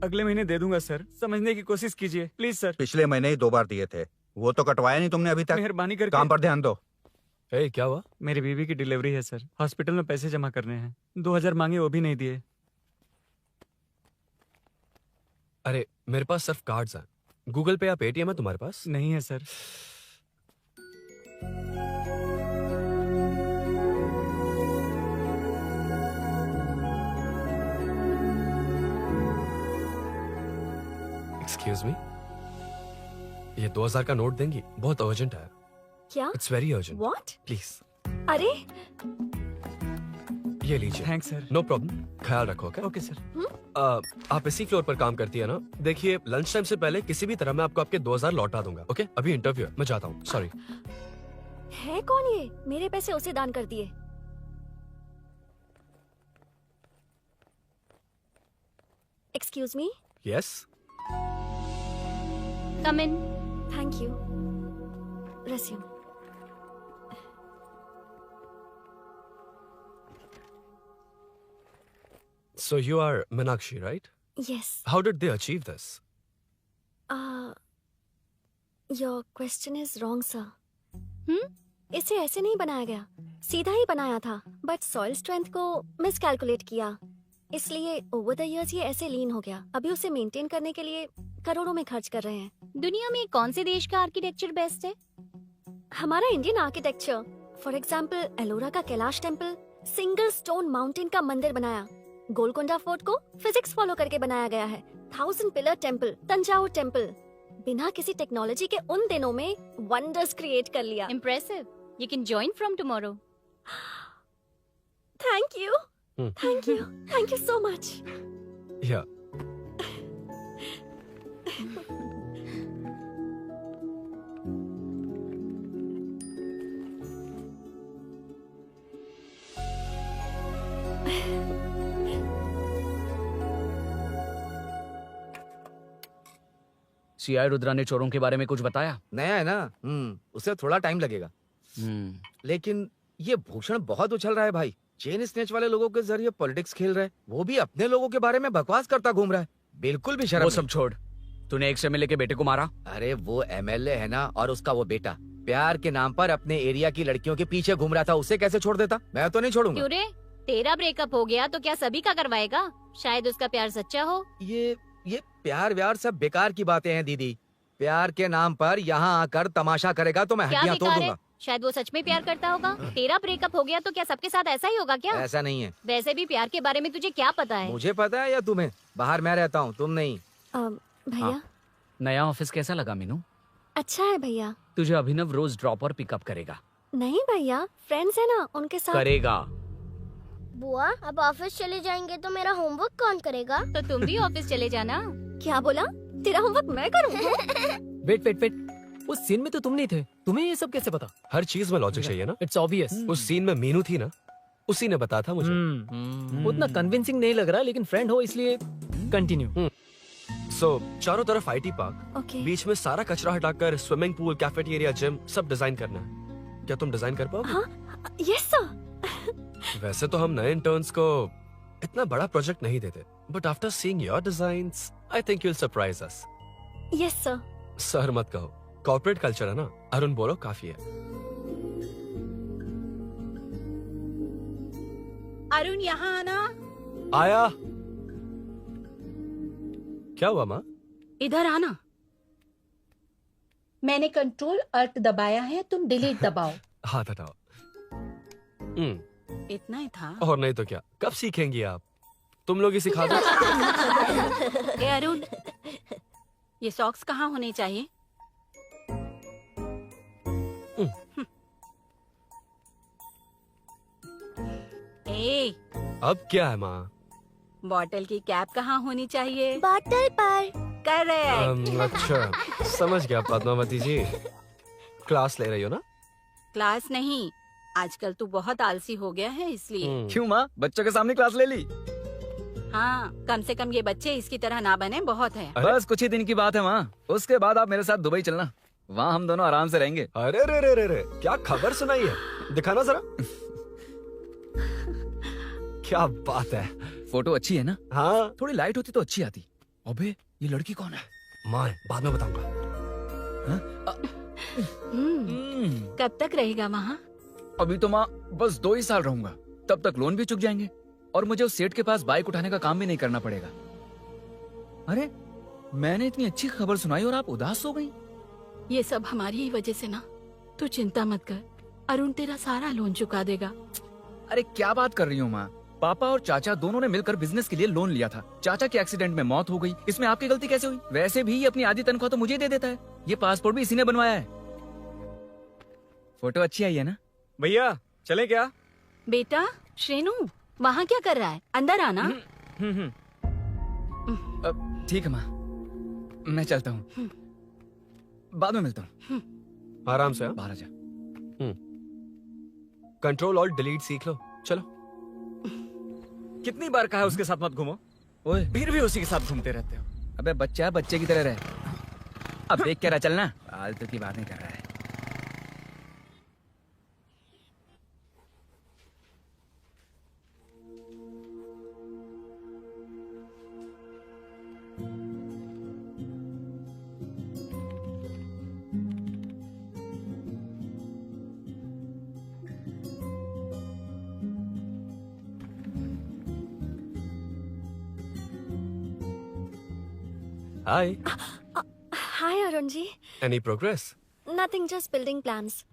अगले महीने दे दूंगा सर, समझने की कोशिश कीजिए प्लीज सर। पिछले महीने ही 2 बार दिए थे, वो तो कटवाया नहीं तुमने अभी तक। मेहरबानी करके। काम पर ध्यान दो। क्या हुआ? मेरी बीवी की डिलीवरी है सर, हॉस्पिटल में पैसे जमा करने हैं। 2000 मांगे, वो भी नहीं दिए। अरे मेरे पास सिर्फ कार्ड्स हैं। गूगल पे या पेटीएम है तुम्हारे पास? नहीं है सर। एक्सक्यूज मी, ये 2000 का नोट देंगी? बहुत अर्जेंट है। क्या? It's very urgent. What? Please अरे ये लीजिए। Thanks sir. नो प्रॉब्लम, ख्याल रखो। Okay sir. आप इसी फ्लोर पर काम करती है ना? देखिए लंच टाइम से पहले किसी भी तरह मैं आपको आपके 2000 लौटा दूंगा। ओके अभी इंटरव्यू है, मैं जाता हूँ। सॉरी। है कौन ये? मेरे पैसे उसे दान कर दिए। Excuse me. Yes come in. Thank you. Resume. So you are Meenakshi, right? Yes. How did they achieve this? Your question is wrong, sir. इसे ऐसे नहीं बनाया गया, सीधा ही बनाया था, बट सॉइल स्ट्रेंथ को मिसकैलकुलेट किया, इसलिए ओवर द इयर्स ये ऐसे लीन हो गया। अभी उसे मेंटेन करने के लिए करोड़ों में खर्च कर रहे हैं। दुनिया में कौन से देश का आर्किटेक्चर बेस्ट है? हमारा Indian architecture. For example Ellora का Kailash temple, single stone mountain का मंदिर बनाया। गोलकोंडा फोर्ट को फिजिक्स फॉलो करके बनाया गया है। 1000 पिलर टेम्पल, तंजावुर टेम्पल, बिना किसी टेक्नोलॉजी के उन दिनों में वंडर्स क्रिएट कर लिया। Impressive. You can join from tomorrow. Thank you, thank you, thank you so much. Yeah. CI Rudra ने चोरों के बारे में कुछ बताया? नया है ना, उसे थोड़ा टाइम लगेगा। लेकिन ये भूषण बहुत उछल रहा है भाई। चेन स्नेच वाले लोगों के जरिए पॉलिटिक्स खेल रहा है, वो भी अपने लोगों के बारे में बकवास करता घूम रहा है। बिल्कुल भी शर्म वो नहीं। सब छोड़, तूने एक एमएलए के बेटे को मारा। अरे वो एमएलए है ना, और उसका वो बेटा प्यार के नाम पर अपने एरिया की लड़कियों के पीछे घूम रहा था, उसे कैसे छोड़ देता? मैं तो नहीं छोड़ूंगा। क्यों रे? तेरा ब्रेकअप हो गया तो क्या सभी का करवाएगा? शायद उसका प्यार सच्चा हो। ये प्यार व्यार सब बेकार की बातें हैं दीदी। प्यार के नाम पर यहाँ आकर तमाशा करेगा तो मैं क्या हड्डियां तोड़ बेकार है? दूंगा। शायद वो सच में प्यार करता होगा। तेरा ब्रेकअप हो गया तो क्या सबके साथ ऐसा ही होगा क्या? ऐसा नहीं है। वैसे भी प्यार के बारे में तुझे क्या पता है? मुझे पता है या तुम्हें? बाहर मैं रहता हूँ, तुम नहीं। भैया नया ऑफिस कैसा लगा मीनू? अच्छा है भैया। तुझे अभिनव रोज ड्रॉप और पिकअप करेगा। नहीं भैया, फ्रेंड्स है ना, उनके साथ करेगा। बुआ अब ऑफिस चले जाएंगे तो मेरा होमवर्क कौन करेगा? तो तुम भी ऑफिस चले जाना। क्या बोला? तेरा होमवर्क मैं करूँ? वेट वेट वेट, उस सीन में तो तुम नहीं थे, तुम्हें ये सब कैसे पता? हर चीज में लॉजिक चाहिए ना। It's obvious. उस सीन में मीनू थी ना, उसी ने बताया था मुझे। उतना कन्विंसिंग नहीं लग रहा, लेकिन फ्रेंड हो इसलिए कंटिन्यू। सो चारों तरफ आईटी पार्क, ओके। बीच में सारा कचरा हटाकर स्विमिंग पूल, कैफेटेरिया, जिम सब डिजाइन करना है। क्या तुम डिजाइन कर पाओगे? हाँ, यस सर। वैसे तो हम नए इंटर्न्स को इतना बड़ा प्रोजेक्ट नहीं देते, but after seeing your designs I think you will surprise us. Yes sir. Sir मत कहो, कॉर्पोरेट कल्चर है ना। अरुण बोलो काफी है। अरुण यहाँ आना। आया। क्या हुआ माँ? इधर आना। मैंने कंट्रोल अल्ट दबाया है, तुम डिलीट दबाओ। हाथ हटाओ। इतना ही था। और नहीं तो क्या, कब सीखेंगी आप? तुम लोग ही सिखा दो। ए अरुण, ये सॉक्स कहाँ होने चाहिए? ए, अब क्या है माँ? बॉटल की कैप कहाँ होनी चाहिए? बॉटल पर। करेक्ट। अच्छा समझ गया पद्मावती जी। क्लास ले रही हो ना? क्लास नहीं, आजकल तू बहुत आलसी हो गया है इसलिए। क्यों माँ, बच्चों के सामने क्लास ले ली? हाँ, कम से कम ये बच्चे इसकी तरह ना बने, बहुत है। बस कुछ ही दिन की बात है माँ, उसके बाद आप मेरे साथ दुबई चलना, वहाँ हम दोनों आराम से रहेंगे। अरे रे रे रे रे, क्या खबर सुनाई है, दिखाना जरा। क्या बात है। फोटो अच्छी है ना? हाँ थोड़ी लाइट होती तो अच्छी आती। अबे ये लड़की कौन है? माँ है, बाद में बताऊंगा। कब तक रहेगा वहाँ? अभी तो माँ बस 2 ही साल रहूंगा, तब तक लोन भी चुक जाएंगे और मुझे उस सेठ के पास बाइक उठाने का काम भी नहीं करना पड़ेगा। अरे मैंने इतनी अच्छी खबर सुनाई और आप उदास हो गई। ये सब हमारी ही वजह से ना। तू चिंता मत कर, अरुण तेरा सारा लोन चुका देगा। अरे क्या बात कर रही हो माँ? पापा और चाचा दोनों ने मिलकर बिजनेस के लिए लोन लिया था। चाचा के एक्सीडेंट में मौत हो गई, इसमें आपकी गलती कैसे हुई? वैसे भी ये अपनी आधी तनख्वाह तो मुझे दे देता है। ये पासपोर्ट भी इसी ने बनवाया है। फोटो अच्छी आई है ना? भैया चले क्या? बेटा श्रेनु, वहाँ क्या कर रहा है? अंदर आना। ठीक है माँ, मैं चलता हूँ, बाद में मिलता हूँ। आराम से। बाहर आ जा। कंट्रोल और डिलीट सीख लो। चलो। कितनी बार कहा है उसके साथ मत घूमो, ओए फिर भी उसी के साथ घूमते रहते हो। अबे बच्चा है, बच्चे की तरह रहे। अब देख के रहा चलना, फालतू की बात नहीं कर रहा है। Hi. Hi Arun ji. Any progress? Nothing, just building plans.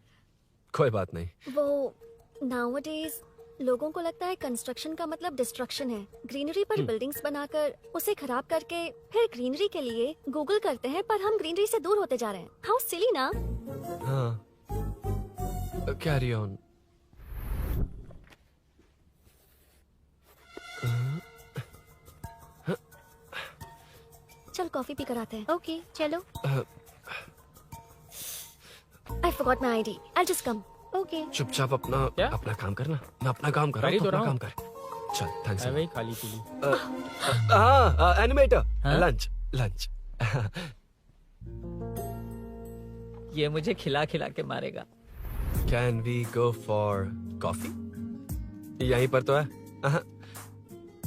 कोई बात नहीं। वो नाउअडेज लोगों को लगता है कंस्ट्रक्शन का मतलब डिस्ट्रक्शन है। ग्रीनरी पर बिल्डिंग्स बनाकर उसे खराब करके फिर ग्रीनरी के लिए गूगल करते हैं, पर हम ग्रीनरी से दूर होते जा रहे हैं। हाउ सिली ना? हाँ। Carry on. चल कॉफी पी कर आते हैं। ओके चलो। I forgot my ID. I'll just come. Okay चुपचाप अपना क्या? अपना काम करना। मैं अपना काम कर रहा कर ही हूँ, तो अपना रहा काम हूँ। कर। चल थैंक्स। मैं वही खाली पीली। हाँ एनिमेटर। हाँ? Lunch lunch. ये मुझे खिला खिला के मारेगा। Can we go for coffee? यहीं पर तो है।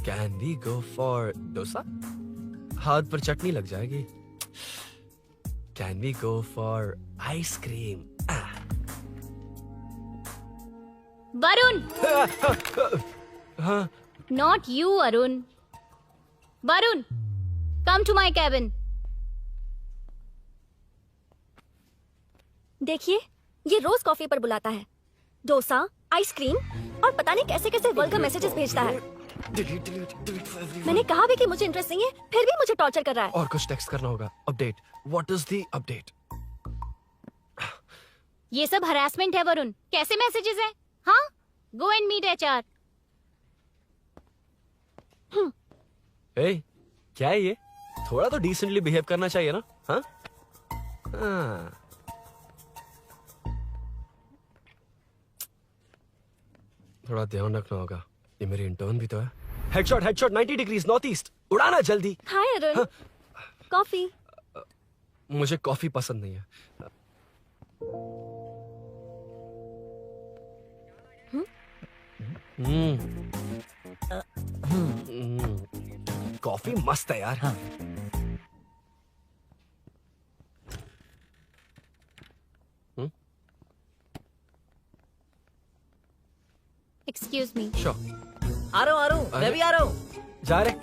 Can we go for dosa? हाथ पर चटनी लग जाएगी। Can we go for ice cream? Varun, हाँ। Not you Arun. Varun, come to my cabin. देखिए, ये रोज कॉफी पर बुलाता है, डोसा, आइसक्रीम और पता नहीं कैसे कैसे वल्गर मैसेजेस भेजता है। मैंने कहा भी कि मुझे इंटरेस्ट नहीं है, फिर भी मुझे टॉर्चर कर रहा है। और कुछ टेक्स्ट करना होगा। Update. What is the update? ये सब हरासमेंट है वरुण। कैसे मैसेजेस हैं? हाँ, गो एंड मीट HR। ए, क्या है ये? थोड़ा तो डिसेंटली बिहेव करना चाहिए ना? हाँ? हाँ। थोड़ा ध्यान रखना होगा। ये मेरी इंटर्न भी तो है। Headshot 90 degrees north east. उड़ाना जल्दी। हाय अरुण, कॉफी। मुझे कॉफी पसंद नहीं है। कॉफी मस्त है यार। हाँ। Excuse me. श्योर। आ रहा हूँ, मैं भी आ रहा हूँ। जा रहे?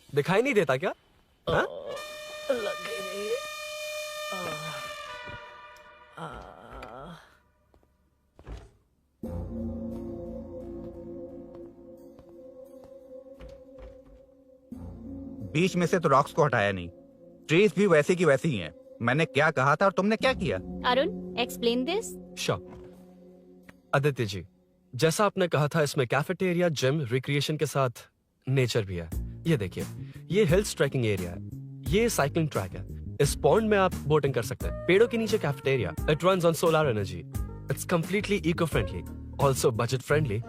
दिखाई नहीं देता क्या? हाँ? लग गई। बीच में से तो रॉक्स को हटाया नहीं, ट्रीज भी वैसी की वैसी ही हैं। मैंने क्या कहा था और तुमने क्या किया? Arun, explain this. Sure. Aditya ji, जैसा आपने कहा था, इसमें कैफेटेरिया, जिम, रिक्रिएशन के साथ नेचर भी है। ये देखिए, ये हिल्स ट्रैकिंग एरिया है, ये साइकिलिंग ट्रैक है। इस पॉन्ड में आप बोटिंग कर सकते हैं। पेड़ों के नीचे cafeteria. It runs on solar energy. It's completely eco friendly, also budget friendly.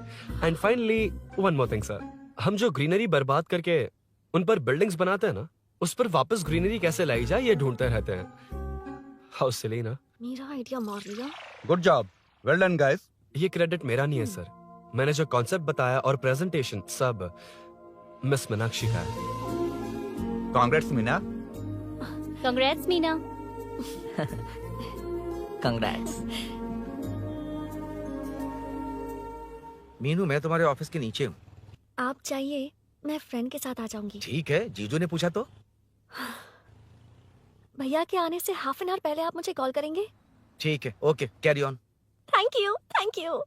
And finally one more thing sir, हम जो ग्रीनरी बर्बाद करके उन पर बिल्डिंग्स बनाते हैं ना, उस पर वापस ग्रीनरी कैसे लाई जाए ये ढूंढते रहते हैं। हाउ सिली ना? मेरा आइडिया मार लिया। Good job, well done guys. ये क्रेडिट मेरा नहीं है सर। मैंने जो कॉन्सेप्ट बताया और प्रेजेंटेशन सब मिस मीनाक्षी का है। Congrats Meena. Congrats Meena. Congrats. Meenu मैं तुम्हारे ऑफिस के नीचे हूँ। आप चाहिए मैं फ्रेंड के साथ आ जाऊंगी। ठीक है, जीजू ने पूछा तो। भैया के आने से हाफ एन आवर पहले आप मुझे कॉल करेंगे? ठीक है, okay, carry on. Thank you, thank you.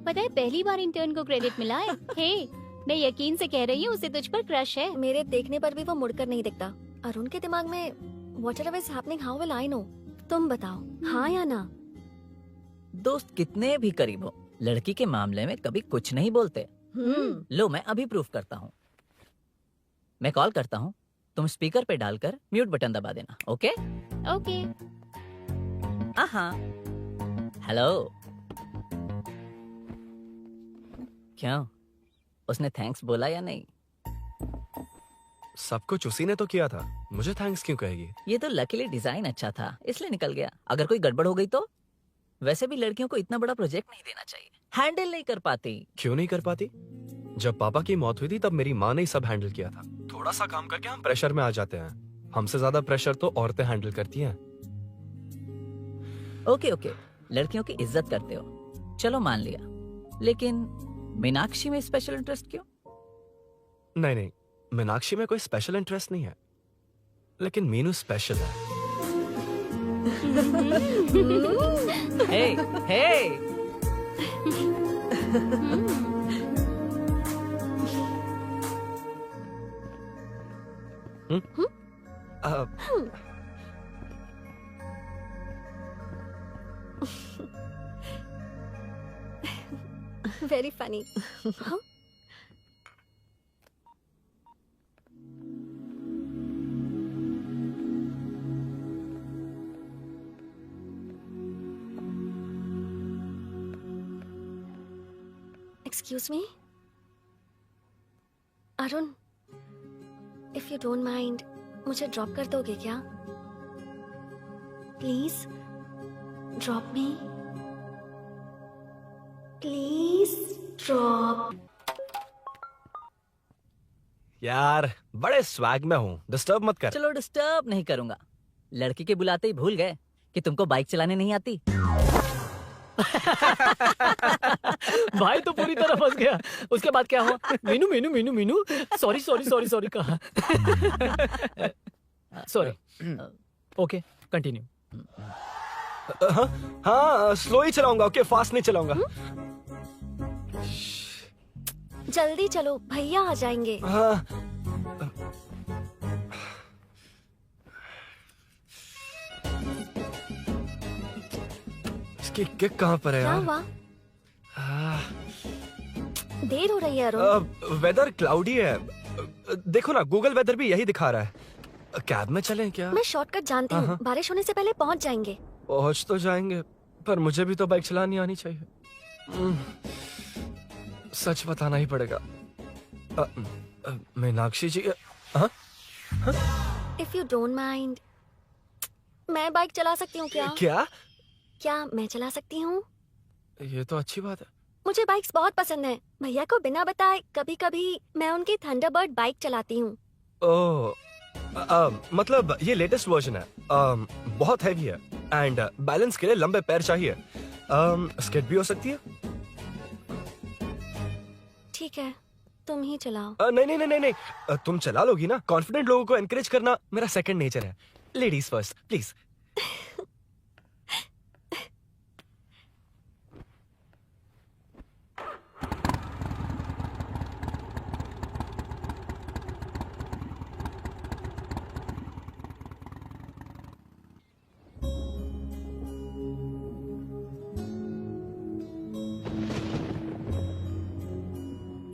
पता है पहली बार इंटर्न को क्रेडिट मिला है। हे, मैं यकीन से कह रही हूँ उसे तुझ पर क्रश है। मेरे देखने पर भी वो मुड़कर नहीं दिखता। अरुण के दिमाग में whatever is happening how will I know? तुम बताओ, हाँ या ना? दोस्त कितने भी करीब हो, लड़की के मामले में कभी कुछ नहीं बोलते। लो मैं अभी प्रूफ करता हूँ। मैं कॉल करता हूँ, तुम स्पीकर पे डालकर म्यूट बटन दबा देना। ओके? ओके। हाँ। हेलो। क्यों, उसने थैंक्स बोला या नहीं? सब कुछ उसी ने तो किया था, मुझे थैंक्स क्यों कहेगी? ये तो लकीली डिजाइन अच्छा था इसलिए निकल गया। अगर कोई गड़बड़ हो गई तो? वैसे भी लड़कियों को इतना बड़ा प्रोजेक्ट नहीं देना चाहिए, हैंडल नहीं कर पाती। क्यों नहीं कर पाती? जब पापा की मौत हुई थी तब मेरी माँ ने ही सब हैंडल किया था। थोड़ा सा काम करके हम प्रेशर में आ जाते हैं। हमसे ज्यादा प्रेशर तो औरतें हैंडल करती हैं। ओके, लड़कियों की इज्जत करते हो, चलो मान लिया। लेकिन मीनाक्षी में स्पेशल इंटरेस्ट क्यों? नहीं, मीनाक्षी में कोई स्पेशल इंटरेस्ट नहीं है, लेकिन मीनू स्पेशल है। Hey. Very funny. Excuse me Arun, if you don't mind मुझे ड्रॉप कर दोगे क्या? Please drop me, please drop. यार बड़े स्वैग में हूँ, डिस्टर्ब मत कर। चलो डिस्टर्ब नहीं करूंगा। लड़की के बुलाते ही भूल गए कि तुमको बाइक चलाने नहीं आती। भाई तो पूरी तरह फंस गया। उसके बाद क्या हुआ? मीनू मीनू मीनू मीनू सॉरी कहा। सॉरी। Okay continue. हाँ, स्लो ही चलाऊंगा। ओके, फास्ट नहीं चलाऊंगा। जल्दी चलो, भैया आ जाएंगे। हाँ। इसकी किक कहाँ पर है क्या यार? हुआ? देर हो रही है अरुण। वेदर क्लाउडी है। देखो ना, गूगल वेदर भी यही दिखा रहा है। कैब में चलें क्या? मैं शॉर्टकट जानती हूँ, बारिश होने से पहले पहुँच जाएंगे। पहुंच तो जाएंगे, पर मुझे भी तो बाइक चलानी आनी चाहिए। सच बताना ही पड़ेगा। मीनाक्षी जी। इफ यू डोंट माइंड, मैं बाइक चला सकती हूँ क्या? क्या मैं चला सकती हूँ? ये तो अच्छी बात है। मुझे बाइक्स बहुत पसंद है। भैया को बिना बताए कभी कभी मैं उनकी थंडरबर्ड बाइक चलाती हूँ। मतलब ये लेटेस्ट वर्जन है। बहुत हैवी है एंड बैलेंस के लिए लंबे पैर चाहिए। स्किड भी हो सकती है। ठीक है, तुम ही चलाओ। नहीं, तुम चला लोगी ना। कॉन्फिडेंट लोगों को एनकरेज करना मेरा सेकंड नेचर है। Ladies first please.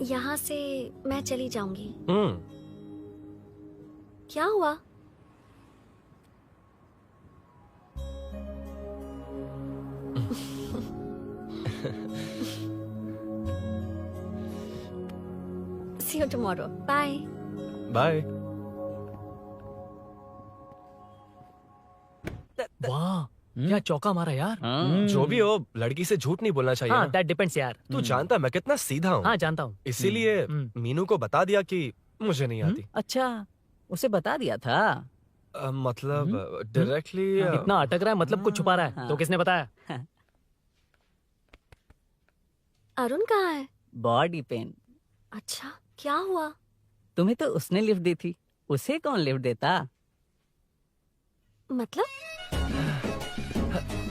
यहाँ से मैं चली जाऊंगी। क्या हुआ? See you tomorrow. Bye. Bye. वाह, क्या चौका मारा यार। जो भी हो, लड़की से झूठ नहीं बोलना चाहिए हाँ ना। दैट डिपेंड्स यार। तू जानता है मैं कितना सीधा हूँ। हाँ जानता हूँ। इसीलिए मीनू को बता दिया कि मुझे नहीं आती। अच्छा, उसे बता दिया था। मतलब डायरेक्टली इतना अटक रहा है, मतलब कुछ छुपा रहा है। तो किसने बताया? अरुण कहाँ है? Body pain. अच्छा, क्या हुआ? तुम्हें तो उसने लिफ्ट दी थी, उसे कौन लिफ्ट देता? मतलब?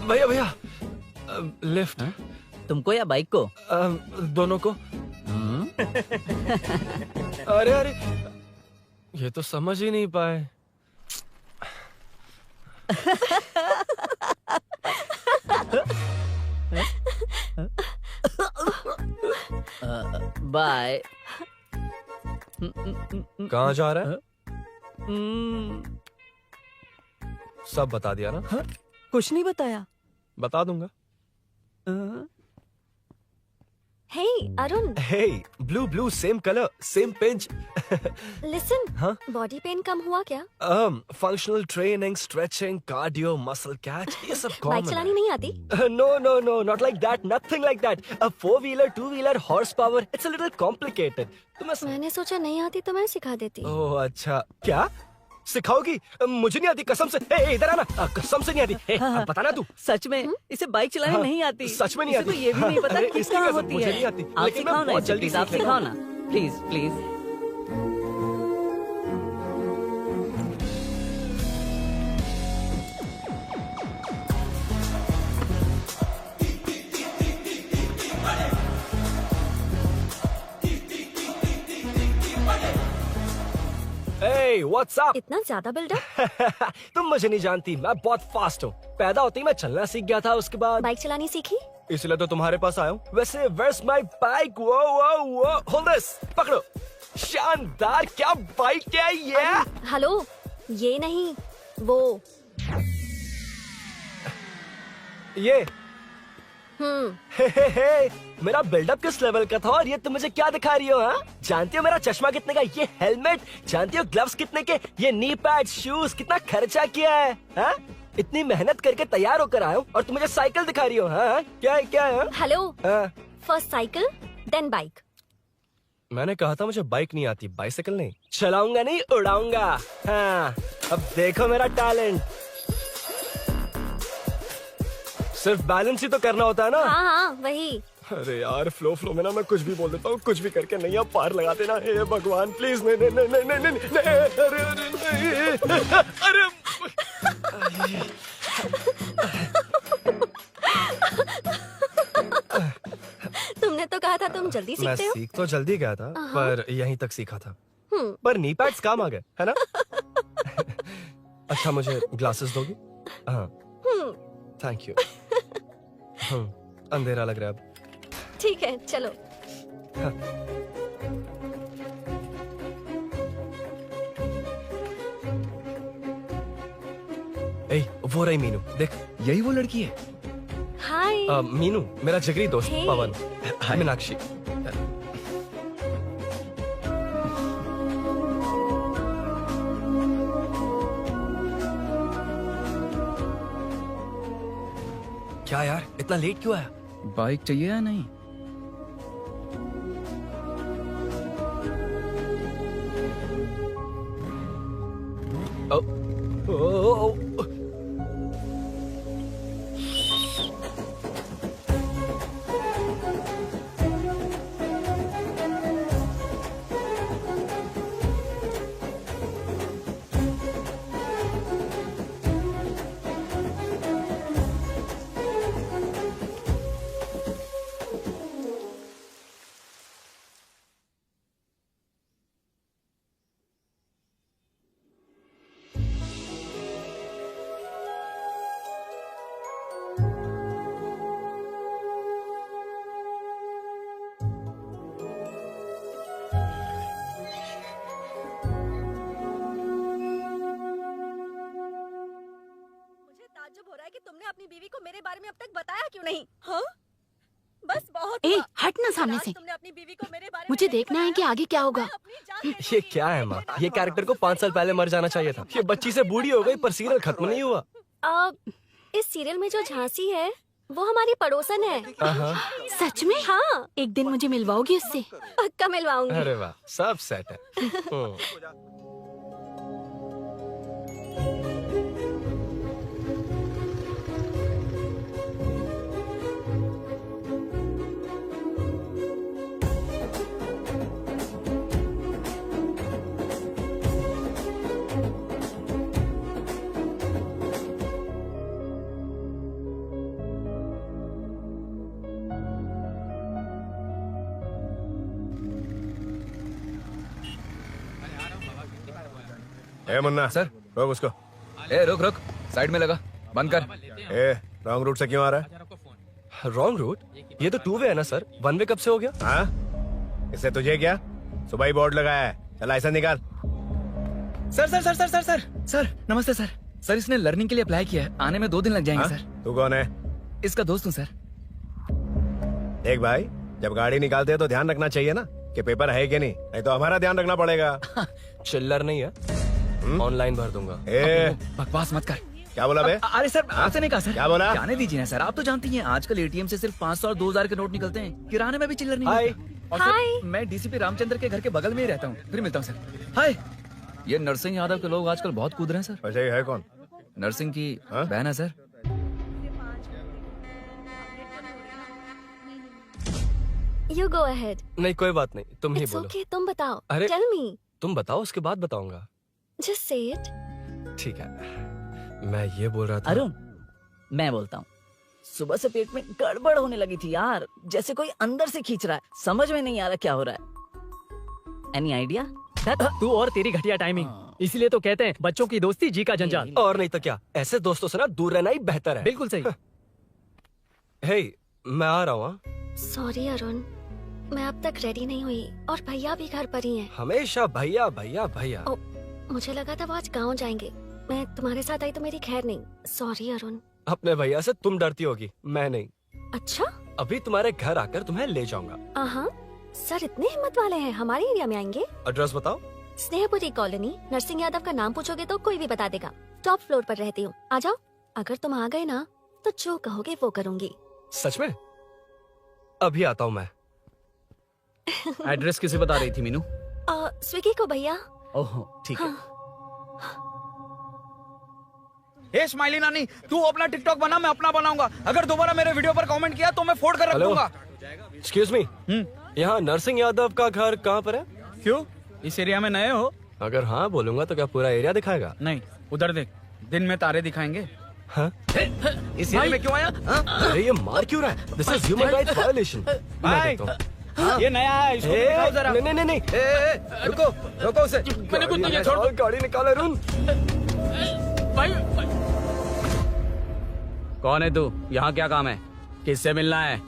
भैया भैया लिफ्ट। तुमको या बाइक को? दोनों को। अरे अरे, ये तो समझ ही नहीं पाए। बाय। कहाँ जा रहा है? सब बता दिया ना? कुछ नहीं बताया। बता दूंगा। Hey Arun, Hey, blue, same color, same pinch. Listen. हाँ? बॉडी पेन कम हुआ क्या? Functional training, stretching, cardio, muscle catch, ये सब बाइक common चलानी है। नहीं आती? No, not like that, nothing like that. A 4-wheeler, 2-wheeler, horsepower, it's a little complicated. मैंने सोचा नहीं आती तो मैं सिखा देती। ओह अच्छा, क्या सिखाओगी? मुझे नहीं आती कसम से। इधर आना, कसम से नहीं आती। बताना तू। सच में इसे बाइक चलानी हाँ, नहीं आती। सच में नहीं इसे तो आती। ये भी नहीं पता अरे, कि इसकी कहाँ कसम, होती मुझे है। नहीं आती, आप लेकिन मैं सिखाओ ना बहुत इसे, जल्दी प्लीज, आप सीख लेगा। सिखाओ ना, please please. Hey, what's up? इतना ज्यादा बिल्डअप? तुम मुझे नहीं जानती, मैं बहुत फास्ट हूँ। पैदा होते ही मैं चलना सीख गया था, उसके बाद बाइक चलानी सीखी? इसलिए तो तुम्हारे पास आया हूँ। वैसे where's my bike? वो hold this, पकड़ो। शानदार, क्या बाइक है ये? हेलो, ये नहीं, वो। ये हम्म। मेरा बिल्डअप किस लेवल का था और ये तुम मुझे क्या दिखा रही हो? हाँ, जानती हो मेरा चश्मा कितने का, ये हेलमेट, जानती हो ग्लव्स कितने के, ये नी पैड, शूज, कितना खर्चा किया है? हाँ? इतनी मेहनत करके तैयार होकर आया हूँ और तुम मुझे साइकिल दिखा रही हो? हाँ? क्या है? हेलो, हाँ? First cycle then bike. मैंने कहा था मुझे बाइक नहीं आती, बाइसाइकिल नहीं। चलाऊंगा नहीं, उड़ाऊंगा। हाँ, अब देखो मेरा टैलेंट। सिर्फ बैलेंस ही तो करना होता है ना? हाँ वही। अरे यार, फ्लो में ना मैं कुछ भी बोल देता हूँ, कुछ भी करके नहीं, आप पार लगा देना। हे भगवान प्लीज, नहीं, अरे तुमने तो कहा था तुम जल्दी मैं सीखते हो। सीख तो जल्दी गया था, पर यहीं तक सीखा था। हम्म। पर नी पैड्स काम आ गए, है ना? अच्छा, मुझे ग्लासेस दोगी? हाँ, थैंक यू। अंधेरा लग रहा है अब। ठीक है, चलो। ए, वो रही मीनू, देख। यही वो लड़की है? हाय। मीनू, मेरा जिगरी दोस्त Hey. पवन। मीनाक्षी। क्या यार, इतना लेट क्यों आया? बाइक चाहिए या नहीं? ओ, मुझे ताज्जुब हो रहा है कि तुमने अपनी बीवी को मेरे बारे में अब तक बताया क्यों नहीं? हाँ? बस बहुत ए, हुआ। हट ना सामने आज से। तुमने अपनी बीवी को मेरे बारे में मुझे नहीं देखना है कि बताया। आगे क्या होगा। मैं अपनी जान देने ये की- क्या है माँ? ये कैरेक्टर को 5 साल पहले मर जाना चाहिए था। ये बच्ची से बूढ़ी हो गई पर सीरियल खत्म नहीं हुआ। इस सीरियल में जो झांसी है वो हमारी पड़ोसन है। सच में? हाँ, एक दिन मुझे मिलवाओगी उससे? पक्का मिलवाऊंगी। अरे वाह, सब सेट है। ए मुन्ना सर। रोक उसको। ए रुक रुक, साइड में लगा, बंद कर। ए रॉन्ग रूट से क्यों आ रहा है? Wrong route? ये तो 2 वे है ना सर, 1 वे कब से हो गया? हाँ, इससे तुझे क्या? सुबह ही बोर्ड लगाया है, चल लाइसेंस निकाल। Sir sir sir sir sir sir sir नमस्ते सर। सर इसने लर्निंग के लिए अप्लाई किया है, आने में 2 दिन लग जाएंगे। हाँ? सर तू कौन है? इसका दोस्त हूँ सर। देख भाई, जब गाड़ी निकालते हैं तो ध्यान रखना चाहिए ना कि पेपर है कि नहीं, नहीं तो हमारा ध्यान रखना पड़ेगा। चिल्लर नहीं है, ऑनलाइन भर दूंगा। ए बकवास मत कर। क्या बोला बे? अरे सर आपसे नहीं कहा सर। क्या बोला? जाने दीजिए ना सर, आप तो जानती हैं आजकल एटीएम से सिर्फ 500 और 2000 के नोट निकलते हैं, किराने में भी चिल्लर नहीं हाय। मिलता। और सर, मैं डीसीपी रामचंद्र के घर के बगल में ही रहता हूँ। फिर मिलता हूँ सर। हाय, ये नरसिंह यादव के लोग आजकल बहुत कूद रहे हैं सर। वैसे ये है कौन? नरसिंह की हाँ? बहन है सर। You go ahead. नहीं कोई बात नहीं, तुम ही It's बोलो। okay, तुम बताओ। अरे- Tell me. तुम बताओ, उसके बाद बताऊंगा। Just say it. ठीक है, मैं ये बोल रहा था। अरुण, मैं बोलता हूँ, सुबह से पेट में गड़बड़ होने लगी थी यार, जैसे कोई अंदर से खींच रहा है, समझ में नहीं आ रहा क्या हो रहा है। Any idea? तू और तेरी घटिया टाइमिंग, इसलिए तो कहते हैं बच्चों की दोस्ती जी का जंजाल। और नहीं तो क्या, ऐसे दोस्तों से ना दूर रहना ही बेहतर है। बिल्कुल सही। हे, मैं आ रहा हूँ। Sorry अरुण, मैं अब तक रेडी नहीं हुई और भैया भी घर पर ही हैं। हमेशा भैया भैया भैया। ओ, मुझे लगा था वो आज गाँव जाएंगे, मैं तुम्हारे साथ आई तो मेरी खैर नहीं। सॉरी अरुण। अपने भैया से तुम डरती होगी, मैं नहीं। अच्छा? अभी तुम्हारे घर आकर तुम्हें ले जाऊंगा। हाँ, सर इतने हिम्मत वाले हैं, हमारे एरिया में आएंगे। एड्रेस बताओ। स्नेहपुरी कॉलोनी, नरसिंह यादव का नाम पूछोगे तो कोई भी बता देगा। टॉप फ्लोर पर रहती हूँ, आ जाओ। अगर तुम आ गए ना तो जो कहोगे वो करूँगी। सच में? अभी आता हूँ मैं। एड्रेस किसे बता रही थी मीनू? स्विगी को भैया। ओह ठीक है। ए स्माइली नानी, तू अपना टिकटॉक बना, मैं अपना बनाऊंगा। अगर दोबारा मेरे वीडियो पर कमेंट किया तो मैं फोड़ कर रख हेलो। दूंगा। एक्सक्यूज मी, यहाँ नरसिंह यादव का घर कहाँ पर है? क्यों, इस एरिया में नए हो? अगर हाँ बोलूंगा तो क्या पूरा एरिया दिखाएगा? नहीं, उधर देख, दिन में तारे दिखाएंगे। हाँ? इस एरिया में क्यों आया? हाँ? अरे ये मार क्यों रहा है? This is human rights violation. भाई, ये नया है, इसको दिखाओ जरा। नहीं नहीं नहीं, रुको रुको उसे। मैंने कुछ नहीं किया, छोड़ दो। गाड़ी निकाल अरुण। कौन है तू? यहाँ क्या काम है? किससे मिलना है?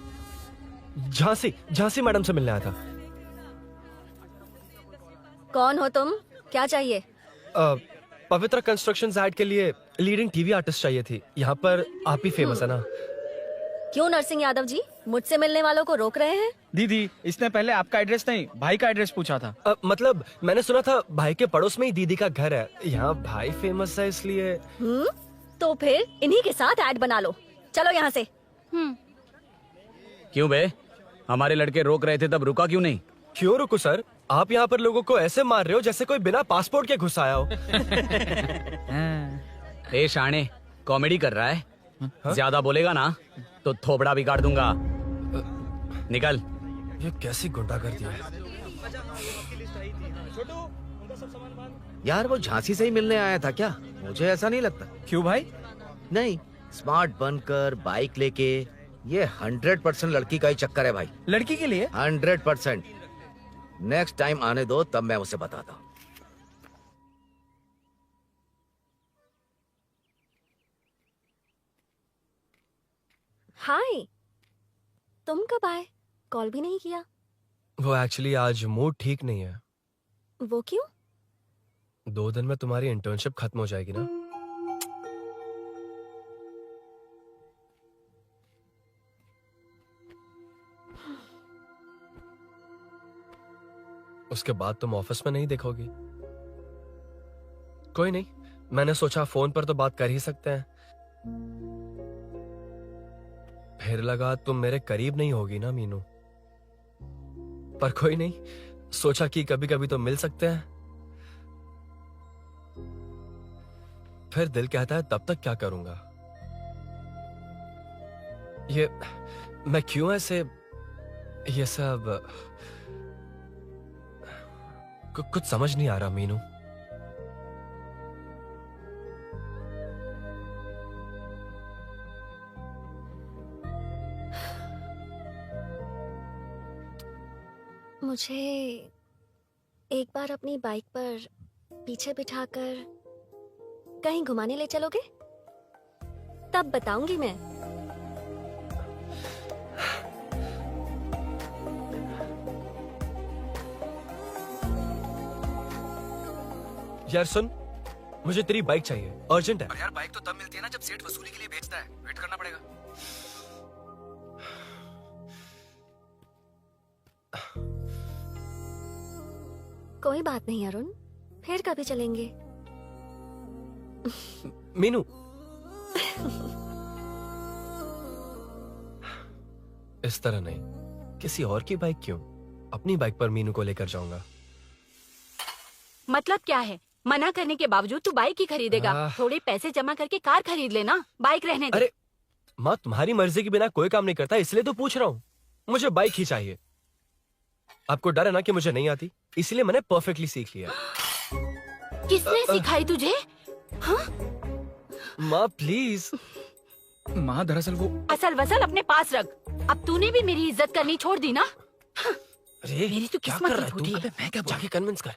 झांसी मैडम से मिलने आया था। कौन हो तुम? क्या चाहिए? पवित्र कंस्ट्रक्शंस ऐड के लिए लीडिंग टीवी आर्टिस्ट चाहिए थी। यहाँ पर आप ही फेमस है ना? क्यों नरसिंह यादव जी मुझसे मिलने वालों को रोक रहे हैं? दीदी, इसने पहले आपका एड्रेस नहीं, भाई का एड्रेस पूछा था। मतलब मैंने सुना था भाई के पड़ोस में ही दीदी का घर है। यहाँ भाई फेमस है इसलिए। तो फिर इन्हीं के साथ ऐड बना लो। चलो यहाँ से। क्यों बे, हमारे लड़के रोक रहे थे तब रुका क्यों नहीं? क्यों रुको सर, आप यहाँ पर लोगों को ऐसे मार रहे हो जैसे कोई बिना पासपोर्ट के घुस आया हो। ए शाणे, कॉमेडी कर रहा है? ज्यादा बोलेगा ना तो थोबड़ा भी काट दूंगा। निकल। ये कैसी गुंडागर्दी है? यार वो झांसी से ही मिलने आया था क्या? मुझे ऐसा नहीं लगता। क्यों भाई? नहीं, स्मार्ट बनकर बाइक लेके, ये 100% लड़की का ही चक्कर है भाई। लड़की के लिए? 100%। नेक्स्ट टाइम आने दो, तब मैं उसे बताता हूँ। हाय, तुम कब आए? कॉल भी नहीं किया। वो एक्चुअली आज मूड ठीक नहीं है। वो क्यों? 2 दिन में तुम्हारी इंटर्नशिप खत्म हो जाएगी ना। उसके बाद तुम ऑफिस में नहीं देखोगी। कोई नहीं, मैंने सोचा फोन पर तो बात कर ही सकते हैं। फिर लगा तुम मेरे करीब नहीं होगी ना मीनू, पर कोई नहीं, सोचा कि कभी कभी तो मिल सकते हैं। फिर दिल कहता है तब तक क्या करूंगा। ये मैं क्यों ऐसे ये सब कुछ समझ नहीं आ रहा मीनू। मुझे एक बार अपनी बाइक पर पीछे बिठाकर कहीं घुमाने ले चलोगे? तब बताऊंगी मैं। यार सुन, मुझे तेरी बाइक चाहिए, अर्जेंट है। और यार बाइक तो तब मिलती है ना जब सेठ वसूली के लिए भेजता है, वेट करना पड़ेगा। कोई बात नहीं अरुण, फिर कभी चलेंगे। मीनू इस तरह नहीं, किसी और की बाइक क्यों, अपनी बाइक पर मीनू को लेकर जाऊंगा। मतलब क्या है? मना करने के बावजूद तू बाइक ही खरीदेगा? थोड़े पैसे जमा करके कार खरीद लेना, बाइक रहने दे। अरे माँ, तुम्हारी मर्जी के बिना कोई काम नहीं करता, इसलिए तो पूछ रहा हूँ। मुझे बाइक ही चाहिए। आपको डर है ना कि मुझे नहीं आती, इसलिए मैंने परफेक्टली सीख लिया। किसने सिखाई तुझे? हाँ? माँ प्लीज। माँ दरअसल वो असल वसल अपने पास रख। अब तूने भी मेरी इज्जत करनी छोड़ दी ना। अरे मेरी तो क्या किस्मत कर ही रहा है फूटी तू? है। अबे मैं क्या जाके कन्विंस कर।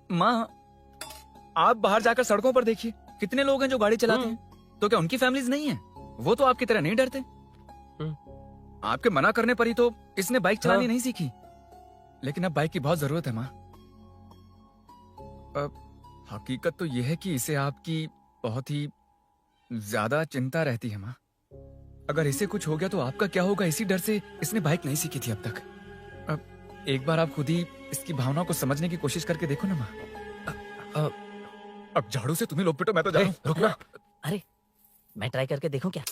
माँ, आप बाहर जाकर सड़कों पर देखिए, कितने लोग हैं जो गाड़ी चलाते हैं। तो क्या उनकी फैमिलीज नहीं है? वो तो आपकी तरह नहीं डरते। आपके मना करने पर ही तो इसने बाइक चलानी नहीं सीखी। लेकिन अब बाइक की बहुत जरूरत है माँ। हकीकत तो यह है कि इसे आपकी बहुत ही ज्यादा चिंता रहती है माँ। अगर इसे कुछ हो गया तो आपका क्या होगा, इसी डर से इसने बाइक नहीं सीखी थी अब तक। अब एक बार आप खुद ही इसकी भावना को समझने की कोशिश करके देखो ना माँ। अब झाड़ू से तुम्हें लोग पिटो, मैं तो जा रहा हूं। रुकना। अरे मैं ट्राई करके देखूं क्या?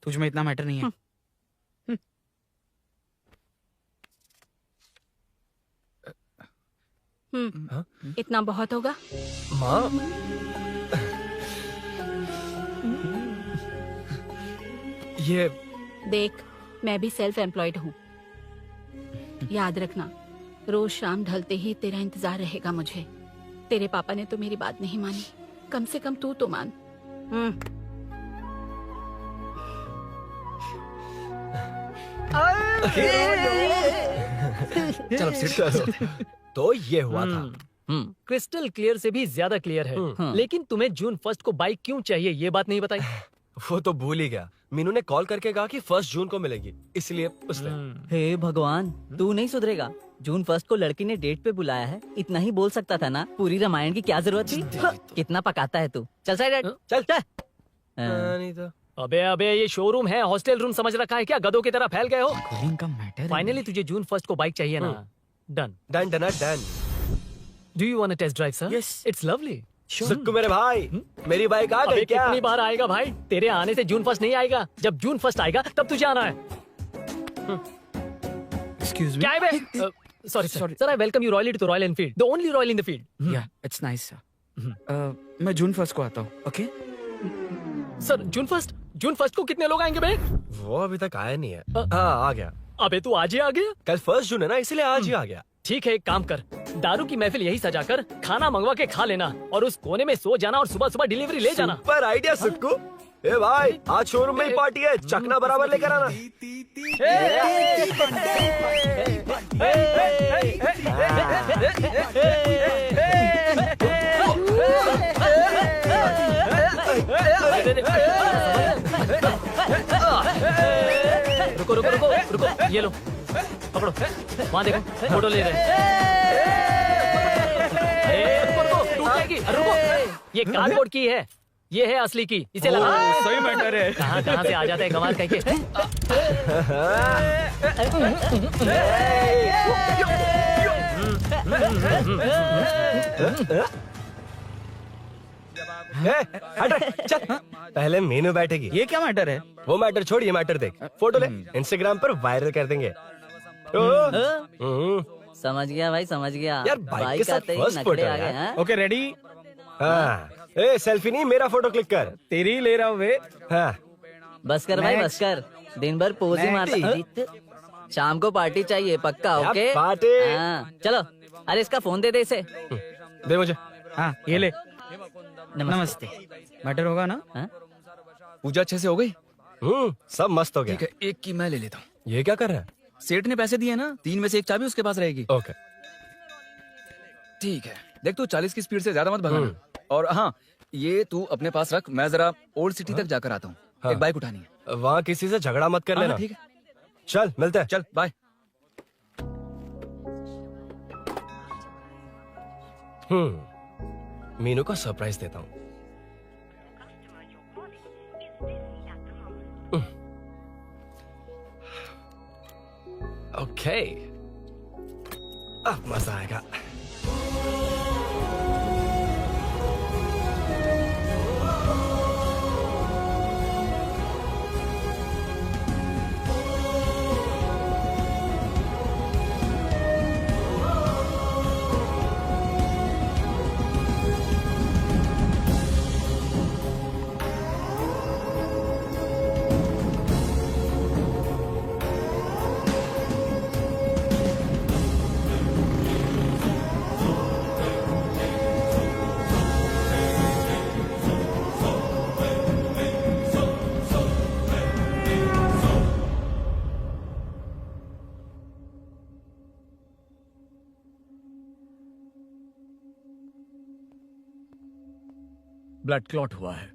तुझ में इतना मैटर नहीं है। इतना बहुत होगा। माँ ये देख, मैं भी सेल्फ एम्प्लॉयड हूँ। याद रखना, रोज शाम ढलते ही तेरा इंतजार रहेगा मुझे। तेरे पापा ने तो मेरी बात नहीं मानी, कम से कम तू तो मान। चलो चलो। तो ये हुआ था। क्रिस्टल क्लियर से भी ज्यादा क्लियर है। लेकिन तुम्हें जून 1 को बाइक क्यों चाहिए, ये बात नहीं बताई। वो तो भूल ही गया। मीनू ने कॉल करके कहा कि 1 जून को मिलेगी, इसलिए उसने। हे भगवान, तू नहीं सुधरेगा। जून 1 को लड़की ने डेट पे बुलाया है, इतना ही बोल सकता था ना। पूरी रामायण की क्या जरूरत थी? कितना पकाता है तू। चल साइड, चल चल। नहीं तो अबे ये शोरूम है, हॉस्टल रूम समझ रखा है क्या? गधों की तरह फैल गए हो। का मैटर फाइनली तुझे जून 1 को बाइक चाहिए ना? Done done done done. Do you want to test drive sir? Yes. It's lovely. सुक्कू मेरे भाई, मेरी बाइक आ गई क्या? कितनी बार आएगा भाई? तेरे आने से जून 1 नहीं आएगा। जब जून 1 आएगा तब तुझे आना है। Excuse me. क्या है बे? Sorry sir, I welcome you royally to Royal Enfield, the only Royal in the field. Yeah, it's nice sir. मैं जून 1 को आता हूँ, okay? सर जून 1 को कितने लोग आएंगे बे? वो अभी तक आया नहीं है। हाँ आ गया। अबे तू आज ही आ गया? कल 1 जून है ना, इसलिए आज ही आ गया। ठीक है, एक काम कर, दारू की महफिल यही सजाकर खाना मंगवा के खा लेना और उस कोने में सो जाना और सुबह सुबह डिलीवरी ले जाना। Super idea Sukhu. ए भाई, आज शोरूम में ही पार्टी है, चकना बराबर लेकर आना। रुको रुको रुको रुको, ये लो पकड़ो, वहाँ देखो फोटो ले रहे हैं। रुको रुको, टूट जाएगी। रुको, ये कार्डबोर्ड की है, ये है असली की, इसे लगा। सही मैटर है। कहाँ कहाँ से आ जाते हैं कमाल कह के। हट चल। पहले मीनू बैठेगी। ये क्या मैटर है? वो मैटर छोड़, ये मैटर देख। फोटो ले, इंस्टाग्राम पर वायरल कर देंगे। समझ गया भाई, समझ गया। यार बाइक के साथ आते ही फर्स्ट नखरे फोटो आ गए, है। हाँ? Okay ready? हाँ, ए सेल्फी नहीं, मेरा फोटो क्लिक कर। तेरी ही ले रहा हूँ वे। हाँ, बस कर भाई, बस कर। दिन भर पोज ही मारता। शाम को पार्टी चाहिए पक्का, ओके? पार्टी। हाँ, चलो। अरे इसका फोन दे दे इसे। दे मुझे। हाँ ये ले। नमस्ते। मैटर होगा ना? पूजा अच्छे से हो गई? सब मस्त हो गया। ठीक है, एक की मैं ले लेता हूँ। ये क्या कर रहा है? सेठ ने पैसे दिए ना, 3 में से 1 चाबी उसके पास रहेगी। ओके ठीक है, देख तू 40 की स्पीड से ज्यादा मत भगाना। और हाँ, ये तू अपने पास रख, मैं जरा ओल्ड सिटी तक जाकर आता हूँ। हाँ। एक बाइक उठानी है। वहाँ किसी से झगड़ा मत कर हाँ, लेना। ठीक है, चल मिलते हैं। चल बाय। मीनू को सरप्राइज देता हूँ। ओके, अब मजा आएगा। ब्लड क्लॉट हुआ है।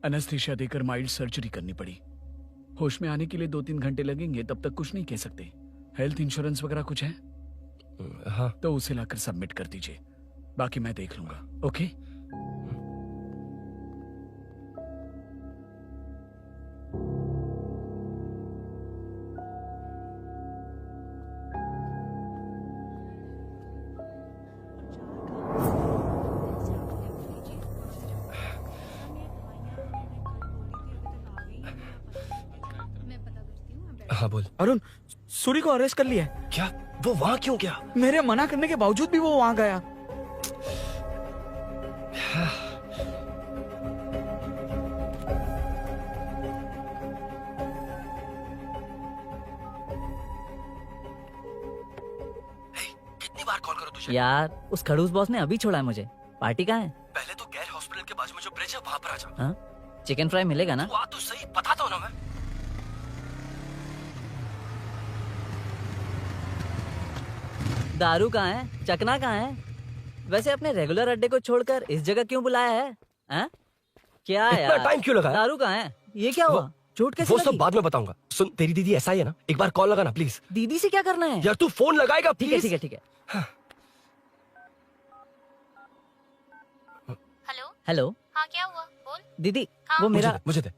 एनेस्थीसिया देकर माइल्ड सर्जरी करनी पड़ी। होश में आने के लिए 2-3 घंटे लगेंगे, तब तक कुछ नहीं कह सकते। हेल्थ इंश्योरेंस वगैरह कुछ है? हाँ। तो उसे लाकर सबमिट कर दीजिए, बाकी मैं देख लूंगा। ओके? हाँ बोल। अरुण, सूरी को अरेस्ट कर लिया है। क्या? वो वहाँ क्यों गया? मेरे मना करने के बावजूद भी वो वहाँ गया। कितनी बार कॉल करो तुझे? यार उस खड़ूस बॉस ने अभी छोड़ा है मुझे। पार्टी कहाँ है? पहले तो गैर हॉस्पिटल के बाजू में जो ब्रिज है वहाँ पर आ जा। हाँ? चिकन फ्राई मिलेगा ना? तू आ तो सही, बताता हूँ ना मैं। दारू कहाँ है? चकना कहाँ है? वैसे अपने रेगुलर अड्डे को छोड़कर इस जगह क्यों बुलाया है? हाँ? क्या इतना यार? टाइम क्यों लगा? दारू कहाँ है? ये क्या हुआ? चोट कैसे वो सब लगी? बाद में बताऊंगा। सुन, तेरी दीदी ऐसा ही है ना, एक बार कॉल लगाना प्लीज। दीदी से क्या करना है? यार तू फोन लगाएगा ठीक है प्लीज? ठीक है ठीक है। हेलो। हेलो। हाँ क्या हुआ? बोल। दीदी हाँ? वो मेरा मुझे दे।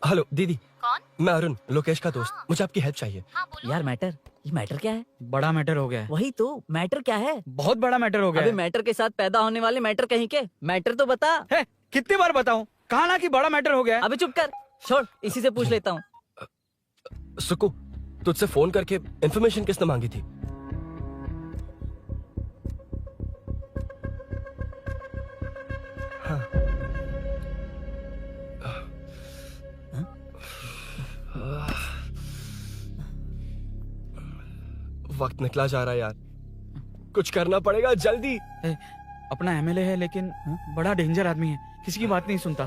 हेलो दीदी। कौन? मैं अरुण, लोकेश का दोस्त। मुझे आपकी हेल्प चाहिए। हाँ बोलो। यार मैटर, ये मैटर क्या है? बड़ा मैटर हो गया है। वही तो, मैटर क्या है? बहुत बड़ा मैटर हो गया अबे है। मैटर के साथ पैदा होने वाले मैटर कहीं के, मैटर तो बता। है, कितनी बार बताऊं? कहा ना कि बड़ा मैटर हो गया है। अबे चुप कर, छोड़, इसी से पूछ लेता हूँ। सुकू, तुझसे फोन करके इन्फॉर्मेशन किसने मांगी थी? हाँ। वक्त निकला जा रहा है यार, कुछ करना पड़ेगा जल्दी। अपना एमएलए है लेकिन बड़ा डेंजर आदमी है, किसी की बात नहीं सुनता।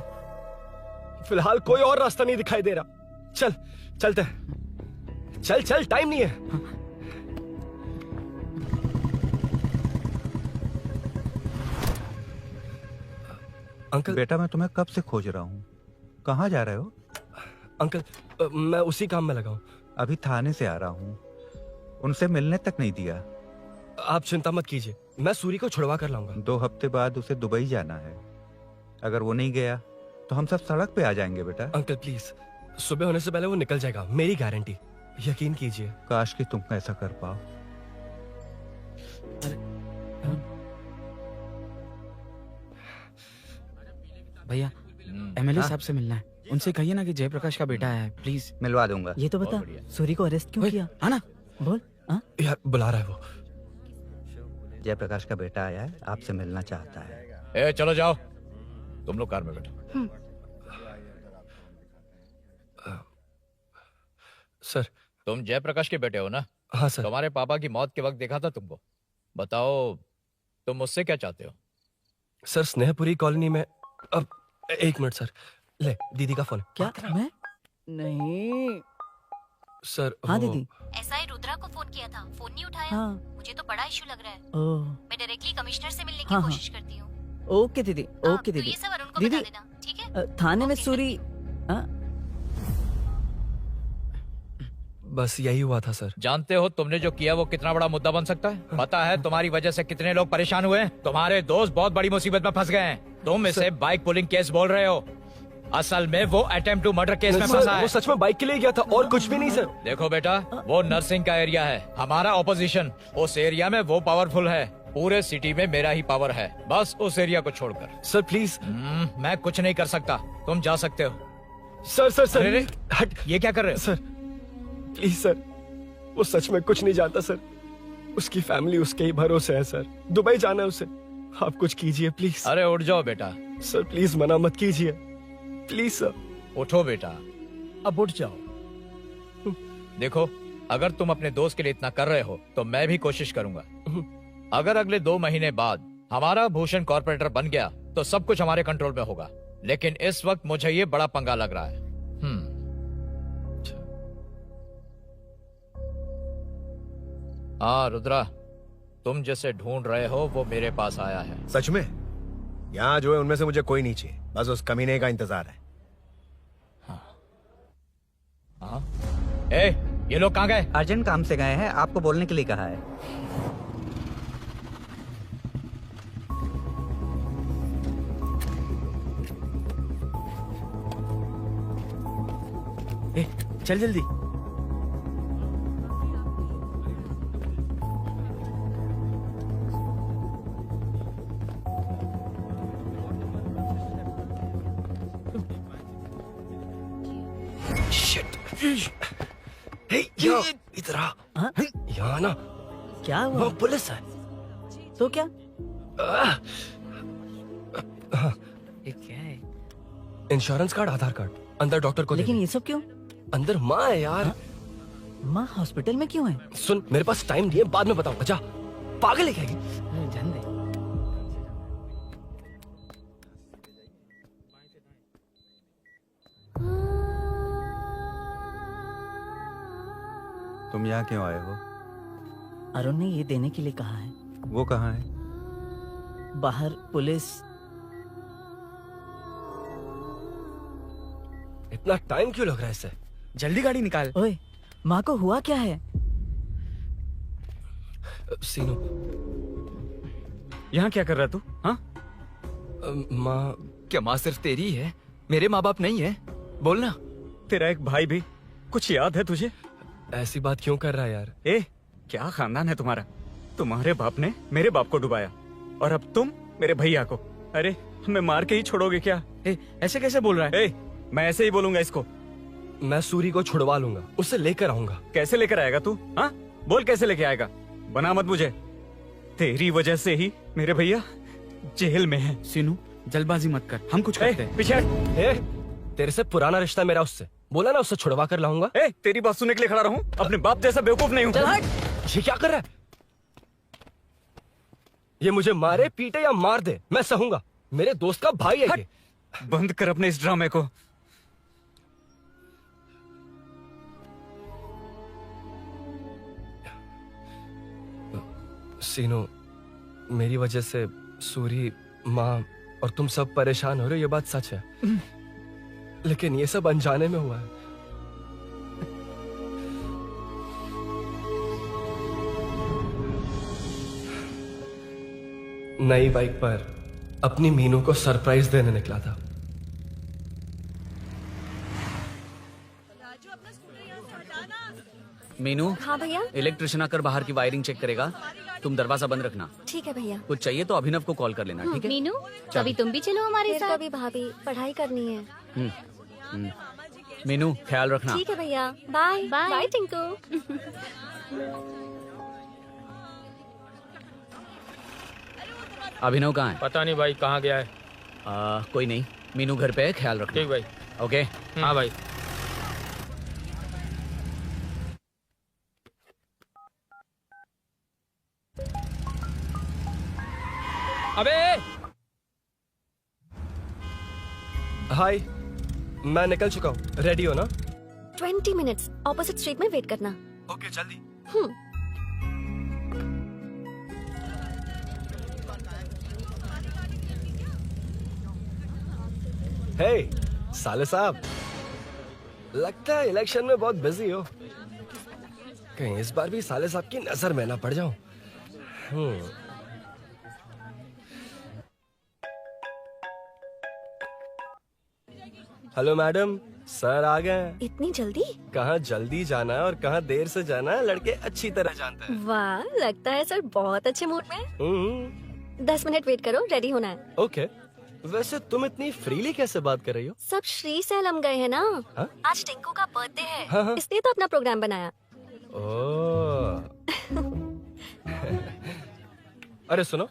फिलहाल कोई और रास्ता नहीं दिखाई दे रहा। चल चलते हैं। चल चल, टाइम नहीं है। अंकल। बेटा मैं तुम्हें कब से खोज रहा हूँ, कहाँ जा रहे हो? अंकल मैं उसी काम में लगा हूँ। अभी थाने से आ रहा हूँ, उनसे मिलने तक नहीं दिया। आप चिंता मत कीजिए, मैं सूरी को छुड़वा कर लाऊंगा। 2 हफ्ते बाद उसे दुबई जाना है। अगर वो नहीं गया तो हम सब सड़क पे आ जाएंगे बेटा। अंकल प्लीज, सुबह होने से पहले वो निकल जाएगा, मेरी गारंटी, यकीन कीजिए। काश कि तुम ऐसा कर पाओ। भैया एमएलए साहब से मिलना है, उनसे कहिए ना कि जयप्रकाश का बेटा है, प्लीज। मिलवा दूंगा। ये तो बता, सूरी को अरेस्ट क्यों किया? आना बोल। यार बुला रहा है वो। जयप्रकाश का बेटा आया है, आपसे मिलना चाहता है। ए चलो जाओ, तुम लोग कार में बैठो। सर तुम जयप्रकाश के बेटे हो ना? हाँ सर। तुम्हारे पापा की मौत के वक्त देखा था तुमको। बताओ तुम मुझसे क्या चाहते हो? सर स्नेहपुरी कॉलोनी में। अब एक मिनट सर, ले दीदी का फोन। क्या? मैं नहीं सर। हाँ दीदी। एसआई रुद्रा को फोन किया था, फोन नहीं उठाया। हाँ। मुझे तो बड़ा इशू लग रहा है। ओह मैं डायरेक्टली कमिश्नर से मिलने की हाँ, कोशिश करती हूँ। ओके दीदी, ओके तो दीदी। ये सब अरुण को दीदी बता देना, ठीक है? थाने में सूरी। बस यही हुआ था सर। जानते हो तुमने जो किया वो कितना बड़ा मुद्दा बन सकता है? पता है तुम्हारी वजह से कितने लोग परेशान हुए हैं? तुम्हारे दोस्त बहुत बड़ी मुसीबत में फंस गए हैं। तुम इसे बाइक पुलिंग केस बोल रहे हो, असल में वो अटेम्प्ट टू मर्डर केस में फंसा है। वो सच में बाइक के लिए गया था और कुछ भी नहीं सर। देखो बेटा, वो नर्सिंग का एरिया है, हमारा ऑपोजिशन उस एरिया में वो पावरफुल है। पूरे सिटी में मेरा ही पावर है, बस उस एरिया को छोड़कर। Sir please. मैं कुछ नहीं कर सकता, तुम जा सकते हो। सर सर सर अरे हट, ये क्या कर रहे हो? सर प्लीज सर, वो सच में कुछ नहीं जानता सर। उसकी फैमिली उसके ही भरोसे है सर। दुबई जाना है उसे, आप कुछ कीजिए प्लीज। अरे उठ जाओ बेटा। सर प्लीज मना मत कीजिए प्लीज सर। उठो बेटा, अब उठ जाओ। देखो, अगर तुम अपने दोस्त के लिए इतना कर रहे हो तो मैं भी कोशिश करूंगा। अगर अगले 2 महीने बाद हमारा भूषण कॉर्पोरेटर बन गया तो सब कुछ हमारे कंट्रोल में होगा, लेकिन इस वक्त मुझे ये बड़ा पंगा लग रहा है। हाँ रुद्रा, तुम जैसे ढूंढ रहे हो वो मेरे पास आया है। सच में? यहाँ जो है उनमें से मुझे कोई नहीं चाहिए, बस उस कमीने का इंतजार है। हाँ। ए, ये लोग कहाँ गए? अर्जेंट काम से गए हैं, आपको बोलने के लिए कहा है। ए, चल जल्दी। इधर आ। यहाँ ना क्या हुआ? वो पुलिस है। तो क्या? ये क्या है? इंश्योरेंस कार्ड, आधार कार्ड, अंदर डॉक्टर को। लेकिन ये सब क्यों? अंदर माँ है यार। माँ हॉस्पिटल में क्यों है? सुन, मेरे पास टाइम नहीं है, बाद में बताऊंगा। जा, पागल है क्या ये? जान दे। तुम यहाँ क्यों आए हो? अरुण ने ये देने के लिए कहा है। वो कहाँ है? बाहर पुलिस। इतना टाइम क्यों लग रहा है इससे? जल्दी गाड़ी निकाल। ओए, माँ को हुआ क्या है? सीनू, यहाँ क्या कर रहा तू? हाँ? माँ। क्या माँ सिर्फ तेरी है? मेरे माँ बाप नहीं है? बोलना। तेरा एक भाई भी। कुछ याद है तुझे? ऐसी बात क्यों कर रहा है यार? ए, क्या खानदान है तुम्हारा? तुम्हारे बाप ने मेरे बाप को डुबाया और अब तुम मेरे भैया को। अरे हमें मार के ही छोड़ोगे क्या? ए, ऐसे कैसे बोल रहा है? ए, मैं ऐसे ही बोलूंगा इसको। मैं सूरी को छुड़वा लूंगा, उसे लेकर आऊंगा। कैसे लेकर आएगा तू? हाँ, बोल कैसे लेके आएगा? बना मत मुझे। तेरी वजह से ही मेरे भैया जेल में है। सीनू, जल्दबाजी मत कर, हम कुछ करते हैं। पीछे। तेरे से पुराना रिश्ता मेरा उससे। बोला ना उससे छुड़वा कर लाऊंगा। ए, तेरी बात सुनने के लिए खड़ा रहूं? अपने बाप जैसा बेवकूफ नहीं हूं। चल हट। ये क्या कर रहा है? ये मुझे मारे, पीटे या मार दे, मैं सहूंगा। मेरे दोस्त का भाई है ये। बंद कर अपने इस ड्रामे को। सीनू, मेरी वजह से सूरी, माँ और तुम सब परेशान हो रहे हो, ये बात सच है। लेकिन ये सब अनजाने में हुआ है। नई बाइक पर अपनी मीनू को सरप्राइज देने निकला था। राजू, अपना स्कूटर मीनू, हाँ भैया। इलेक्ट्रिशियन आकर बाहर की वायरिंग चेक करेगा, तुम दरवाजा बंद रखना। ठीक है भैया। कुछ चाहिए तो अभिनव को कॉल कर लेना, ठीक है? मीनू, कभी तुम भी चलो हमारे फिर साथ। कभी भाभी, पढ़ाई करनी है। हम्म। मीनू, ख्याल रखना। ठीक है भैया, बाय बाय। बाय टिंकू। अभिनव कहाँ है? पता नहीं भाई कहाँ गया है। कोई नहीं, मीनू घर पे है, ख्याल रखना। ठीक भाई। ओके। हाँ भाई। अबे हाय, मैं निकल चुका हूँ, रेडी हो ना? 20 मिनट्स ऑपोजिट स्ट्रीट में वेट करना। ओके, जल्दी। हे साले साहब, लगता है इलेक्शन में बहुत बिजी हो। कहीं इस बार भी साले साहब की नजर में ना पड़ जाऊं। हेलो मैडम, सर आ गए हैं। इतनी जल्दी? कहाँ जल्दी जाना है और कहाँ देर से जाना है लड़के अच्छी तरह जानते हैं। वाह, लगता है सर बहुत अच्छे मूड में हैं। 10 मिनट वेट करो, रेडी होना है। ओके। वैसे तुम इतनी फ्रीली कैसे बात कर रही हो? सब श्री सैलम गए हैं ना। हाँ? आज टिंकू का बर्थडे है, हाँ, हाँ। इसलिए तो अपना प्रोग्राम बनाया। ओह। अरे सुनो,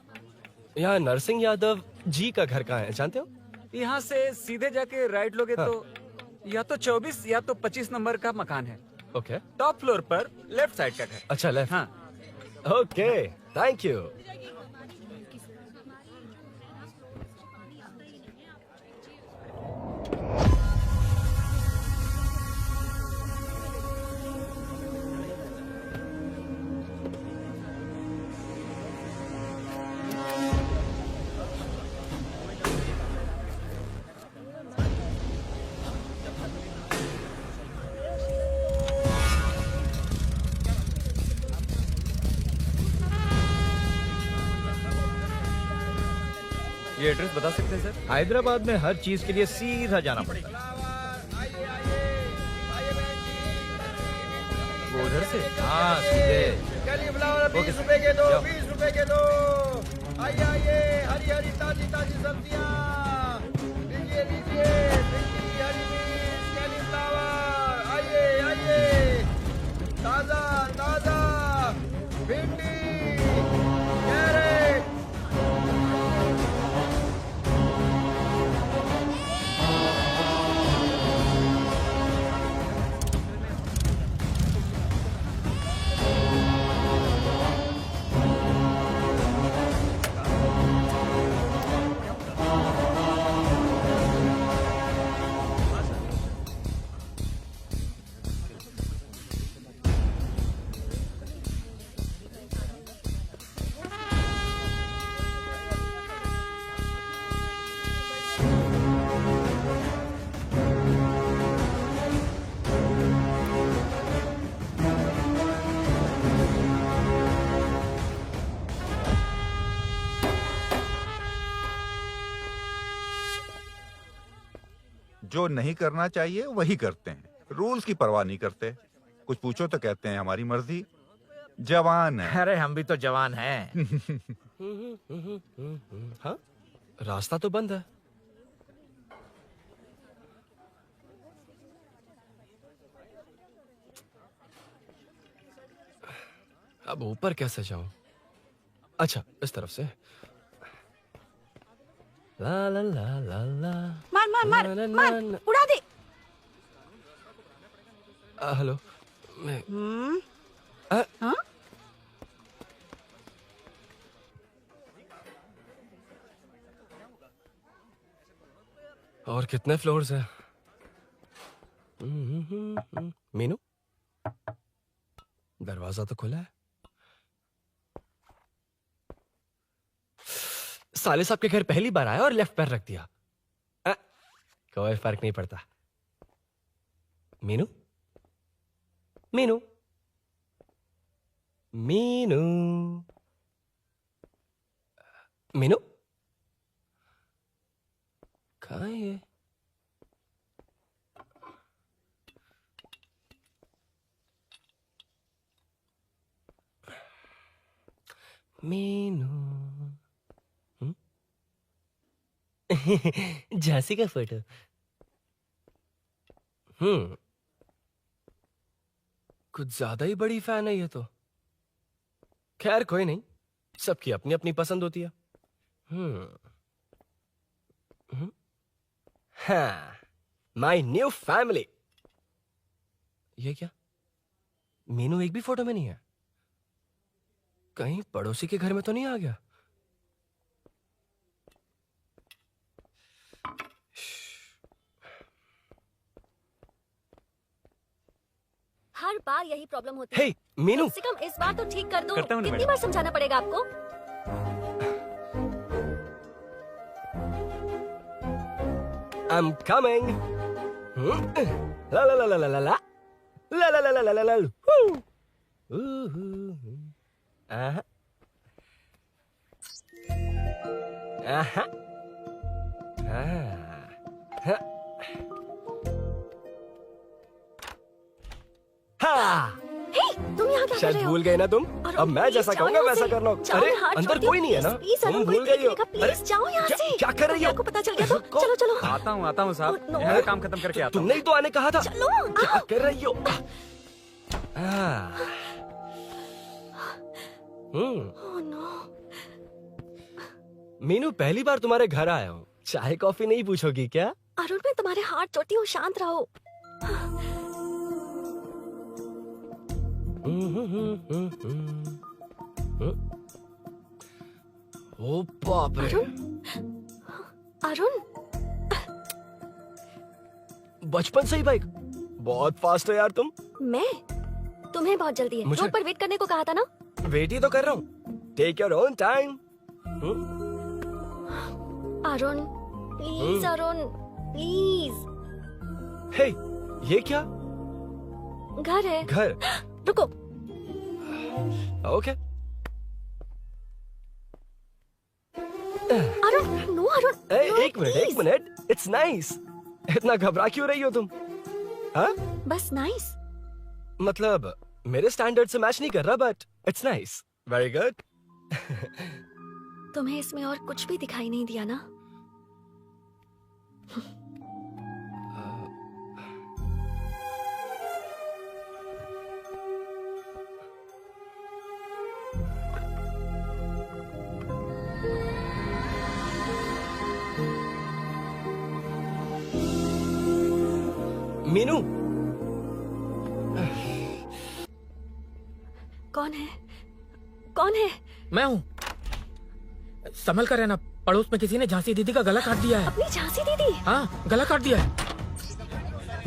यहाँ नरसिंह यादव जी का घर कहाँ है, जानते हो? यहाँ से सीधे जाके राइट लोगे तो या तो 24 या तो 25 नंबर का मकान है। ओके। टॉप फ्लोर पर लेफ्ट साइड का है। अच्छा, लेफ्ट। हाँ। Okay, thank you. ये एड्रेस बता सकते हैं सर? हैदराबाद में हर चीज के लिए सीधा जाना पड़ता है। वो उधर से? हाँ, सीधे। कैलीफ्लावर 20 रुपए के दो, 20 रुपए के दो। आइए आइए, हरी हरी ताजी ताजी सब्जियाँ लीजिए लीजिए। भिंडी, हरी मिर्च, कैलीफ्लावर, आइए आइए। ताजा ताजा भिंडी, कैरेट। जो नहीं करना चाहिए वही करते हैं, रूल्स की परवाह नहीं करते। कुछ पूछो तो कहते हैं हमारी मर्जी। जवान है। अरे हम भी तो जवान हैं। हाँ, रास्ता तो बंद है। अब ऊपर कैसे जाऊं? अच्छा, इस तरफ से। ला ला ला ला ला। मार मार मार ना, ना, मार, ना, ना। उड़ा दे। हेलो, मैं हाँ? और कितने फ्लोर्स हैं? मीनू, दरवाजा तो खुला है। साले साहब के घर पहली बार आया और लेफ्ट पैर रख दिया। कोई फर्क नहीं पड़ता। मीनू, मीनू, मीनू, मीनू, कहाँ है ये? मीनू झांसी का फोटो। कुछ ज्यादा ही बड़ी फैन है ये तो। खैर कोई नहीं, सबकी अपनी अपनी पसंद होती है। हाँ, माई न्यू फैमिली। ये क्या, मीनू एक भी फोटो में नहीं है? कहीं पड़ोसी के घर में तो नहीं आ गया? हर बार यही प्रॉब्लम होती है। हे मीनू, कम से कम इस बार तो ठीक कर दो। करता हूँ ना कितनी मैडम। बार समझाना पड़ेगा आपको? I'm coming. La la la la la la la. La la la la la la la. Woo. Aha. Aha. Ah. हाँ, हे, तुम यहाँ क्या कर शायद रहे हो? भूल गए ना तुम। अरुण, अब मैं प्लीज जैसा जाओ कहूंगा यहाँ वैसा से। करना। जाओ, अरे हाथ अंदर छोड़िए, कोई नहीं है ना? प्लीज, तुम अरुण, भूल कोई गई हो। देखेगा, प्लीज जाओ यहाँ से। क्या कर रही हो? आपको पता चल गया तो चलो चलो। आता हूँ साहब। Oh, no. मेरा काम खत्म करके आता हूँ। तुमने ही तो आने कहा था। चलो, क्या कर रही हो? Oh, no. मीनू, पहली बार तुम्हारे घर आया हूँ, चाय कॉफी नहीं पूछोगी क्या? अरुण, मैं तुम्हारे हाथ जोड़ती हूँ, शांत रहो। ओ बाप रे। अरुण, बचपन से ही बाइक, बहुत फास्ट है यार तुम। मैं तुम्हें बहुत जल्दी है। मुझे- रोड पर वेट करने को कहा था ना? वेट ही तो कर रहा हूँ। Take your own time. Arun please, Arun please. Hey, ये क्या? घर है। घर? रुको। Okay. Arun, no Arun. no, एक मिनट, please. एक मिनट। It's nice. इतना घबरा क्यों रही हो तुम? हाँ? बस नाइस। मतलब मेरे स्टैंडर्ड से मैच नहीं कर रहा, but it's nice. Very good. तुम्हें इसमें और कुछ भी दिखाई नहीं दिया ना? मीनू, कौन है? कौन है? मैं हूँ। संभल कर रहना, पड़ोस में किसी ने झांसी दीदी का गला काट दिया है। अपनी झांसी दीदी? हाँ, गला काट दिया है।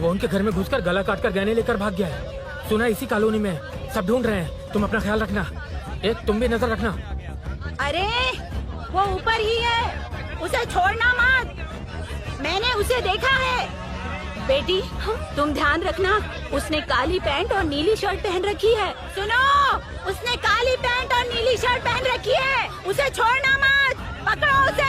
वो उनके घर में घुसकर गला काट कर गहने लेकर भाग गया है। सुना इसी कॉलोनी में, सब ढूंढ रहे हैं। तुम अपना ख्याल रखना। एक तुम भी नजर रखना। अरे वो ऊपर ही है, उसे छोड़ना मत। मैंने उसे देखा है। बेटी, तुम ध्यान रखना, उसने काली पैंट और नीली शर्ट पहन रखी है। सुनो, उसने काली पैंट और नीली शर्ट पहन रखी है। उसे छोड़ना मत, पकड़ो उसे।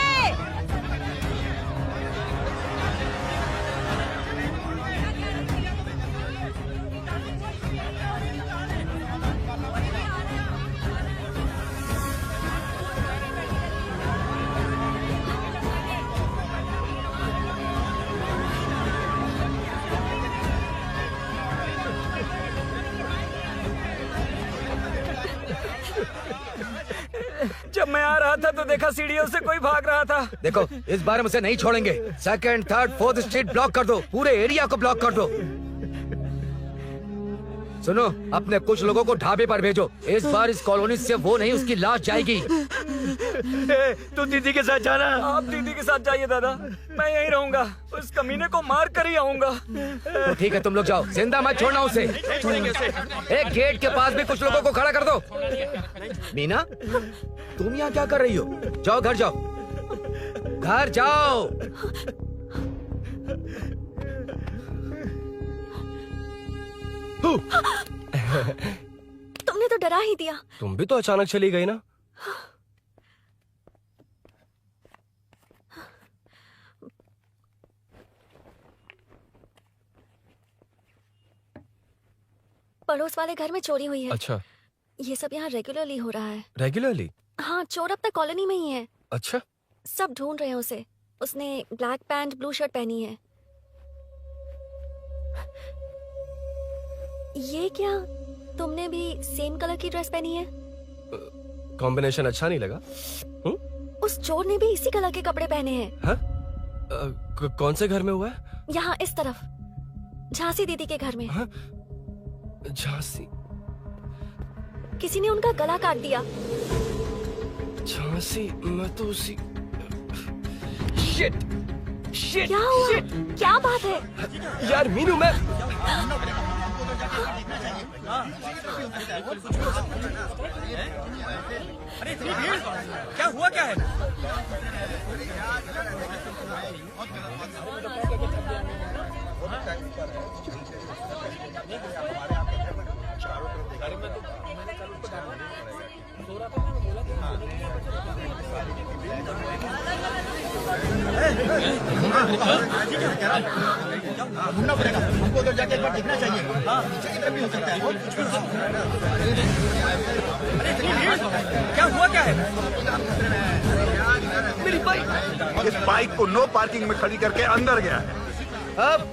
जब मैं आ रहा था तो देखा सीढ़ियों से कोई भाग रहा था। देखो, इस बार मुझे नहीं छोड़ेंगे। Second, third, fourth street block कर दो, पूरे एरिया को ब्लॉक कर दो। सुनो, अपने कुछ लोगों को ढाबे पर भेजो। इस बार इस कॉलोनी से वो नहीं, उसकी लाश जाएगी। तू दीदी के साथ जाना। आप दीदी के साथ जाइए दादा, मैं यहीं रहूंगा। उस कमीने को मार कर ही आऊंगा। तो ठीक है, तुम लोग जाओ, जिंदा मत छोड़ना उसे। एक गेट के पास भी कुछ लोगों को खड़ा कर दो। मीना, तुम यहाँ क्या कर रही हो? जाओ घर जाओ, घर जाओ। तुमने तो डरा ही दिया। तुम भी तो अचानक चली गई ना। पड़ोस वाले घर में चोरी हुई है। अच्छा, ये सब यहाँ रेगुलरली हो रहा है। रेगुलरली? हाँ, चोर अब तक कॉलोनी में ही है। अच्छा, सब ढूंढ रहे हैं उसे। उसने ब्लैक पैंट ब्लू शर्ट पहनी है। ये क्या, तुमने भी सेम कलर की ड्रेस पहनी है? कॉम्बिनेशन अच्छा नहीं लगा? उस चोर ने भी इसी कलर के कपड़े पहने हैं। हाँ? कौन से घर में हुआ है? यहाँ इस तरफ, झांसी दीदी के घर में। हाँ? झांसी? किसी ने उनका गला काट दिया। झांसी? मैं तो उसी शिट क्या हुआ? क्या बात है? यार मीनू, मैं क्या हुआ क्या है? ढूंढना पड़ेगा हमको, उधर जाके एक बार देखना चाहिए। हाँ, इधर भी हो सकता है। क्या हुआ क्या है? मेरी बाइक, इस बाइक को नो पार्किंग में खड़ी करके अंदर गया है। अब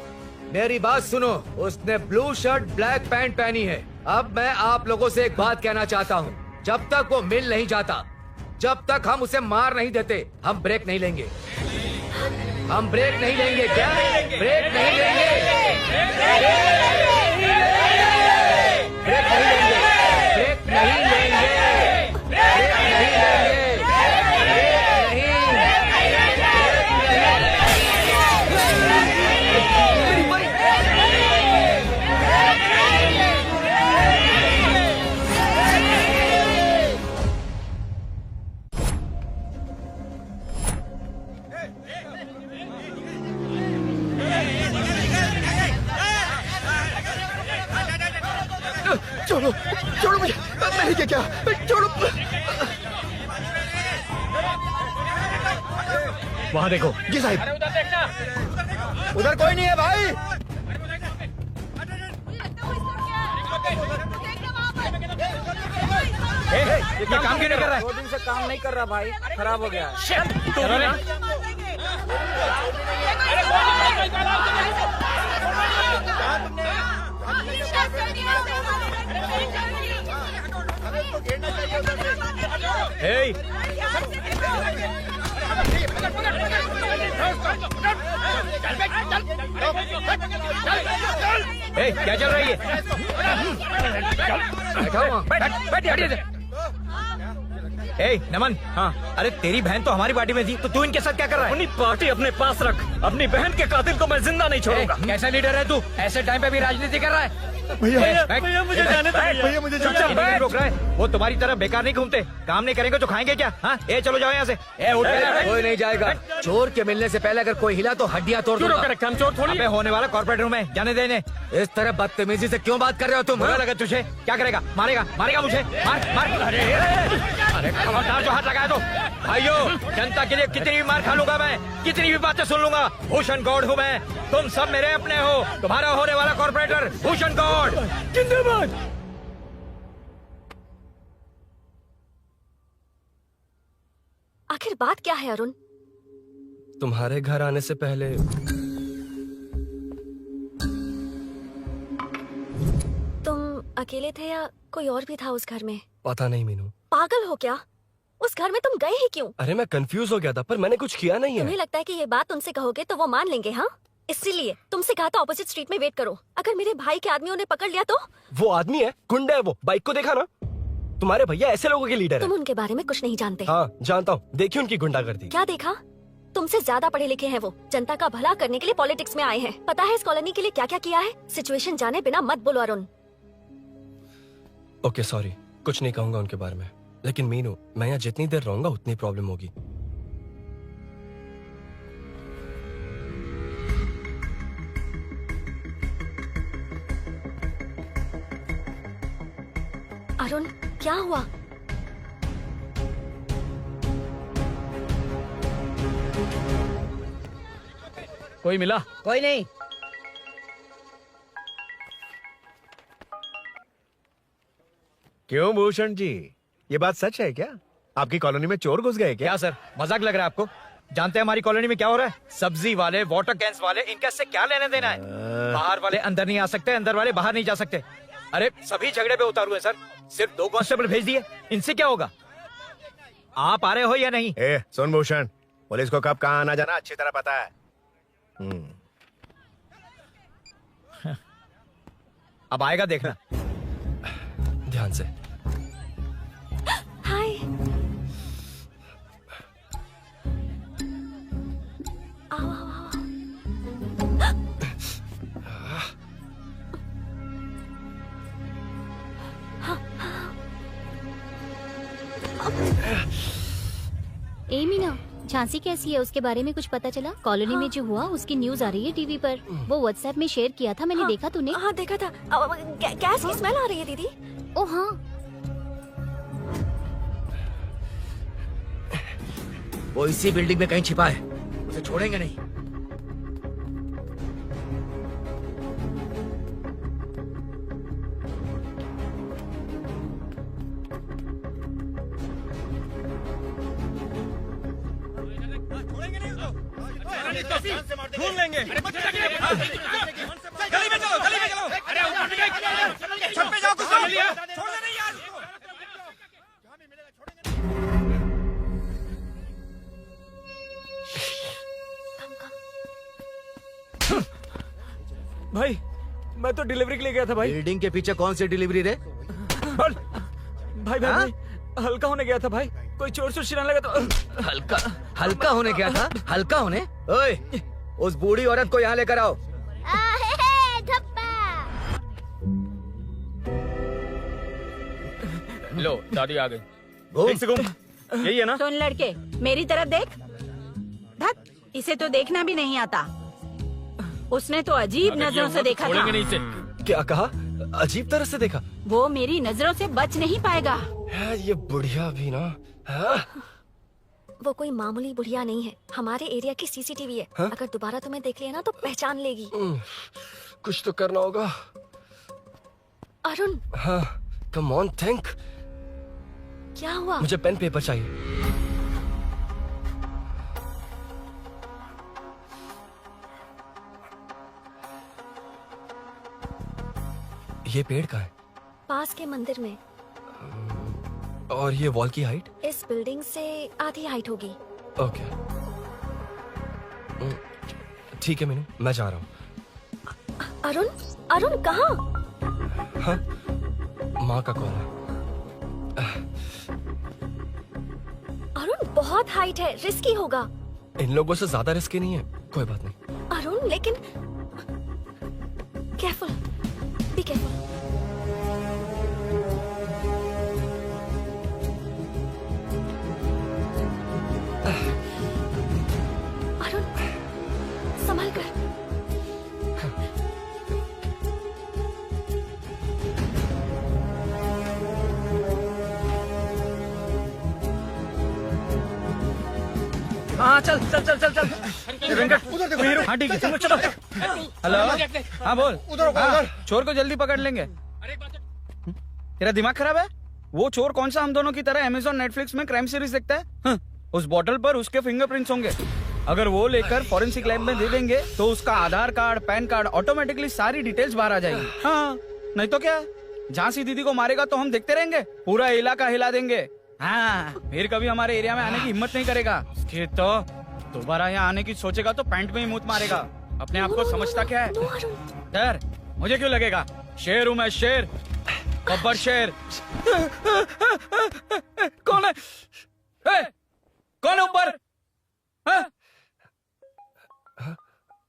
मेरी बात सुनो, उसने ब्लू शर्ट ब्लैक पैंट पहनी है। अब मैं आप लोगों से एक बात कहना चाहता हूँ, जब तक वो मिल नहीं जाता, जब तक हम उसे मार नहीं देते, हम ब्रेक नहीं लेंगे। हम ब्रेक नहीं लेंगे। क्या ब्रेक नहीं लेंगे? ब्रेक नहीं लेंगे। ब्रेक नहीं लेंगे। ब्रेक नहीं लेंगे। छोड़ो, छोड़ो मुझे, मैंने क्या किया? छोड़ो। वहाँ देखो। जी साहब। उधर कोई नहीं है भाई। ये काम क्यों नहीं कर रहा है? 2 दिन से काम नहीं कर रहा भाई, खराब हो गया। Hey! Hey, क्या चल रही है? Hey, नमन। हाँ, अरे तेरी बहन तो हमारी पार्टी में थी, तो तू इनके साथ क्या कर रहा है? अपनी पार्टी अपने पास रख। अपनी बहन के कातिल को मैं जिंदा नहीं छोड़ूंगा। कैसा लीडर है तू? ऐसे टाइम पे भी राजनीति कर रहा है? भैया मुझे जाने दो। भैया मुझे जाने दो। रोक रहा है। वो तुम्हारी तरह बेकार नहीं घूमते, काम नहीं करेंगे तो खाएंगे क्या? हाँ, ए चलो जाओ यहाँ से। ए उठ के। कोई नहीं जाएगा। चोर के मिलने से पहले अगर कोई हिला तो हड्डियां तोड़ दूंगा। हम चोर थोड़ी। अबे होने वाला कॉर्पोरेट रूम है, जाने देने। इस तरह बदतमीजी से क्यों बात कर रहे हो तुम? बुरा लगा तुझे? क्या करेगा? मारेगा? मारेगा मुझे? मार मार। अरे खबरदार जो हाथ लगाया तो। भाइयों, जनता के लिए कितनी भी मार खा लूंगा मैं, कितनी भी बातें सुन लूंगा। भूषण गौड़ हूँ मैं, तुम सब मेरे अपने हो। तुम्हारा होने वाला कॉर्पोरेटर भूषण गौड़ जिंदाबाद। आखिर बात क्या है अरुण? तुम्हारे घर आने से पहले तुम अकेले थे या कोई और भी था उस घर में? पता नहीं मीनू। पागल हो क्या? उस घर में तुम गए ही क्यों? अरे मैं कंफ्यूज हो गया था, पर मैंने कुछ किया नहीं है। तुम्हें लगता है कि ये बात उनसे कहोगे तो वो मान लेंगे? हाँ, इसीलिए तुमसे कहा था ऑपोजिट स्ट्रीट में वेट करो। अगर मेरे भाई के आदमियों ने पकड़ लिया तो? वो आदमी है, गुंडा है वो। बाइक को देखा ना? तुम्हारे भैया ऐसे लोगों के लीडर तुम है। उनके बारे में कुछ नहीं जानते। हाँ जानता हूँ, देखी उनकी गुंडागर्दी। क्या देखा? तुमसे ज्यादा पढ़े लिखे हैं वो, जनता का भला करने के लिए पॉलिटिक्स में आए हैं। पता है इस कॉलोनी के लिए क्या क्या किया है? सिचुएशन जाने बिना मत बोलो अरुण। ओके सॉरी, कुछ नहीं कहूंगा उनके बारे में। लेकिन मीनू, मैं यहाँ जितनी देर रहूंगा उतनी प्रॉब्लम होगी। अरुण, क्या हुआ? कोई मिला? कोई नहीं। क्यों भूषण जी, ये बात सच है क्या? आपकी कॉलोनी में चोर घुस गए क्या? क्या सर, मजाक लग रहा है आपको? जानते हैं हमारी कॉलोनी में क्या हो रहा है? सब्जी वाले, वाटर कैंस वाले, इनका इससे क्या लेने देना है? बाहर वाले अंदर नहीं आ सकते, अंदर वाले बाहर नहीं जा सकते। अरे सभी झगड़े पे उतारू है सर। सिर्फ 2 कांस्टेबल भेज दिए, इनसे क्या होगा? आप आ रहे हो या नहीं? ए, सुन भूषण, पुलिस को कब कहाँ आना जाना अच्छी तरह पता है। अब आएगा देखना। ध्यान से। हाय। आओ आओ आओ। ए मीना, झांसी कैसी है, उसके बारे में कुछ पता चला? कॉलोनी में जो हुआ उसकी न्यूज आ रही है टीवी पर। वो व्हाट्सएप में शेयर किया था, मैंने देखा। तूने? हाँ देखा था। गैस की स्मेल आ रही है दीदी। ओ हाँ, वो इसी बिल्डिंग में कहीं छिपा है, उसे छोड़ेंगे नहीं। ढूंढ लेंगे। गली में चलो, गली में चलो। अरे ऊपर छत पे जाओ, कुछ छोड़ दे नहीं यार। भाई मैं तो डिलीवरी के लिए गया था भाई। बिल्डिंग के पीछे कौन सी डिलीवरी रे? भाई भाई हल्का होने गया था भाई, कोई चोर से चिल्लाने लगा तो। हल्का होने गया था? हल्का होने? ओए, उस बूढ़ी औरत को यहाँ लेकर आओ। लो दादी आ गई। घूम से घूम। यही है ना? सुन लड़के, मेरी तरफ देख। धत, इसे तो देखना भी नहीं आता। उसने तो अजीब नजरों से देखा था। नहीं से। क्या कहा? अजीब तरह से देखा? वो मेरी नजरों से बच नहीं पाएगा। ये बुढ़िया भी ना। वो कोई मामूली बुढ़िया नहीं है, हमारे एरिया की सीसीटीवी है। हाँ? अगर दोबारा तुम्हें देख लिया ना तो पहचान लेगी। कुछ तो करना होगा। अरुण। हाँ, कम ऑन थिंक। क्या हुआ? मुझे पेन पेपर चाहिए। ये पेड़ का है? पास के मंदिर में। और ये वॉल की हाइट? इस बिल्डिंग से आधी हाइट होगी। ओके, ठीक है मीनू, मैं जा रहा हूँ। अरुण, अरुण कहाँ? हाँ, माँ का कॉल है। अरुण बहुत हाइट है, रिस्की होगा। इन लोगों से ज्यादा रिस्की नहीं है, कोई बात नहीं। अरुण लेकिन केयरफुल, बी केयरफुल। अरुण संभल कर। हाँ चल चल चल चल चल। वेंकट उधर देखो। हाँ ठीक है, तुम लोग चलो। हेलो, हाँ बोल। उधर चोर को जल्दी पकड़ लेंगे। तेरा दिमाग खराब है? वो चोर कौन सा हम दोनों की तरह अमेज़न नेटफ्लिक्स में क्राइम सीरीज देखता है? उस बॉटल पर उसके फिंगरप्रिंट्स होंगे। अगर वो लेकर फॉरेंसिक लैब में दे देंगे तो उसका आधार कार्ड, पैन कार्ड, ऑटोमेटिकली सारी डिटेल्स बाहर आ जाएंगी। हाँ, नहीं तो क्या, झांसी दीदी को मारेगा तो हम देखते रहेंगे, पूरा इलाका हिला देंगे। हाँ, फिर कभी हमारे एरिया में आने की हिम्मत नहीं करेगा। फिर तो दोबारा यहाँ आने की सोचेगा तो पैंट में ही मूत मारेगा। अपने आप को समझता क्या है? डर मुझे क्यों लगेगा? शेर हूँ मैं, शेर, गब्बर शेर। कौन है? कौन है ऊपर?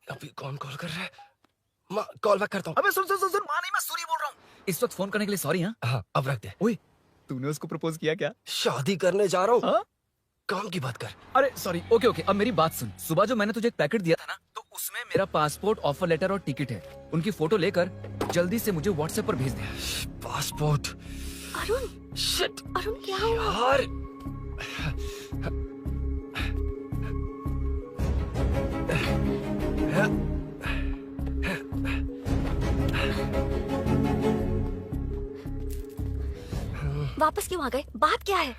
अभी कौन कॉल कर रहा है? माँ, कॉल बैक करता हूँ। अबे सुन सुन सुन, माँ नहीं, मैं सूरी बोल रहा हूँ। इस वक्त फोन करने के लिए सॉरी। हाँ, अब रख दे। ओए, तूने उसको प्रपोज किया क्या? शादी करने जा रहा हूँ। काम की बात कर। अरे सॉरी, ओके ओके, अब मेरी बात सुन। सुबह जो मैंने तुझे एक पैकेट दिया था ना, तो उसमें मेरा पासपोर्ट, ऑफर लेटर और टिकट है। उनकी फोटो लेकर जल्दी से मुझे व्हाट्सएप पर भेज दे। पासपोर्ट? अरुण, शिट, अरुण क्या हुआ? यार, वापस क्यों आ गए? बात क्या है?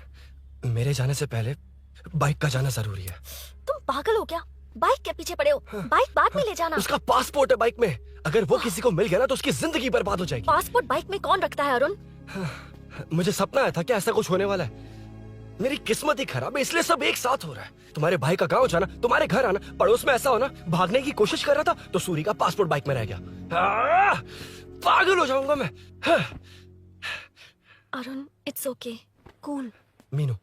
मेरे जाने से पहले बाइक का जाना जरूरी है। तुम पागल हो क्या? बाइक के पीछे पड़े हो? बाइक बाद में ले जाना। उसका पासपोर्ट है बाइक में, अगर वो किसी को मिल गया ना तो उसकी जिंदगी बर्बाद हो जाएगी। पासपोर्ट बाइक में कौन रखता है अरुण? मुझे सपना आया था कि ऐसा कुछ होने वाला है। मेरी किस्मत ही खराब है, इसलिए सब एक साथ हो रहा है। तुम्हारे भाई का गांव जाना, तुम्हारे घर आना, पड़ोस में ऐसा होना। भागने की कोशिश कर रहा था तो सूरी का पासपोर्ट बाइक में रह गया। पागल हो जाऊंगा मैं। Arun, it's okay, cool. Meenu,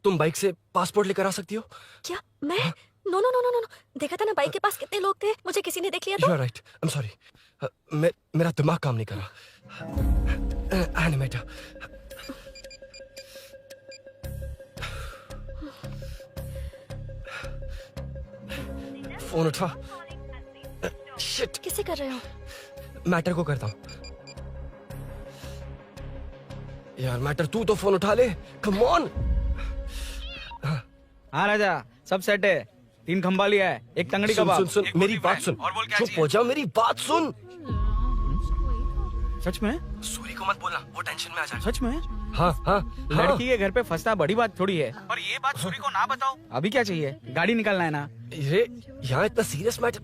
तुम बाइक से पासपोर्ट लेकर आ सकती हो? क्या मैं? No no no no no, देखा था ना बाइक के पास कितने लोग थे, मुझे किसी ने देख लिया तो। You are right. I'm sorry. मेरा दिमाग काम नहीं कर रहा। एनिमेटर। फोन उठा। शिट। किसे कर रहे हो? मैटर को करता हूँ। यार मैटर, तू तो फोन उठा ले। Come on. हाँ राजा, सब सेट है। 3 खंबा लिया है, एक तंगड़ी सुन, कबाब। सुन, सुन, मेरी बात सुन। चुप हो जा, मेरी बात सुन। सच में? सूरी को मत बोलना, वो टेंशन में आ जाएगा। सच में? हाँ हाँ। लड़की के घर पे फंसना बड़ी बात थोड़ी है, पर ये बात सूरी को ना बताओ। अभी क्या चाहिए? गाड़ी निकालना है ना? ये यहाँ इतना सीरियस मैटर,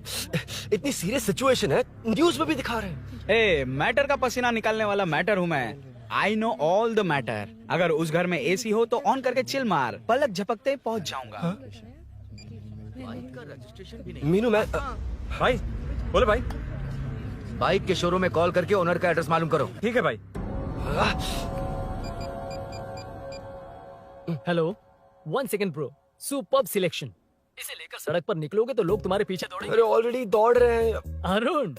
इतनी सीरियस सिचुएशन है, न्यूज में भी दिखा रहे हैं। ए, मैटर का पसीना निकालने वाला मैटर हूँ मैं। I know all the matter. अगर उस घर में एसी हो तो ऑन करके चिल मार, पलक झपकते ही पहुँच जाऊंगा। मीनू, मैं भाई बोले भाई। बाइक के शोरूम में कॉल करके ओनर का एड्रेस मालूम करो। ठीक है भाई। Hello, 1 second bro, superb selection. इसे लेकर सड़क पर निकलोगे तो लोग तुम्हारे पीछे दौड़ेंगे। अरे ऑलरेडी दौड़ रहे हैं। Arun,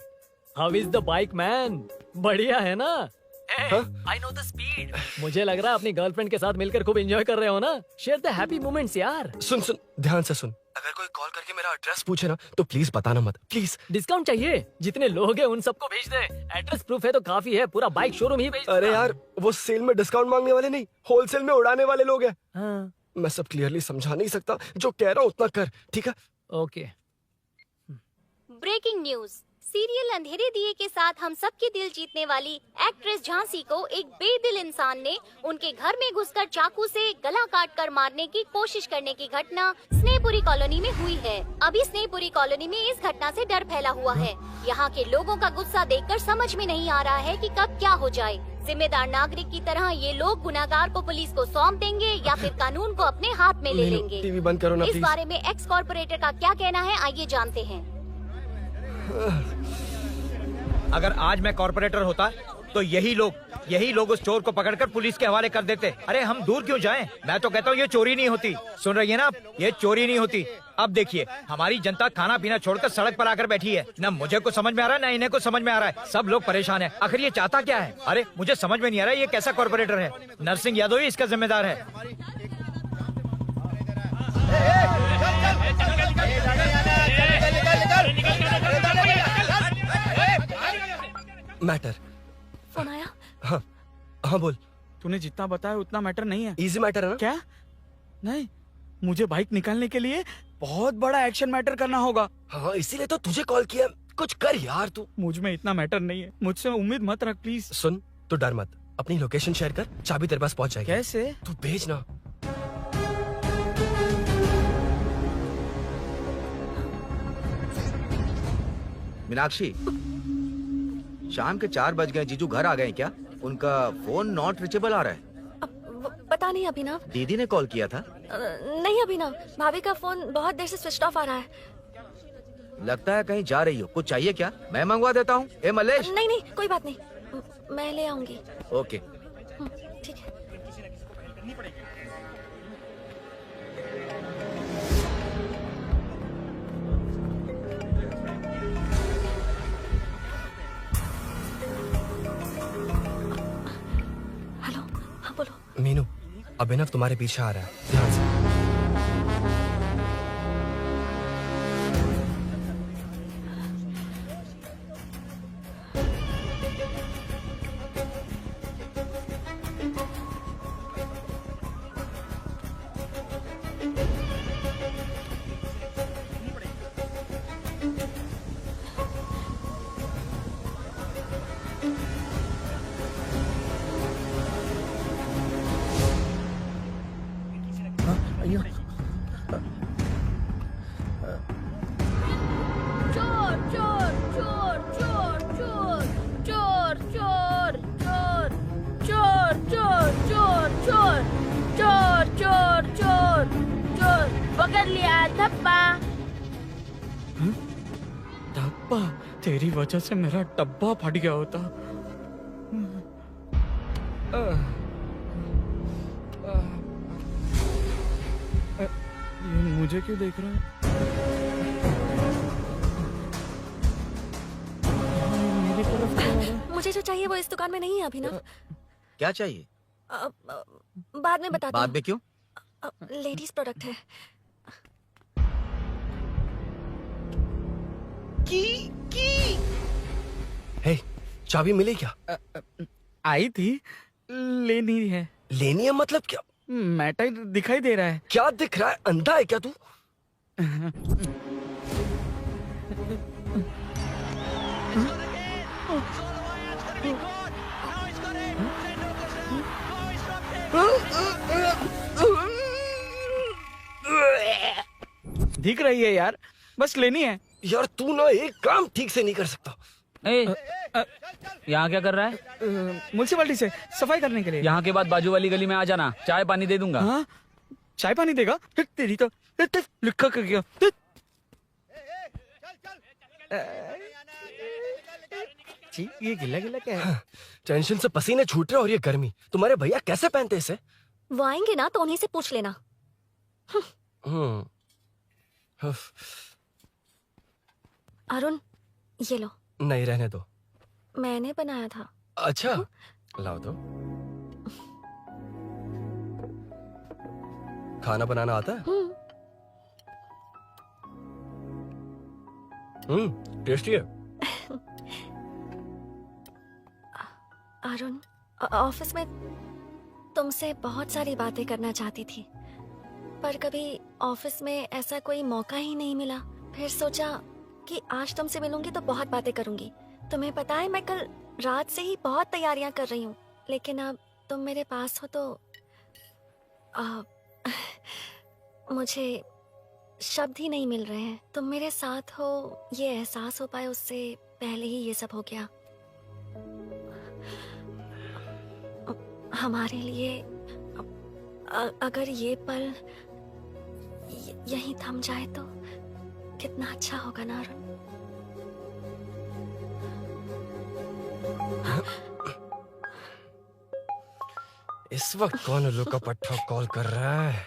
how is the bike man? बढ़िया है ना? I know the speed. मुझे लग रहा है अपनी गर्लफ्रेंड के साथ मिलकर खूब एंजॉय कर रहे हो ना? शेयर द हैप्पी मोमेंट्स यार। सुन सुन, ध्यान से सुन। अगर कोई कॉल करके मेरा एड्रेस पूछे ना तो प्लीज बताना मत, प्लीज। डिस्काउंट चाहिए? जितने लोग हैं उन सबको भेज दे। एड्रेस प्रूफ है तो काफी है, पूरा बाइक शोरूम ही भेज दे। अरे यार, वो सेल में डिस्काउंट मांगने वाले नहीं, होलसेल में उड़ाने वाले लोग हैं। हाँ। मैं सब क्लियरली समझा नहीं सकता, जो कह रहा हूँ उतना कर, ठीक है? ओके। Breaking news. सीरियल अंधेरे दिए के साथ हम सबके दिल जीतने वाली एक्ट्रेस झांसी को एक बेदिल इंसान ने उनके घर में घुसकर चाकू से गला काटकर मारने की कोशिश करने की घटना स्नेहपुरी कॉलोनी में हुई है। अभी स्नेहपुरी कॉलोनी में इस घटना से डर फैला हुआ है। यहाँ के लोगों का गुस्सा देखकर समझ में नहीं आ रहा है कि कब क्या हो जाए। जिम्मेदार नागरिक की तरह ये लोग गुनाहगार को पुलिस को सौंप देंगे या फिर कानून को अपने हाथ में ले लेंगे। टीवी बंद करो ना इस प्लीज। बारे में एक्स कॉर्पोरेटर का क्या कहना है, आइए जानते हैं। अगर आज मैं कॉर्पोरेटर होता तो यही लोग उस चोर को पकड़कर पुलिस के हवाले कर देते। अरे हम दूर क्यों जाएं? मैं तो कहता हूँ ये चोरी नहीं होती। सुन रही है ना आप? ये चोरी नहीं होती। अब देखिए, हमारी जनता खाना पीना छोड़कर सड़क पर आकर बैठी है। ना मुझे कुछ समझ में आ रहा है, ना इन्हें कुछ समझ में आ रहा है। सब लोग परेशान है। आखिर ये चाहता क्या है? अरे मुझे समझ में नहीं आ रहा है, ये कैसा कॉर्पोरेटर है? नरसिंह यादव ही इसका जिम्मेदार है। मैटर। फोन आया? हाँ हाँ, बोल। तूने जितना बताया उतना मैटर नहीं है। इजी मैटर है ना? क्या? नहीं, मुझे बाइक निकालने के लिए बहुत बड़ा एक्शन मैटर करना होगा। हाँ, इसीलिए तो तुझे कॉल किया। कुछ कर यार तू। मुझ में इतना मैटर नहीं है, मुझसे उम्मीद मत रख प्लीज। सुन, तू डर मत, अपनी लोकेशन शेयर कर, चाबी तेरे पास पहुंच जाएगी। कैसे? तू भेज ना। मीनाक्षी, शाम के 4 बज गए, जीजू घर आ गए क्या? उनका फोन नॉट रिचेबल आ रहा है। पता नहीं अभिनव। दीदी ने कॉल किया था? नहीं अभिनव, भाभी का फोन बहुत देर से स्विच ऑफ आ रहा है। लगता है कहीं जा रही हो। कुछ चाहिए क्या? मैं मंगवा देता हूँ। ए मलेश। नहीं नहीं, कोई बात नहीं, मैं ले आऊंगी। ओके ठीक है। हेलो, हाँ बोलो। मीनू, अभिनव तुम्हारे पीछे आ रहा है, ध्यान से। अयो चोर चोर चोर चोर चोर चोर चोर चोर चोर चोर चोर चोर चोर चोर चोर पकड़ लिया धप्पा। डब्बा, तेरी वजह से मेरा डब्बा फट गया होता। ये मुझे क्यों देख रहा है? मेरी तरफ क्यों आ रहा है? मुझे जो चाहिए वो इस दुकान में नहीं है अभिनव। क्या चाहिए? बाद में बताती बाद में क्यों? लेडीज प्रोडक्ट है। हे, चाबी मिली क्या? आई थी, लेनी है। लेनी है मतलब क्या? मैटर दिखाई दे रहा है। क्या दिख रहा है? अंधा है क्या तू? दिख रही है यार, बस लेनी है। यार तू ना एक काम ठीक से नहीं कर सकता। यहाँ क्या कर रहा है? म्युनिसिपैलिटी से सफाई करने के लिए। यहाँ के बाद बाजू वाली गली में आ जाना, चाय पानी दे दूंगा। हाँ? चाय पानी देगा? तेरी तो लिखा कर गया। ये गिला गिला क्या है? टेंशन से पसीने छूट रहे और ये गर्मी, तुम्हारे भैया कैसे पहनते इसे? वो आएंगे ना तो उन्हीं से पूछ लेना। अरुण, ये लो। नहीं, रहने दो। मैंने बनाया था। अच्छा, लाओ दो। खाना बनाना आता है? टेस्टी है। अरुण, ऑफिस में तुमसे बहुत सारी बातें करना चाहती थी, पर कभी ऑफिस में ऐसा कोई मौका ही नहीं मिला। फिर सोचा कि आज तुमसे मिलूंगी तो बहुत बातें करूंगी। तुम्हें पता है मैं कल रात से ही बहुत तैयारियां कर रही हूँ, लेकिन अब तुम मेरे पास हो तो मुझे शब्द ही नहीं मिल रहे हैं। तुम मेरे साथ हो ये एहसास हो पाए उससे पहले ही ये सब हो गया। हमारे लिए अगर ये पल यहीं थम जाए तो कितना अच्छा होगा ना अरुण। इस वक्त कौन उल्लू का पट्टा कॉल कर रहा है?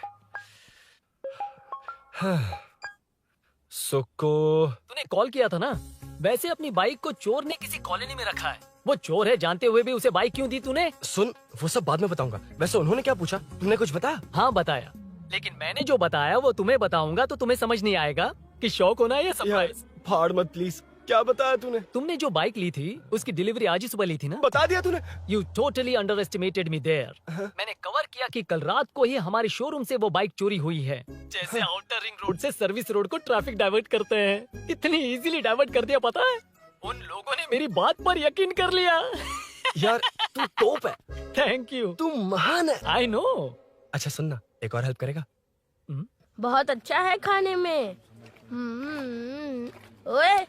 सुक्को, तूने कॉल किया था ना? वैसे अपनी बाइक को चोर ने किसी कॉलोनी में रखा है। वो चोर है जानते हुए भी उसे बाइक क्यों दी तूने? सुन, वो सब बाद में बताऊंगा। वैसे उन्होंने क्या पूछा? तुमने कुछ बताया? हाँ बताया, लेकिन मैंने जो बताया वो तुम्हें बताऊंगा तो तुम्हें समझ नहीं आएगा कि शौक होना है या सरप्राइज। फाड़ मत प्लीज। क्या बताया तूने? तुमने जो बाइक ली थी उसकी डिलीवरी आज ही सुबह ली थी ना? बता दिया तूने? You totally underestimated me there. मैंने कवर किया कि कल रात को ही हमारे शोरूम से वो बाइक चोरी हुई है। जैसे आउटर रिंग रोड से सर्विस रोड को ट्रैफिक डाइवर्ट करते हैं, इतनी इजीली डाइवर्ट कर दिया। पता है, उन लोगों ने मेरी बात पर यकीन कर लिया। यार तू टॉप है। Thank you. तू महान है। I know. अच्छा सुनना, एक और हेल्प करेगा? बहुत अच्छा है खाने में। ओए,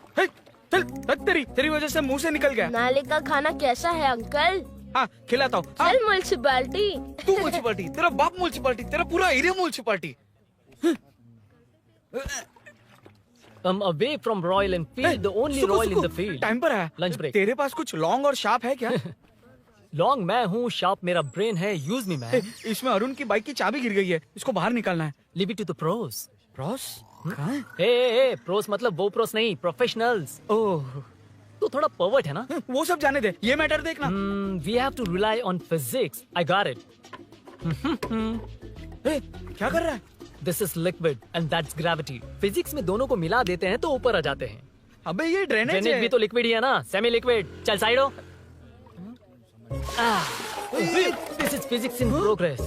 तेरी वजह से मुंह से निकल गया। नाले का खाना कैसा है अंकल? हाँ, खिलाता हूँ। चल म्युनिसिपैलिटी। तू म्युनिसिपैलिटी, तेरा बाप म्युनिसिपैलिटी, तेरा पूरा area municipality. I'm away from Royal Enfield, the only Royal in the field. Time पर है। Lunch break. तेरे पास कुछ लॉन्ग और शार्प है क्या? लॉन्ग मैं हूँ, शार्प मेरा ब्रेन है। Use me man. इसमें अरुण की बाइक की चाबी गिर गई है, इसको बाहर निकालना है। Leave it to the pros. Pros? कहाँ है? ए, प्रोस मतलब वो प्रोस नहीं, प्रोफेशनल्स। ओह, तू थोड़ा पर्वर्ट है ना? वो सब जाने दे, ये मैटर देखना। We have to rely on physics. I got it. क्या कर रहा है? This is liquid and that's gravity. Physics में दोनों को मिला देते हैं तो ऊपर आ जाते हैं। अबे ये ड्रेनेज है। भी तो लिक्विड ही है ना, सेमी लिक्विड। चल साइड हो। This is physics in progress.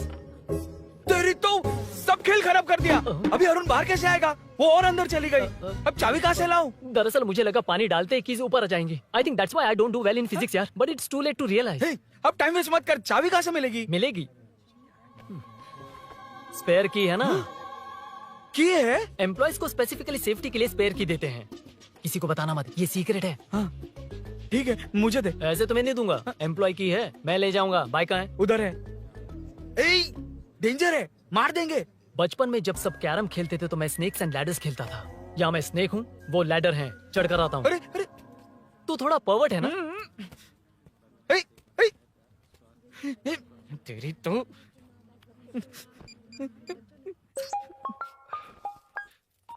तेरी तो सब खेल खराब कर दिया। अभी अरुण बाहर कैसे आएगा? वो और अंदर चली गई। अब चाबी कहाँ से लाऊं? दरअसल मुझे लगा पानी डालते ही कीज ऊपर आ जाएंगी। I think that's why I don't do well in physics यार। But it's too late to realize. अब टाइम वेस्ट मत कर, चाबी कहाँ से मिलेगी? मिलेगी। स्पेयर की है ना? की है? एम्प्लॉयज को स्पेसिफिकली सेफ्टी के लिए स्पेयर की देते हैं। किसी को बताना मत, ये सीक्रेट है। हाँ। ठीक है, मुझे दे। ऐसे तो मैं नहीं दूंगा। एम्प्लॉय की है, मैं ले जाऊंगा। बाइक कहाँ है? उधर है। डेंजर है, मार देंगे। बचपन में जब सब कैरम खेलते थे तो मैं स्नेक्स एंड लैडर्स खेलता था। यहाँ मैं स्नेक हूँ, वो लैडर है, चढ़ कर आता हूँ। अरे तू थोड़ा पर्वर्ट है ना? तेरी तो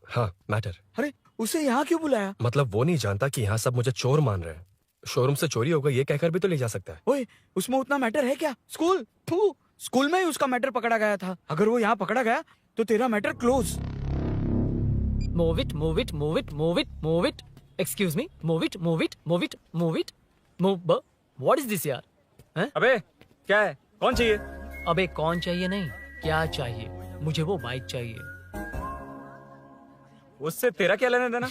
हाँ, मैटर। अरे उसे यहाँ क्यों बुलाया? मतलब वो नहीं जानता कि यहाँ सब मुझे चोर मान रहे हैं। शोरूम से चोरी होगा ये कहकर भी तो ले जा सकता है। ओए, उसमें उतना मैटर है क्या? स्कूल में ही उसका मैटर पकड़ा गया था। अगर वो यहाँ पकड़ा गया तो तेरा matter close. Move it, move it, move it, move it, move it. Excuse me, move it, move it, move it, move it, move. What is this यार? हैं? अबे क्या है? कौन चाहिए? अबे कौन चाहिए नहीं, क्या चाहिए? मुझे वो बाइक चाहिए। उससे तेरा क्या लेना देना?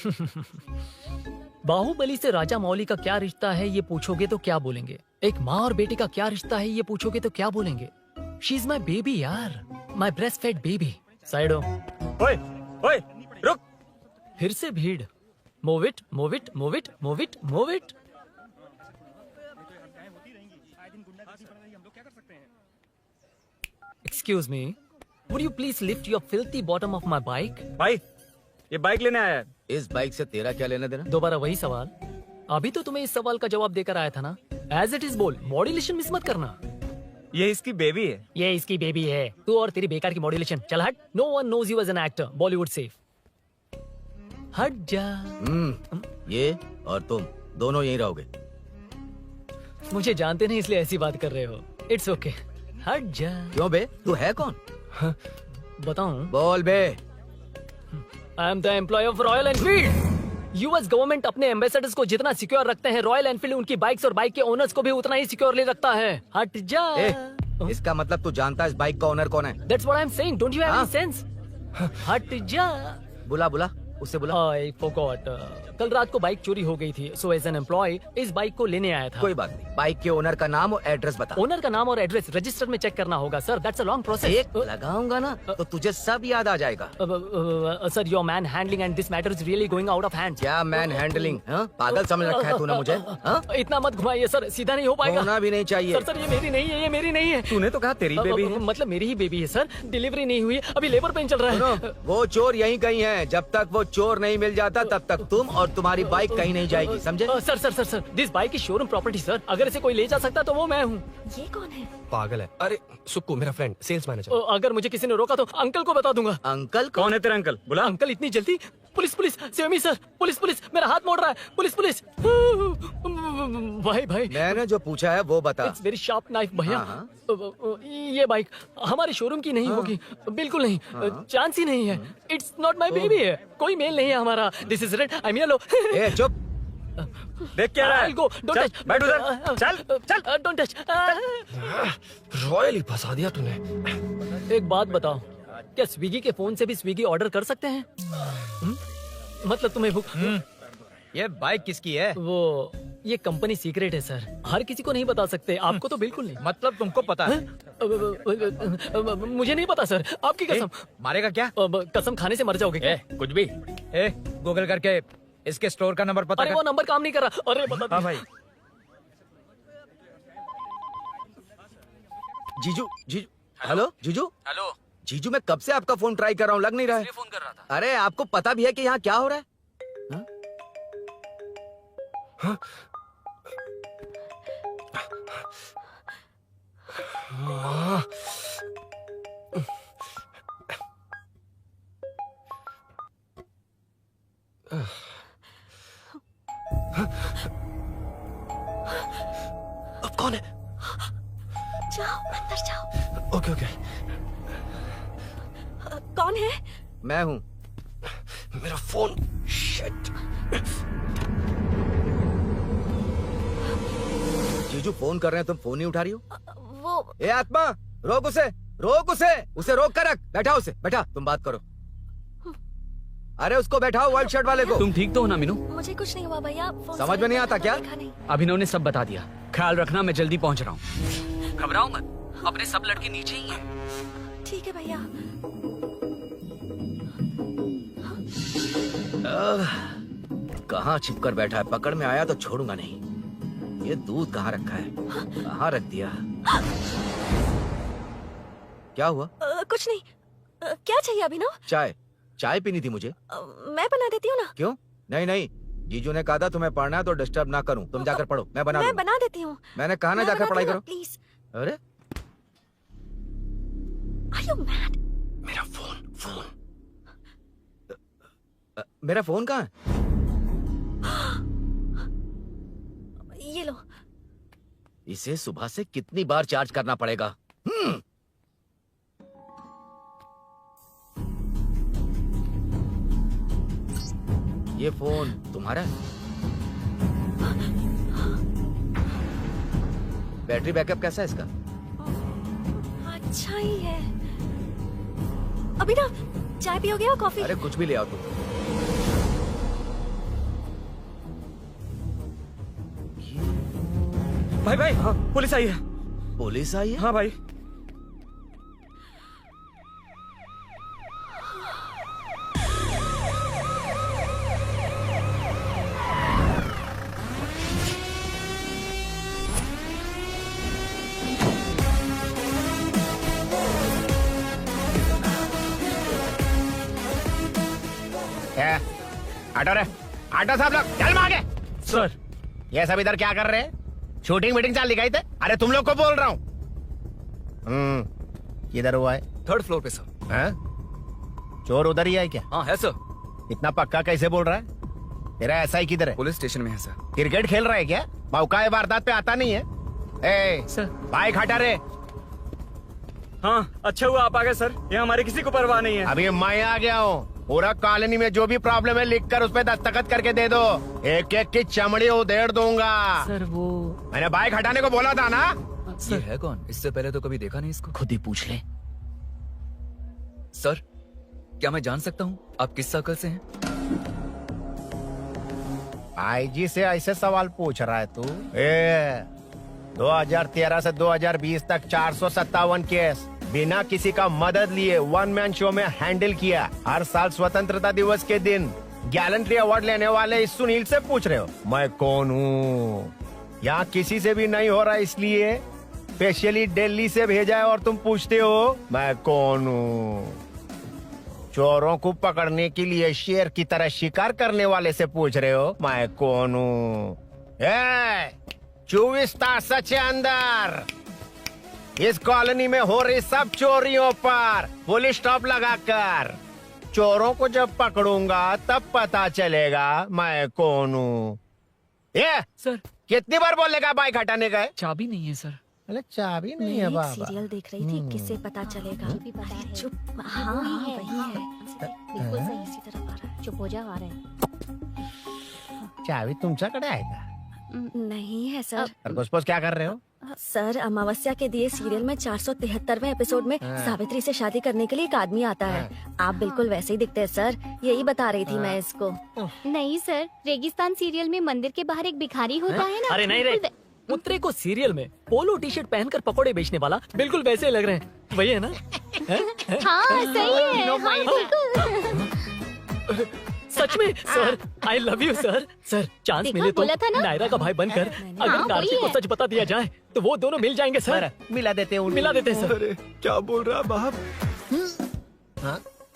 बाहुबली से राजा मौली का क्या रिश्ता है ये पूछोगे तो क्या बोलेंगे? एक माँ और बेटे का क्या रिश्ता है ये पूछोगे तो क्या बोलेंगे? शी इज माई बेबी यार, my breast fed baby. Side हो। ओए, ओए, रुक। फिर से भीड़। Move it, move it, move it, move it, move it. Excuse me, would you please lift your filthy bottom of my bike? भाई, ये बाइक लेने आया है। इस बाइक से तेरा क्या लेना देना? दोबारा वही सवाल। अभी तो तुम्हें इस सवाल का जवाब देकर आया था ना। एज इट इज बोल, मॉड्यूलेशन मिस मत करना। ये इसकी बेबी है। ये इसकी बेबी है। तू और तेरी बेकार की मॉड्यूलेशन। चल हट। No one knows you as an actor. Bollywood safe. हट जा। ये और तुम दोनों यहीं रहोगे। मुझे जानते नहीं इसलिए ऐसी बात कर रहे हो। It's okay. हट जा। क्यों बे? तू है कौन? बताऊं? बोल बे। I am the employ of Royal Enfield. US government अपने एम्बेसडर्स को जितना सिक्योर रखते हैं, रॉयल एनफील्ड उनकी बाइक्स और बाइक के ओनर्स को भी उतना ही सिक्योरली रखता है। हट जा। इसका मतलब तू जानता है इस बाइक का ओनर कौन है? That's what I'm saying. Don't you have any sense? हट जा। बुला बुला, उससे बुला। I forgot. कल रात को बाइक चोरी हो गई थी, so as an employee इस बाइक को लेने आया था। कोई बात नहीं, बाइक के ओनर का नाम और एड्रेस बता। ओनर का नाम और एड्रेस रजिस्टर में चेक करना होगा sir. That's a long process. एक लगाऊंगा ना तो तुझे सब याद आ जाएगा। Sir your man handling and this matter is really going out of hands. क्या मैन हैंडलिंग? पागल समझ रखा है तूने मुझे? इतना मत घुमाइए सर, सीधा नहीं हो पाएगा। होना भी नहीं चाहिए। सर ये मेरी नहीं है, ये मेरी नहीं है। तूने तो कहा तेरी बेबी है। मतलब मेरी ही बेबी है सर। डिलीवरी नहीं हुई, अभी लेबर पेन चल रहा है। वो चोर यहीं कहीं है। जब तक वो चोर नहीं मिल जाता तब तक तुम और तुम्हारी बाइक कहीं नहीं जाएगी, समझे? Sir sir sir sir this bike is showroom property sir. अगर इसे कोई ले जा सकता तो वो मैं हूँ। ये कौन है? पागल है। अरे सुक्कू, मेरा फ्रेंड, सेल्स मैनेजर। अगर मुझे किसी ने रोका तो अंकल को बता दूंगा। अंकल? कौन है तेरा अंकल? बुला। अंकल इतनी जल्दी? Police police, save me sir. Police police, मेरा हाथ मोड़ रहा है। Police police. भाई भाई, मैंने जो पूछा है वो बता। इट्स वेरी शार्प नाइफ भैया। ये बाइक हमारे शोरूम की नहीं होगी, बिल्कुल नहीं। चांस ही नहीं है। इट्स नॉट माय बेबी है, कोई मेल नहीं है हमारा। This is red, I am yellow. ए चुप। देख क्या रहा है? Go, don't touch. बैठ उधर। चल चल, डोंट टच। रॉयल ही फंसा दिया तूने। एक बात बताओ, क्या स्विगी के फोन से भी स्विगी ऑर्डर कर सकते हैं? मतलब तुम्हें भूख? ये बाइक किसकी है? वो ये कंपनी सीक्रेट है सर, हर किसी को नहीं बता सकते। आपको तो बिल्कुल नहीं। मतलब तुमको पता है? मुझे नहीं पता सर, आपकी कसम। मारेगा क्या? कसम खाने से मर जाओगे क्या? कुछ भी। गूगल करके इसके स्टोर का नंबर पता अरे कर। वो नंबर काम नहीं कर रहा। अरे बता। हाँ भाई। जीजू, जीजू, हेलो जीजू। हेलो जीजू, मैं कब से आपका फोन ट्राई कर रहा हूँ, लग नहीं रहा है। फोन कर रहा था। अरे आपको पता भी है कि यहाँ क्या हो रहा है? अब कौन है? जाओ अंदर जाओ। Okay okay. कौन है? मैं हूँ। मेरा फोन। शिट। जीजू फोन कर रहे हैं, तुम फोन नहीं उठा रही हो? वो ए आत्मा, रोक उसे, रोक उसे रोक कर रख। बैठा उसे, बैठा, तुम बात करो। अरे उसको बैठाओ, व्हाइट शर्ट वाले को। तुम ठीक तो हो ना मीनू? मुझे कुछ नहीं हुआ भैया। समझ में नहीं आता क्या? अभिनव ने सब बता दिया। ख्याल रखना, मैं जल्दी पहुंच रहा हूँ। घबराओ मत, अपने सब लड़के नीचे ही हैं। ठीक है भैया। कहाँ छिप कर बैठा है? पकड़ में आया तो छोड़ूंगा नहीं। ये दूध कहाँ रखा है? कहाँ रख दिया? क्या हुआ? कुछ नहीं। क्या चाहिए अभिनव? चाय। चाय पीनी थी मुझे। मैं बना देती हूँ ना। क्यों? नहीं नहीं, जीजू ने कहा था तुम्हें पढ़ना है तो डिस्टर्ब ना करूं। तुम जाकर पढ़ो, मैं बना दूंगा। बना देती हूँ। मैंने कहा ना जाकर पढ़ाई करो प्लीज। अरे Are you mad? मेरा फोन मेरा फोन कहाँ है? ये लो। इसे सुबह से कितनी बार चार्ज करना पड़ेगा? ये फोन तुम्हारा है? बैटरी बैकअप कैसा है इसका? अच्छा ही है। अभिनव, चाय पियोगे या कॉफी? अरे कुछ भी ले आओ तुम। भाई भाई, हाँ, पुलिस आई है। पुलिस आई है? हाँ भाई। ऑटो रे, ऑटो साहब लोग चल आगे। सर, ये सब इधर क्या कर रहे हैं? शूटिंग मीटिंग चाल दिखाई थे? अरे तुम लोग को बोल रहा हूँ। किधर हुआ है? 3rd फ्लोर पे सर। हैं? चोर उधर ही है क्या? हाँ है सर। इतना पक्का कैसे बोल रहा है? तेरा एसआई किधर है? पुलिस स्टेशन में है सर। क्रिकेट खेल रहा है क्या? मौका है वारदात पे आता नहीं है? ए सर, बाइक हटा रे। हाँ, अच्छा हुआ आप आ गए सर। ये हमारे किसी को परवाह नहीं है। अभी मैं आ गया हूँ। पूरा कॉलोनी में जो भी प्रॉब्लम है लिख कर उस पर दस्तखत करके दे दो। एक एक की चमड़ी उधेड़ दूंगा। सर वो मैंने बाइक हटाने को बोला था ना? ये है कौन? इससे पहले तो कभी देखा नहीं इसको। खुद ही पूछ ले। सर, क्या मैं जान सकता हूँ आप किस सर्कल से हैं? आईजी से ऐसे सवाल पूछ रहा है तू? 2013 से 2020 तक 457 केस बिना किसी का मदद लिए 1 मैन शो में हैंडल किया। हर साल स्वतंत्रता दिवस के दिन गैलेंट्री अवार्ड लेने वाले इस सुनील से पूछ रहे हो मैं कौन हूँ? यहाँ किसी से भी नहीं हो रहा, इसलिए स्पेशली दिल्ली से भेजा है और तुम पूछते हो मैं कौन हूँ? चोरों को पकड़ने के लिए शेर की तरह शिकार करने वाले से पूछ रहे हो मैं कौन हूँ? 24 तास से अंदर इस कॉलोनी में हो रही सब चोरियों पर पुलिस स्टॉप लगाकर चोरों को जब पकड़ूंगा तब पता चलेगा मैं कौन हूँ। ये सर कितनी बार बोलेगा बाइक हटाने का है? चाबी नहीं है सर। अरे चाबी मैं नहीं है एक बाबा। सीरियल देख रही थी, किससे पता चलेगा? अरे चुप। हाँ वही है। बिल्कुल सही। इसी तरफ आ रहा है। चुप हो जा, आ रहे हैं। चाबी तुमच्याकडे आहे का? नहीं है सर। घुसपोस क्या कर रहे हो? सर, अमावस्या के दिए सीरियल में 473वें एपिसोड में सावित्री से शादी करने के लिए एक आदमी आता है। आप बिल्कुल वैसे ही दिखते हैं सर। यही बता रही थी मैं इसको। नहीं सर, रेगिस्तान सीरियल में मंदिर के बाहर एक भिखारी होता है ना। अरे नहीं रे, पुत्रे को सीरियल में पोलो टी शर्ट पहनकर पकोड़े बेचने वाला बिल्कुल वैसे लग रहे हैं। वही है ना? हाँ सही है। हाँ, बिल्कुल। सच में sir, I love you sir. Sir chance देखा, मिले तो बोला था ना? नायरा का भाई बनकर अगर हाँ, कार्तिक वही को है। सच बता दिया जाए तो वो दोनों मिल जाएंगे सर। मिला देते हैं मिला देते हैं सर। क्या बोल रहा है बाप?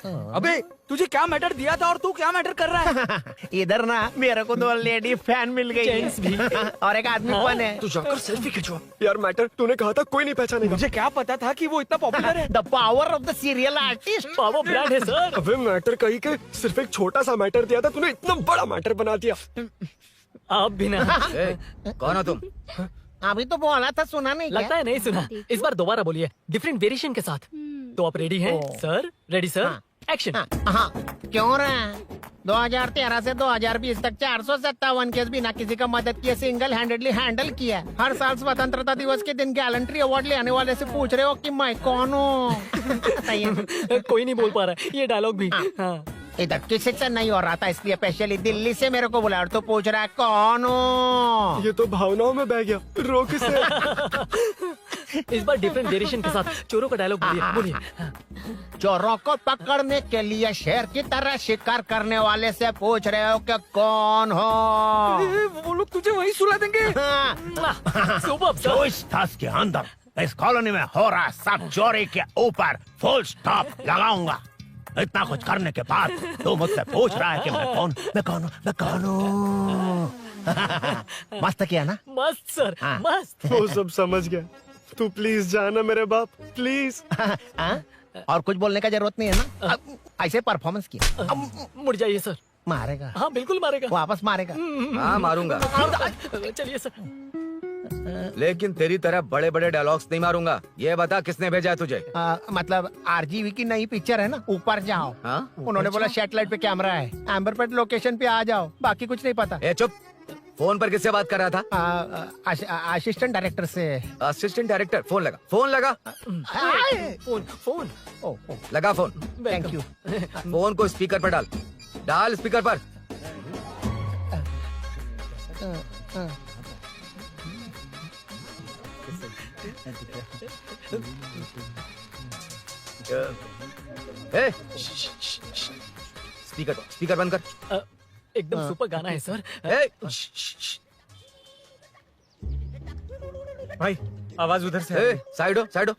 अबे तुझे क्या मैटर दिया था और तू क्या मैटर कर रहा है? इधर ना मेरे को 2 लेडी फैन मिल गई जेंट्स भी। और एक आदमी कौन है? तू जाकर सेल्फी खिंचवा। यार मैटर तूने कहा था कोई नहीं पहचानेगा। मुझे क्या पता था कि वो इतना पॉपुलर है। The power of the serial artist. Power brand है सर। अबे मैटर कही के सिर्फ एक छोटा सा मैटर दिया था, तूने इतना बड़ा मैटर बना दिया। आप भी ना। कौन हो तुम? अभी तो बोला था, सुना नहीं लगता है नहीं सुना। इस बार दोबारा बोलिए डिफरेंट वेरिएशन के साथ। तो आप रेडी हैं सर? Ready sir? एक्शन। हाँ, क्यों रहा? 2013 से 2020 तक 457 केस बिना किसी का मदद किए सिंगल हैंडेडली हैंडल किया। हर साल स्वतंत्रता दिवस के दिन गैलेंट्री अवार्ड लेने वाले से पूछ रहे हो कि मैं कौन हूँ? कोई नहीं बोल पा रहा है ये डायलॉग भी। हाँ। इधर किसी से नहीं हो रहा था, इसलिए स्पेशली दिल्ली से मेरे को बुलाया और तो पूछ रहा है कौन हूँ? ये तो भावनाओं में बह गया। रोक इसे। इस बार डिफरेंट वेरिएशन के साथ चोरों का डायलॉग बोलिए बोलिए। चोरों को पकड़ने के लिए शेर की तरह शिकार करने वाले से पूछ रहे हो कि कौन हो? वो लोग तुझे वहीं सुला देंगे। सुबह जो इस दस के अंदर इस कॉलोनी में हो रहा सब चोरी के ऊपर फुल स्टॉप लगाऊंगा। इतना कुछ करने के बाद तू मुझसे पूछ रहा है कि मैं कौन हूँ? मस्त किया ना? मस्त सर, मस्त। वो सब समझ गया। तू प्लीज जाना मेरे बाप, प्लीज। और कुछ बोलने का जरूरत नहीं है ना? ऐसे परफॉर्मेंस किया। मुड़ जाइए सर। मारेगा? हाँ बिल्कुल मारेगा। वापस मारेगा? हाँ मारूंगा। चलिए सर। लेकिन तेरी तरह बड़े बड़े डायलॉग्स नहीं मारूंगा। ये बता किसने भेजा है तुझे? मतलब आरजीवी की नई पिक्चर है ना, ऊपर जाओ। उन्होंने बोला सैटेलाइट पे कैमरा है, एम्बरपेट लोकेशन पे आ जाओ, बाकी कुछ नहीं पता। ए चुप। फोन पर किससे बात कर रहा था? असिस्टेंट डायरेक्टर से। Assistant director? फोन लगा, फोन लगा। फोन लगा फोन। Thank you. फोन को स्पीकर पर डाल, डाल स्पीकर पर। स्पीकर बंद कर। एकदम सुपर गाना है सर। भाई आवाज उधर से। साइड हो, साइड हो।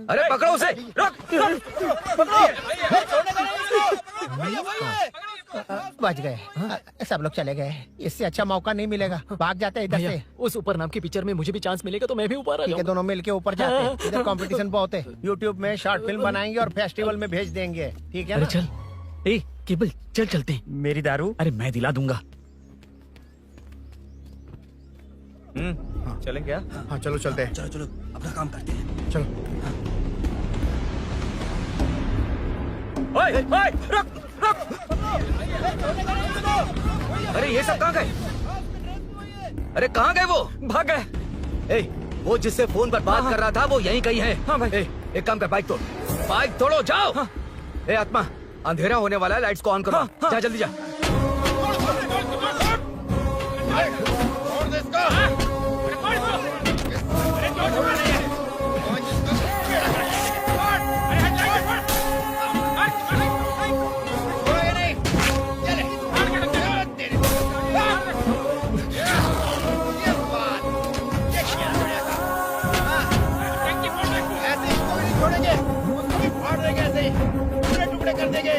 अरे पकड़ो उसे, रुक। बच गए। सब लोग चले गए। इससे अच्छा मौका नहीं मिलेगा। भाग जाते हैं इधर से। उस ऊपर नाम की पिक्चर में मुझे भी चांस मिलेगा तो मैं भी ऊपर आ जाऊंगा। दोनों मिलके ऊपर जाते हैं। इधर कंपटीशन बहुत है। यूट्यूब में शॉर्ट फिल्म बनाएंगे और फेस्टिवल में भेज देंगे। ठीक है ना? अरे चल, ए केबल चल चलते हैं। मेरी दारू? अरे मैं दिला दूंगा। चलें क्या? हाँ चलो चलते हैं। चलो चलो अपना काम करते हैं। चलो। ओए, ओए, रुक, रुक। अरे ये सब कहाँ गए? अरे कहाँ गए वो? भाग गए। ए, वो जिससे फोन पर बात कर रहा था वो यहीं कहीं है। हाँ भाई। एक काम कर, बाइक तोड़, बाइक तोड़ो, जाओ। ए आत्मा, अंधेरा होने वाला है, लाइट्स को ऑन करो। जा जल्दी जा। टुकड़े कर देंगे।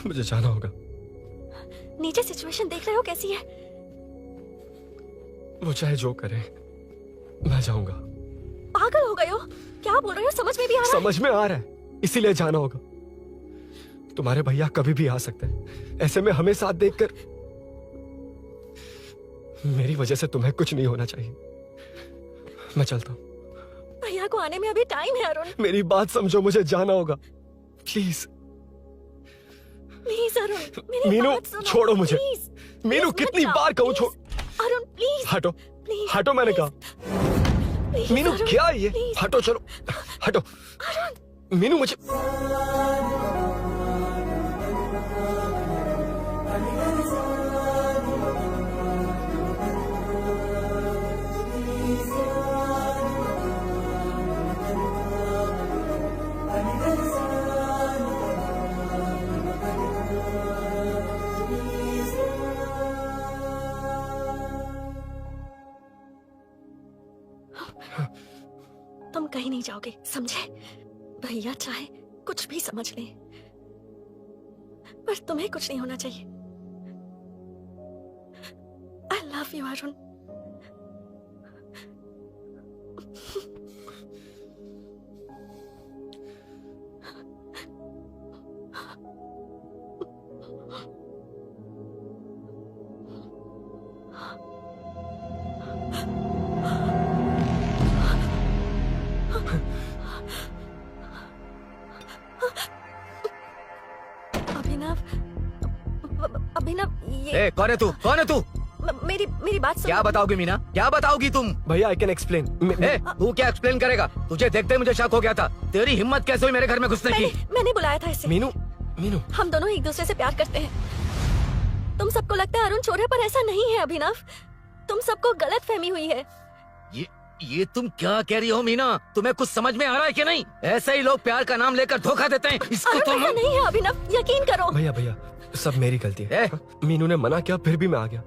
मुझे जाना होगा। नीचे सिचुएशन देख रहे हो कैसी है? वो चाहे जो करे, मैं जाऊंगा। पागल हो गए हो? क्या बोल रहे हो? समझ में भी आ रहा है? समझ में आ रहा है, इसीलिए जाना होगा। तुम्हारे भैया कभी भी आ सकते हैं। ऐसे में हमें साथ देखकर मेरी वजह से तुम्हें कुछ नहीं होना चाहिए। मैं चलता हूँ। भैया को आने में अभी टाइम है अरुण। मेरी बात समझो, मुझे जाना होगा। प्लीज प्लीज अरुण, मेरी मीनू, बात सुनो। छोड़ो मुझे। प्लीज, मीनू, प्लीज कितनी मत बार जाओ, कहूँ छोड़। अरुण प्लीज। हटो, प्लीज, हटो, मैंने कहा। प्लीज, मीनू अरुण, क्या ये? प्लीज। हटो, चलो हटो। मीनू मुझे तुम कहीं नहीं जाओगे, समझे? भैया चाहे कुछ भी समझ लें, पर तुम्हें कुछ नहीं होना चाहिए। I love you, Arun. अभिनव, ये कौन है तू? कौन है तू? मेरी बात सुनो। क्या बताओगी मीना? क्या बताओगी तुम? भैया आई कैन एक्सप्लेन। तू क्या एक्सप्लेन करेगा? तुझे देखते ही मुझे शक हो गया था। तेरी हिम्मत कैसे हुई मेरे घर में घुसने की? मैंने बुलाया था इसे। मीनू, मीनू, हम दोनों एक दूसरे से प्यार करते हैं। तुम सबको लगता है अरुण चोर है, पर ऐसा नहीं है अभिनव। तुम सबको गलत फहमी हुई है। ये तुम क्या कह रही हो मीना? तुम्हें कुछ समझ में आ रहा है कि नहीं? ऐसे ही लोग प्यार का नाम लेकर धोखा देते हैं। इसको तुम ऐसा नहीं है अभिनव, यकीन करो। भैया भैया सब मेरी गलती है। मीनू ने मना किया, फिर भी मैं आ गया।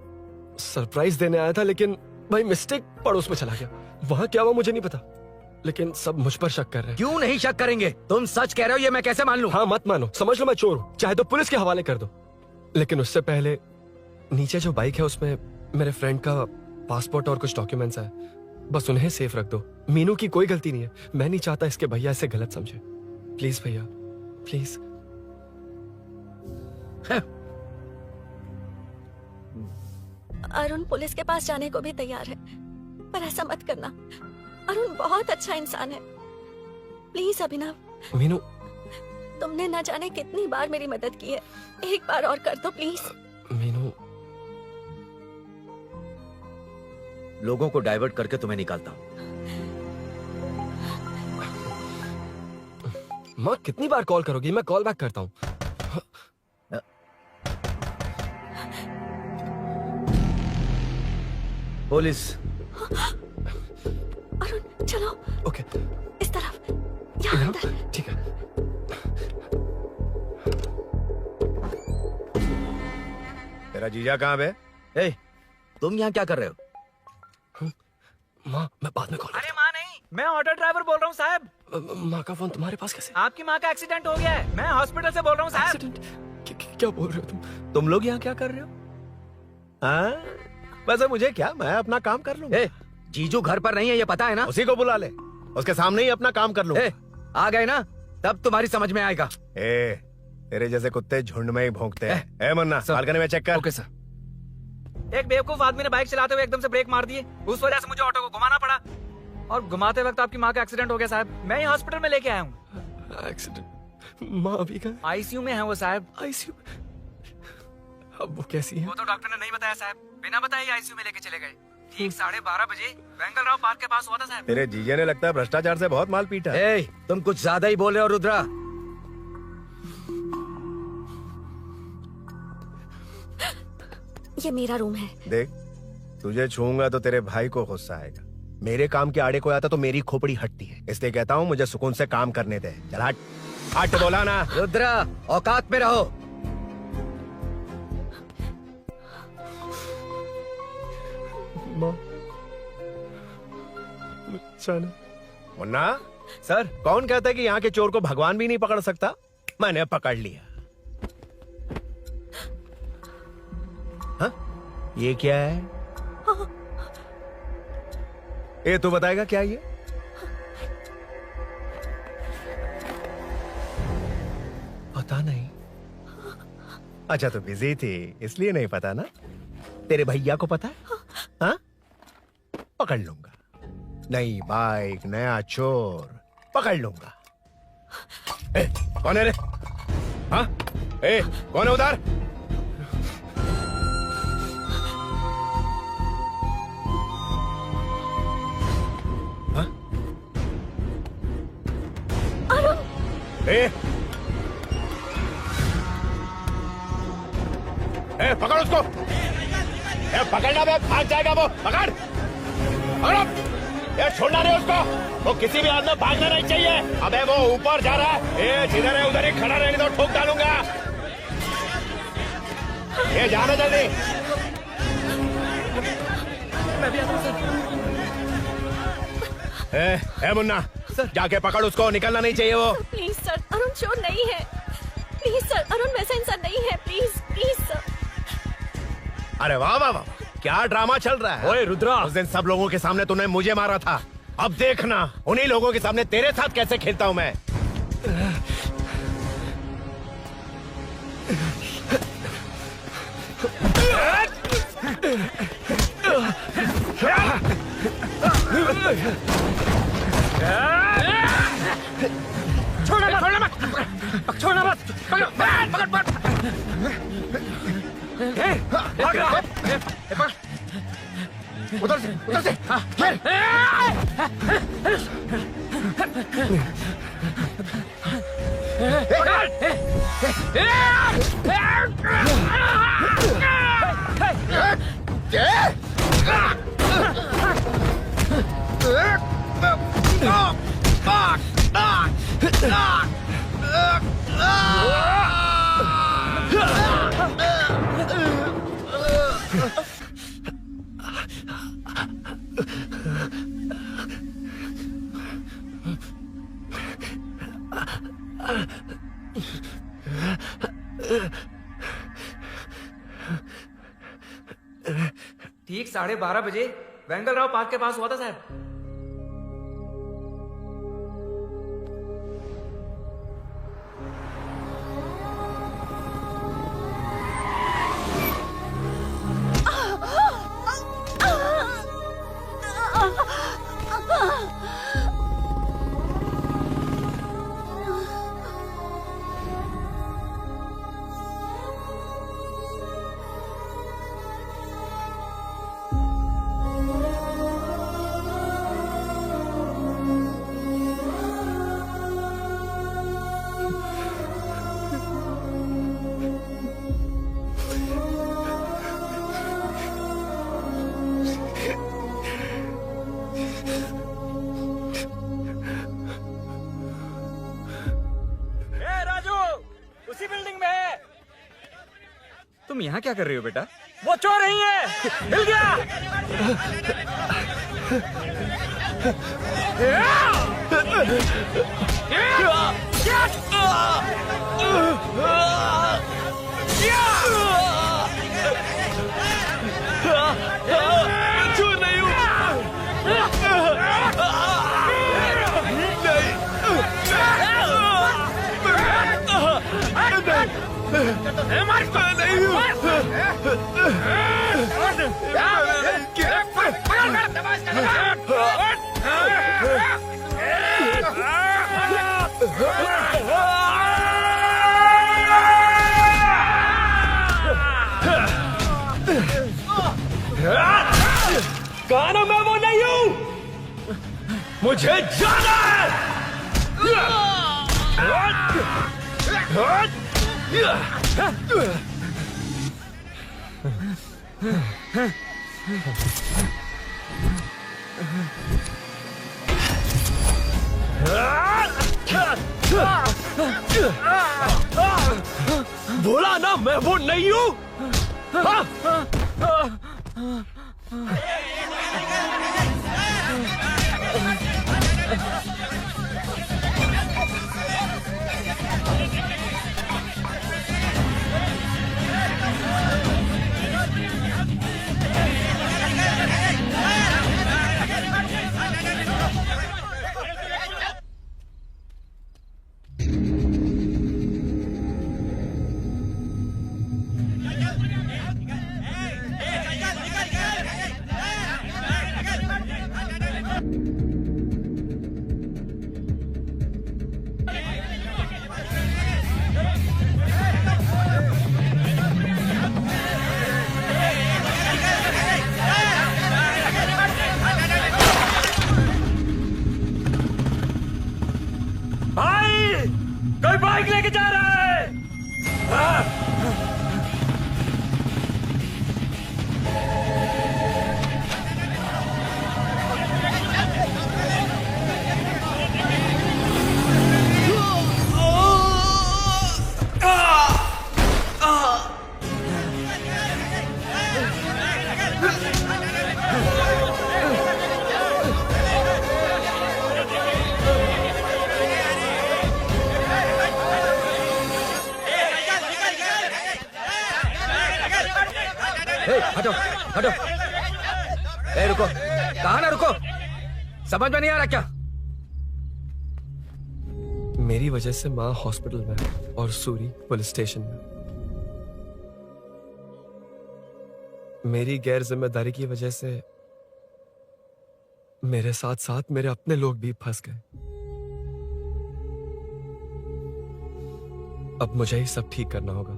सरप्राइज देने आया था, लेकिन भाई मिस्टेक पड़ोस में चला गया। वहाँ क्या हुआ मुझे नहीं पता, लेकिन सब मुझ पर शक कर रहे हैं। क्यों नहीं शक करेंगे? तुम सच कह रहे हो, ये मैं कैसे मान लूं? हाँ मत मानो, समझ लो मैं चोर हूँ, चाहे तो पुलिस के हवाले कर दो। लेकिन उससे पहले नीचे जो बाइक है उसमें मेरे फ्रेंड का पासपोर्ट और कुछ डॉक्यूमेंट्स है, बस उन्हें सेफ रख दो। मीनू की कोई गलती नहीं है। मैं नहीं चाहता इसके भैया इसे गलत समझे। प्लीज भैया, प्लीज। अरुण पुलिस के पास जाने को भी तैयार है, पर ऐसा मत करना। अरुण बहुत अच्छा इंसान है। प्लीज अभिनव। मीनू, तुमने न जाने कितनी बार मेरी मदद की है, एक बार और कर दो प्लीज। मीनू, लोगों को डाइवर्ट करके तुम्हें निकालता हूँ। माँ कितनी बार कॉल करोगी? मैं कॉल बैक करता हूँ। पुलिस। अरुण चलो। ओके। इस तरफ, यहाँ अंदर। ठीक है। तेरा जीजा कहाँ पे? तुम यहाँ क्या कर रहे हो? माँ मैं बाद में कॉल। अरे माँ नहीं, मैं ऑटो ड्राइवर बोल रहा हूँ साहब। माँ का फोन तुम्हारे पास कैसे? आपकी माँ का एक्सीडेंट हो गया है, मैं हॉस्पिटल से बोल रहा हूँ साहब। क्या बोल रहे हो तुम लोग यहाँ क्या कर रहे हो? हाँ वैसे मुझे क्या, मैं अपना काम कर लूँ। जीजू घर पर नहीं है, ये पता है ना? उसी को बुला ले, उसके सामने ही अपना काम कर लूँ। आ गए ना, तब तुम्हारी समझ में आएगा। तेरे जैसे कुत्ते झुंड में ही भौंकते हैं। मुन्ना बालकनी में चेक कर। Okay sir. एक बेवकूफ आदमी ने बाइक चलाते हुए एकदम से ब्रेक मार दिए, उस वजह से मुझे ऑटो को घुमाना पड़ा, और घुमाते वक्त आपकी माँ का एक्सीडेंट हो गया साहब। मैं ही हॉस्पिटल में लेके आया हूँ। एक्सीडेंट? माँ अभी कहाँ? आईसीयू में है वो साहब। आईसीयू? अब वो कैसी है? वो तो डॉक्टर ने नहीं बताया साहब, बिना बताए आईसीयू में लेके चले गए। ठीक 12:30 बजे वेंगल राव पार्क के पास हुआ था साहब। तेरे जीजे ने लगता है भ्रष्टाचार से बहुत माल पीटा। तुम कुछ ज्यादा ही बोल रहे हो रुद्रा। ये मेरा रूम है। देख, तुझे छूऊंगा तो तेरे भाई को गुस्सा आएगा। मेरे काम के आड़े को आता तो मेरी खोपड़ी हटती है, इसलिए कहता हूँ मुझे सुकून से काम करने दे। चल हट, हट बोला ना। रुद्रा औकात में रहो। माँ मुन्ना सर, कौन कहता है कि यहाँ के चोर को भगवान भी नहीं पकड़ सकता? मैंने पकड़ लिया। हाँ? ये क्या है? ये तू बताएगा क्या ये? पता नहीं। अच्छा तो बिजी थी इसलिए नहीं पता ना? तेरे भैया को पता है? हाँ? पकड़ लूंगा। नई बाइक, नया चोर, पकड़ लूंगा। कौन है रे? हाँ? कौन है उधर? हाँ? पकड़ उसको। पकड़ना बे, भाग जाएगा वो। पकड़, पकड़ो। छोड़ना नहीं उसको, वो किसी भी हाथ में भागना नहीं चाहिए। अबे वो ऊपर जा रहा है, जिधर है उधर ही खड़ा रहने दो, ठोक डालूंगा। जाना जल्दी। मैं भी आता हूं सर। ए मुन्ना जाके पकड़ उसको, निकलना नहीं चाहिए वो। प्लीज सर, अरुण चोर नहीं है। प्लीज सर, अरुण वैसा इंसान नहीं है। Please please sir. अरे वाह वाह वाह, क्या ड्रामा चल रहा है। ओए रुद्रा, उस दिन सब लोगों के सामने तूने मुझे मारा था, अब देखना उन्हीं लोगों के सामने तेरे साथ कैसे खेलता हूँ मैं। छोड़ना मत, पकड़ पकड़ पकड़। भाग रहा है। उधर से ठीक 12:30 बजे वेंगलराव पार्क के पास हुआ था साहब। तुम यहाँ क्या कर रही हो बेटा? वो चोर नहीं है, हिल गया। चोर नहीं हूँ। कहा मैं वो नहीं हूँ, मुझे जाना है। बोला ना मैं वो नहीं हूँ। हटो हटो। ए रुको, कहाँ ना रुको, समझ में नहीं आ रहा क्या? मेरी वजह से माँ हॉस्पिटल में है और सूरी पुलिस स्टेशन में। मेरी गैर जिम्मेदारी की वजह से मेरे साथ साथ मेरे अपने लोग भी फंस गए। अब मुझे ही सब ठीक करना होगा।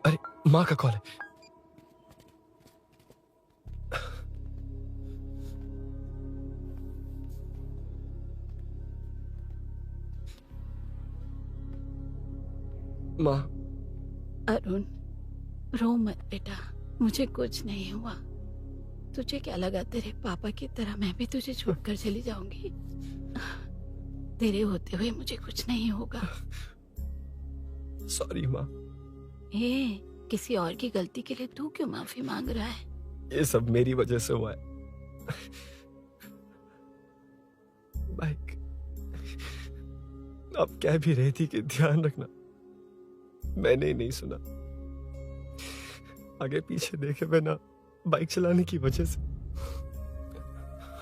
अरे माँ का कॉल है। माँ। अरुण, रो मत बेटा, मुझे कुछ नहीं हुआ। तुझे क्या लगा तेरे पापा की तरह मैं भी तुझे छोड़कर चली जाऊंगी? तेरे होते हुए मुझे कुछ नहीं होगा। सॉरी माँ। ए, किसी और की गलती के लिए तू क्यों माफी मांग रहा है? ये सब मेरी वजह से हुआ है। बाइक अब कह भी रही थी कि ध्यान रखना, मैंने ही नहीं सुना। आगे पीछे देखे बिना बाइक चलाने की वजह से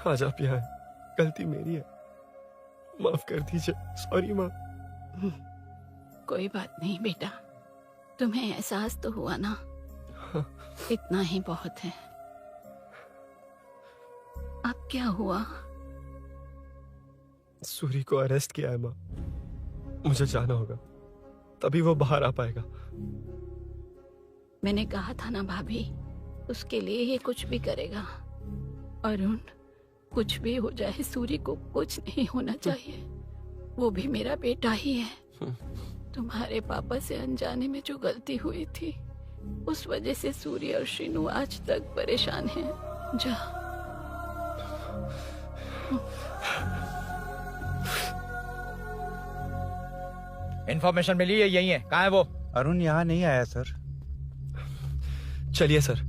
आज आप यहाँ हैं। गलती मेरी है, माफ कर दीजिए। सॉरी माँ। कोई बात नहीं बेटा, तुम्हें एहसास तो हुआ ना? इतना ही बहुत है। अब क्या हुआ? सूरी को अरेस्ट किया है माँ। मुझे जाना होगा, तभी वो बाहर आ पाएगा। मैंने कहा था ना भाभी, उसके लिए ये कुछ भी करेगा। अरुण, कुछ भी हो जाए सूरी को कुछ नहीं होना चाहिए। वो भी मेरा बेटा ही है। तुम्हारे पापा से अनजाने में जो गलती हुई थी, उस वजह से सूरी और श्रीनु आज तक परेशान हैं। जा। इन्फॉर्मेशन मिली है, यही है। कहाँ है वो? अरुण यहाँ नहीं आया सर। चलिए सर।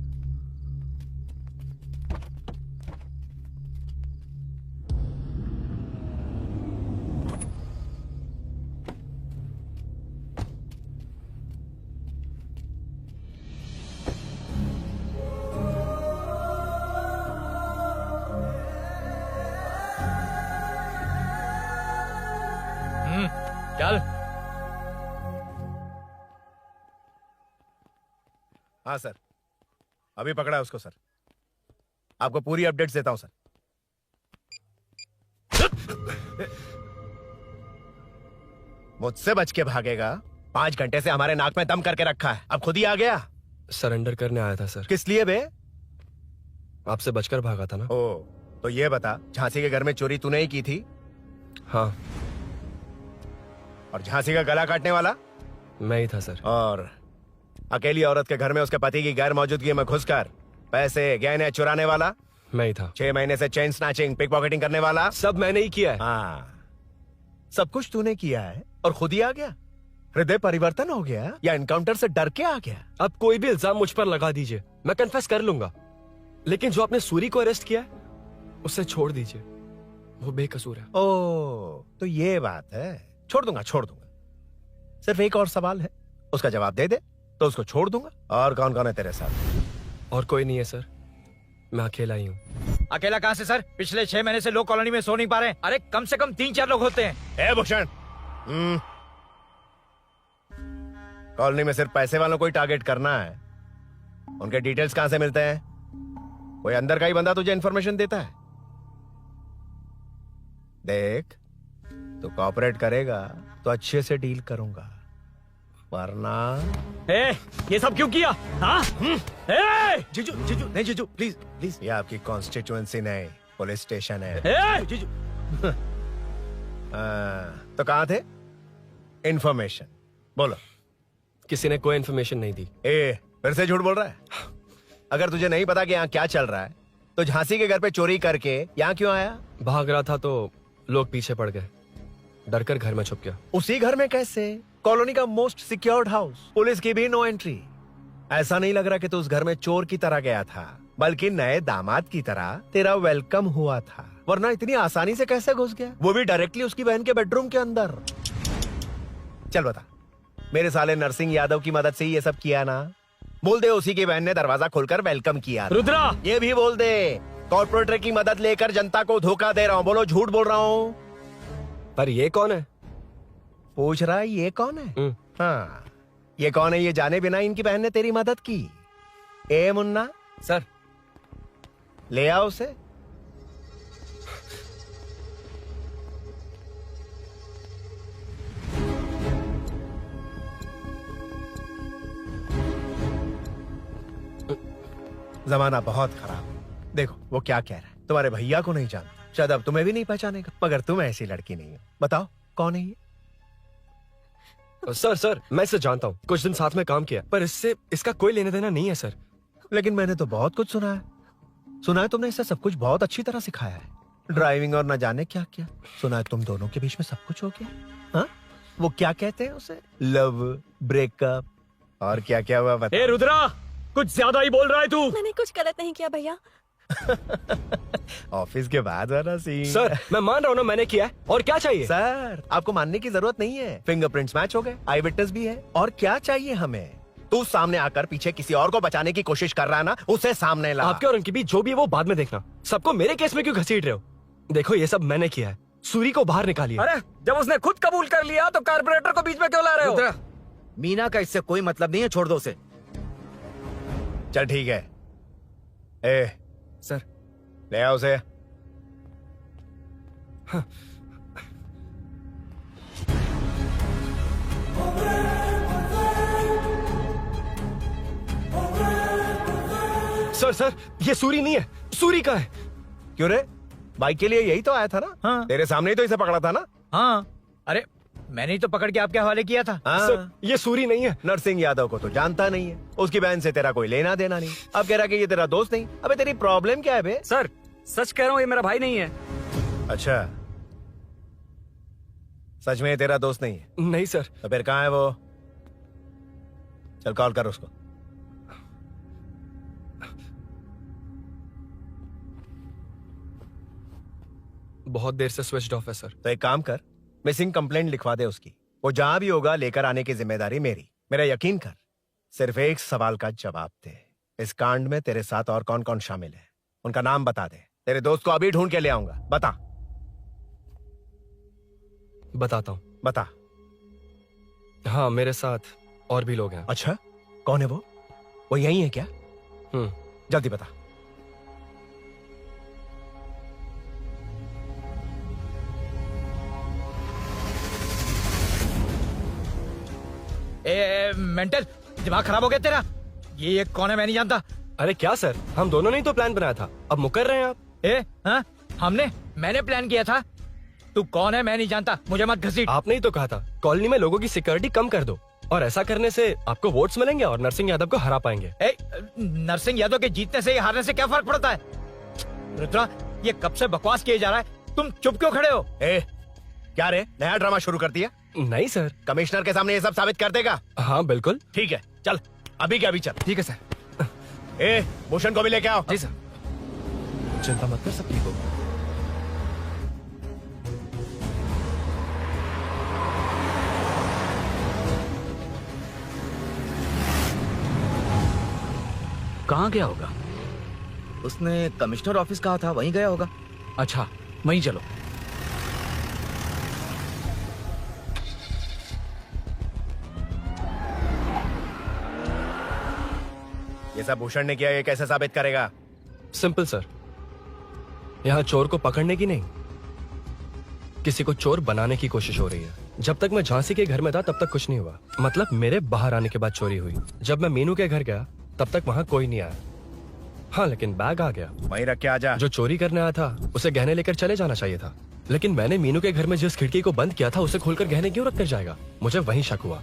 चल। हाँ सर, अभी पकड़ा उसको सर। आपको पूरी अपडेट्स देता हूं सर। मुझसे बच के भागेगा? 5 घंटे से हमारे नाक में दम करके रखा है, अब खुद ही आ गया। सरेंडर करने आया था सर। किस लिए बे? आपसे बचकर भागा था ना। ओ, तो ये बता, झांसी के घर में चोरी तूने ही की थी? हाँ। और झांसी का गला काटने वाला? मैं ही था सर। और अकेली औरत के घर में उसके पति की गैर मौजूदगी में घुसकर पैसे गहने चुराने वाला? मैं ही था। 6 महीने से चेन स्नैचिंग, पिक पॉकेटिंग करने वाला? सब मैंने ही किया है। हाँ, सब कुछ तूने किया है और खुद ही आ गया? हृदय परिवर्तन हो गया या एनकाउंटर से डर के आ गया? अब कोई भी इल्जाम मुझ पर लगा दीजिए, मैं कन्फेस कर लूंगा। लेकिन जो आपने सूरी को अरेस्ट किया है, उसे छोड़ दीजिए, वो बेकसूर है। ओ, तो ये बात है। छोड़ दूंगा, छोड़ दूंगा। सिर्फ एक और सवाल है, उसका जवाब दे दे तो उसको छोड़ दूंगा। और कौन कौन है तेरे साथ? और कोई नहीं है सर, मैं अकेला ही हूँ। अकेला कहाँ से सर? पिछले 6 महीने से लोग कॉलोनी में सो नहीं पा रहे हैं। अरे कम से कम 3-4 लोग होते हैं। ए भूषण, कॉलोनी में सिर्फ पैसे वालों को ही टारगेट करना है। उनके डिटेल्स कहां से मिलते हैं? कोई अंदर का ही बंदा तुझे इंफॉर्मेशन देता है? देख, तू कोऑपरेट करेगा तो अच्छे से डील करूंगा, वरना ये सब क्यों किया? हाँ? जीजू, जीजू, नहीं जीजू, प्लीज प्लीज। ये आपकी कॉन्स्टिट्यूएंसी नहीं, पुलिस स्टेशन है। जीजू। तो कहाँ थे? इंफॉर्मेशन बोलो। किसी ने कोई इंफॉर्मेशन नहीं दी। फिर से झूठ बोल रहा है? अगर तुझे नहीं पता कि यहाँ क्या चल रहा है, तो झांसी के घर पे चोरी करके यहाँ क्यों आया? भाग रहा था तो लोग पीछे पड़ गए, डरकर घर में छुप गया। उसी घर में कैसे? कॉलोनी का मोस्ट सिक्योर्ड हाउस, पुलिस की भी नो एंट्री। ऐसा नहीं लग रहा कि तू उस घर में चोर की तरह गया था, बल्कि नए दामाद की तरह तेरा वेलकम हुआ था। वरना इतनी आसानी से कैसे घुस गया, वो भी डायरेक्टली उसकी बहन के बेडरूम के अंदर? चल बता, मेरे साले नरसिंह यादव की मदद से ही ये सब किया ना। बोल दे उसी की बहन ने दरवाजा खोलकर वेलकम किया। रुद्रा, ये भी बोल दे कॉर्पोरेटर की मदद लेकर जनता को धोखा दे रहा हूँ। बोलो झूठ बोल रहा हूँ। पर ये कौन है? पूछ रहा है ये कौन है? हाँ, ये कौन है ये जाने बिना इनकी बहन ने तेरी मदद की। ए मुन्ना सर, ले आओ उसे। जमाना बहुत खराब। देखो वो क्या कह रहा है। तुम्हारे भैया को नहीं जानता, शायद अब तुम्हें भी नहीं पहचानेगा, मगर तुम ऐसी लड़की नहीं हो। बताओ कौन है ये? सर मैं इसे जानता हूँ, कुछ दिन साथ में काम किया, पर इससे इसका कोई लेना देना नहीं है सर। लेकिन मैंने तो बहुत कुछ सुना है। सुना है तुमने इसे सब कुछ बहुत अच्छी तरह सिखाया है, ड्राइविंग और न जाने क्या क्या। सुना है तुम दोनों के बीच में सब कुछ हो गया। हाँ, वो क्या कहते हैं उसे, लव, ब्रेकअप और क्या क्या हुआ बता। ए रुद्रा, कुछ ज्यादा ही बोल रहा है तू। मैंने कुछ गलत नहीं किया भैया। ऑफिस के बाद वाला सीन। सर मैं मान रहा हूँ ना मैंने किया है, और क्या चाहिए? सर आपको मानने की जरूरत नहीं है, फिंगरप्रिंट्स मैच हो गए, आई विटनेस भी है, और क्या चाहिए हमें? तू सामने आकर पीछे किसी और को बचाने की कोशिश कर रहा है ना, उसे सामने ला। आपके और उनके बीच जो भी है वो बाद में देखना, सबको मेरे केस में क्यों घसीट रहे हो? देखो ये सब मैंने किया है, सूरी को बाहर निकालिए। अरे जब उसने खुद कबूल कर लिया तो कारपोरेटर को बीच में क्यों ला रहे हो? रुद्रा, मीना का इससे कोई मतलब नहीं है, छोड़ दो उसे। चल ठीक है। ए सर, ले आओ उसे। हाँ। सर ये सूरी नहीं है, सूरी का है। क्यों रे, बाइक के लिए यही तो आया था ना? हाँ। तेरे सामने ही तो इसे पकड़ा था ना? हाँ, अरे मैंने ही तो पकड़ के आपके हवाले किया था। हाँ। सर ये सूरी नहीं है। नरसिंह यादव को तो जानता नहीं है, उसकी बहन से तेरा कोई लेना देना नहीं। अब कह रहा कि ये तेरा दोस्त नहीं। अबे तेरी प्रॉब्लम क्या है बे? सर सच कह रहा हूँ, ये मेरा भाई नहीं है। अच्छा, सच में ये तेरा दोस्त नहीं है? नहीं सर। तो फिर कहाँ है वो? चल कॉल कर उसको। बहुत देर से स्विच ऑफ है सर। तो एक काम कर, मिसिंग कंप्लेंट लिखवा दे उसकी। वो जहां भी होगा लेकर आने की जिम्मेदारी मेरी। मेरा यकीन कर, सिर्फ एक सवाल का जवाब दे। इस कांड में तेरे साथ और कौन कौन शामिल है, उनका नाम बता दे। तेरे दोस्त को अभी ढूंढ के ले आऊंगा। बता। बताता हूँ। बता। हाँ मेरे साथ और भी लोग हैं। अच्छा, कौन है वो? वो यही है क्या? जल्दी बता। मेंटल दिमाग खराब हो गया तेरा? ये कौन है, मैं नहीं जानता। अरे क्या सर, हम दोनों ने ही तो प्लान बनाया था, अब मुकर रहे हैं आप? हाँ? मैंने प्लान किया था। तू कौन है, मैं नहीं जानता, मुझे मत घसीट। आपने ही तो कहा था कॉलोनी में लोगों की सिक्योरिटी कम कर दो, और ऐसा करने से आपको वोट्स मिलेंगे और नरसिंह यादव को हरा पाएंगे। नरसिंह यादव के जीतने से या हारने से क्या फर्क पड़ता है? रुद्रा, ये कब से बकवास किए जा रहा है, तुम चुप क्यों खड़े हो? क्या रे, नया ड्रामा शुरू कर दिया? नहीं सर। कमिश्नर के सामने ये सब साबित कर देगा? हाँ बिल्कुल। ठीक है, चल अभी क्या अभी चल। ठीक है सर। भूषण को भी लेके आओ। जी सर। चिंता मत कर सकती हो। कहाँ गया होगा? उसने कमिश्नर ऑफिस कहा था, वहीं गया होगा। अच्छा, वहीं चलो। ये सब भूषण ने किया, ये कैसे साबित करेगा? सिंपल सर, यहाँ चोर को पकड़ने की नहीं, किसी को चोर बनाने की कोशिश हो रही है। जब तक मैं झांसी के घर में था तब तक कुछ नहीं हुआ, मतलब मेरे बाहर आने के बाद चोरी हुई। जब मैं मीनू के घर गया तब तक वहाँ कोई नहीं आया। हाँ लेकिन बैग आ गया। वहीं रख के आजा। जो चोरी करने आया था उसे गहने लेकर चले जाना चाहिए था, लेकिन मैंने मीनू के घर में जिस खिड़की को बंद किया था उसे खोलकर गहने क्यों रख कर जाएगा? मुझे वहीं शक हुआ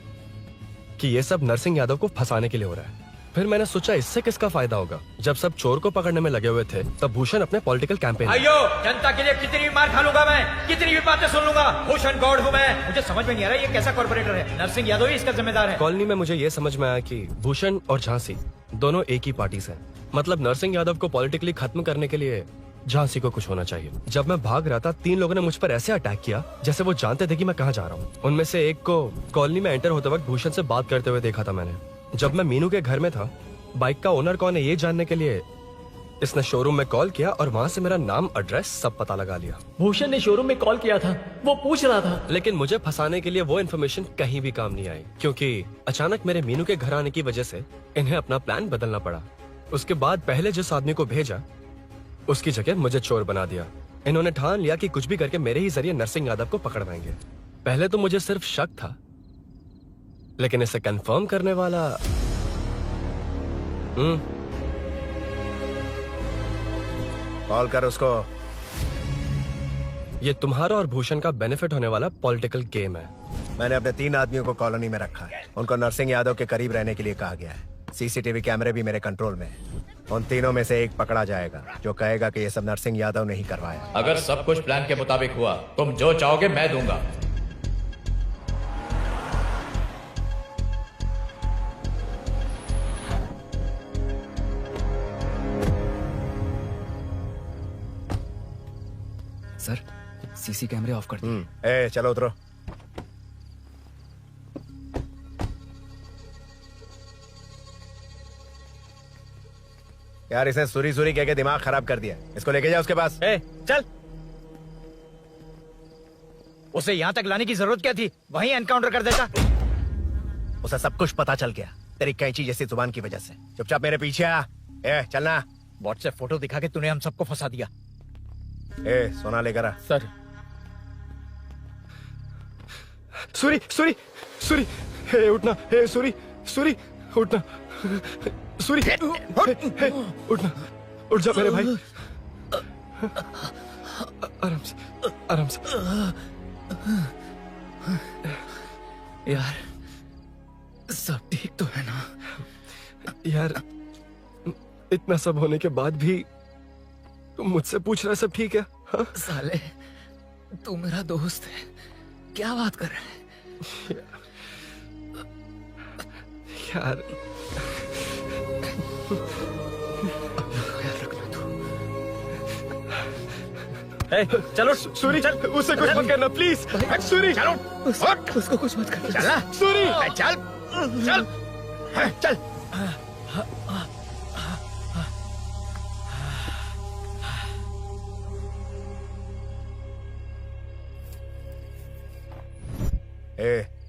कि ये सब नरसिंह यादव को फंसाने के लिए हो रहा है। फिर मैंने सोचा इससे किसका फायदा होगा। जब सब चोर को पकड़ने में लगे हुए थे तब भूषण अपने पॉलिटिकल कैंपेन। अयो, जनता के लिए कितनी भी मार खा लूंगा मैं, कितनी भी बातें सुन लूंगा, भूषण गॉड हूँ मैं। मुझे समझ में नहीं आ रहा ये कैसा कॉर्पोरेटर है। नरसिंह यादव ही इसका जिम्मेदार है। कॉलोनी में मुझे ये समझ में आया कि भूषण और झांसी दोनों एक ही पार्टी से हैं। मतलब नरसिंह यादव को पॉलिटिकली खत्म करने के लिए झांसी को कुछ होना चाहिए। जब मैं भाग रहा था 3 लोगों ने मुझ पर ऐसे अटैक किया जैसे वो जानते थे कि मैं कहाँ जा रहा हूँ। उनमें से एक को कॉलोनी में एंटर होते वक्त भूषण से बात करते हुए देखा था मैंने। जब मैं मीनू के घर में था, बाइक का ओनर कौन है ये जानने के लिए इसने शोरूम में कॉल किया और वहाँ से मेरा नाम, एड्रेस सब पता लगा लिया। भूषण ने शोरूम में कॉल किया था, वो पूछ रहा था। लेकिन मुझे फंसाने के लिए वो इन्फॉर्मेशन कहीं भी काम नहीं आई, क्योंकि अचानक मेरे मीनू के घर आने की वजह से इन्हें अपना प्लान बदलना पड़ा। उसके बाद पहले जिस आदमी को भेजा उसकी जगह मुझे चोर बना दिया। इन्होंने ठान लिया कि कुछ भी करके मेरे ही जरिए नरसिंह यादव को पकड़वाएंगे। पहले तो मुझे सिर्फ शक था, लेकिन इसे कंफर्म करने वाला कॉल कर उसको। ये तुम्हारा और भूषण का बेनिफिट होने वाला पॉलिटिकल गेम है। मैंने अपने 3 आदमियों को कॉलोनी में रखा है। उनको नरसिंह यादव के करीब रहने के लिए कहा गया है। सीसीटीवी कैमरे भी मेरे कंट्रोल में है। उन तीनों में से एक पकड़ा जाएगा जो कहेगा कि ये सब नरसिंह यादव ने ही करवाया। अगर सब कुछ प्लान के मुताबिक हुआ, तुम जो चाहोगे मैं दूंगा। सर, सीसी कैमरे ऑफ कर दिए। ए चलो उतरो। यार इसने सुरी सुरी कह के दिमाग खराब कर दिया। इसको लेके जा उसके पास। चल। उसे यहाँ तक लाने की जरूरत क्या थी? वहीं एनकाउंटर कर देता। उसे सब कुछ पता चल गया तेरी कैंची जैसी जुबान की वजह से। चुपचाप मेरे पीछे आ। चलना। व्हाट्सएप फोटो दिखा के तूने हम सबको फंसा दिया। सोना लेकर आ। सर। सूरी सूरी सूरी, हे उठना। हे सूरी सूरी उठना। सूरी उठना, उठ जा मेरे भाई। आराम से आराम से। यार सब ठीक तो है ना? यार इतना सब होने के बाद भी तुम मुझसे पूछ रहा है सब ठीक है? हाँ? साले तू मेरा दोस्त है, क्या बात कर रहा है? यार चलो सूरी, चल उससे कुछ मत करना प्लीज। सूरी चलो, उसको कुछ मत करना। चल सूरी, चल चल चल।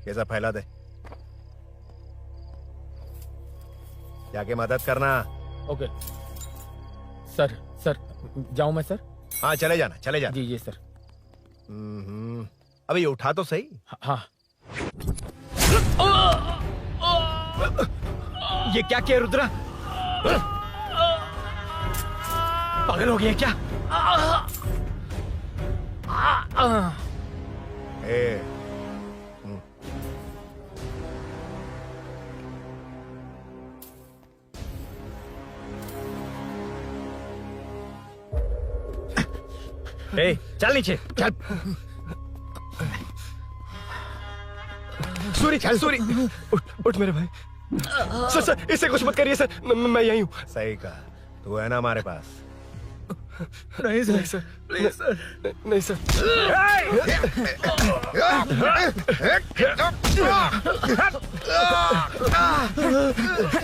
ये सब फैला दे। जाके मदद करना। Okay sir. सर जाऊं मैं सर? हाँ चले जाना, चले जाना। जी सर। अबे ये उठा तो सही। हाँ। ये क्या किया रुद्रा? पागल हो गया क्या? चल नीचे चल। सूरी सूरी उठ मेरे भाई। सर सर इसे कुछ मत करिए सर, मैं यहीं हूँ। सही कहा, तू है ना हमारे पास? नहीं सर, प्लीज सर, नहीं सर।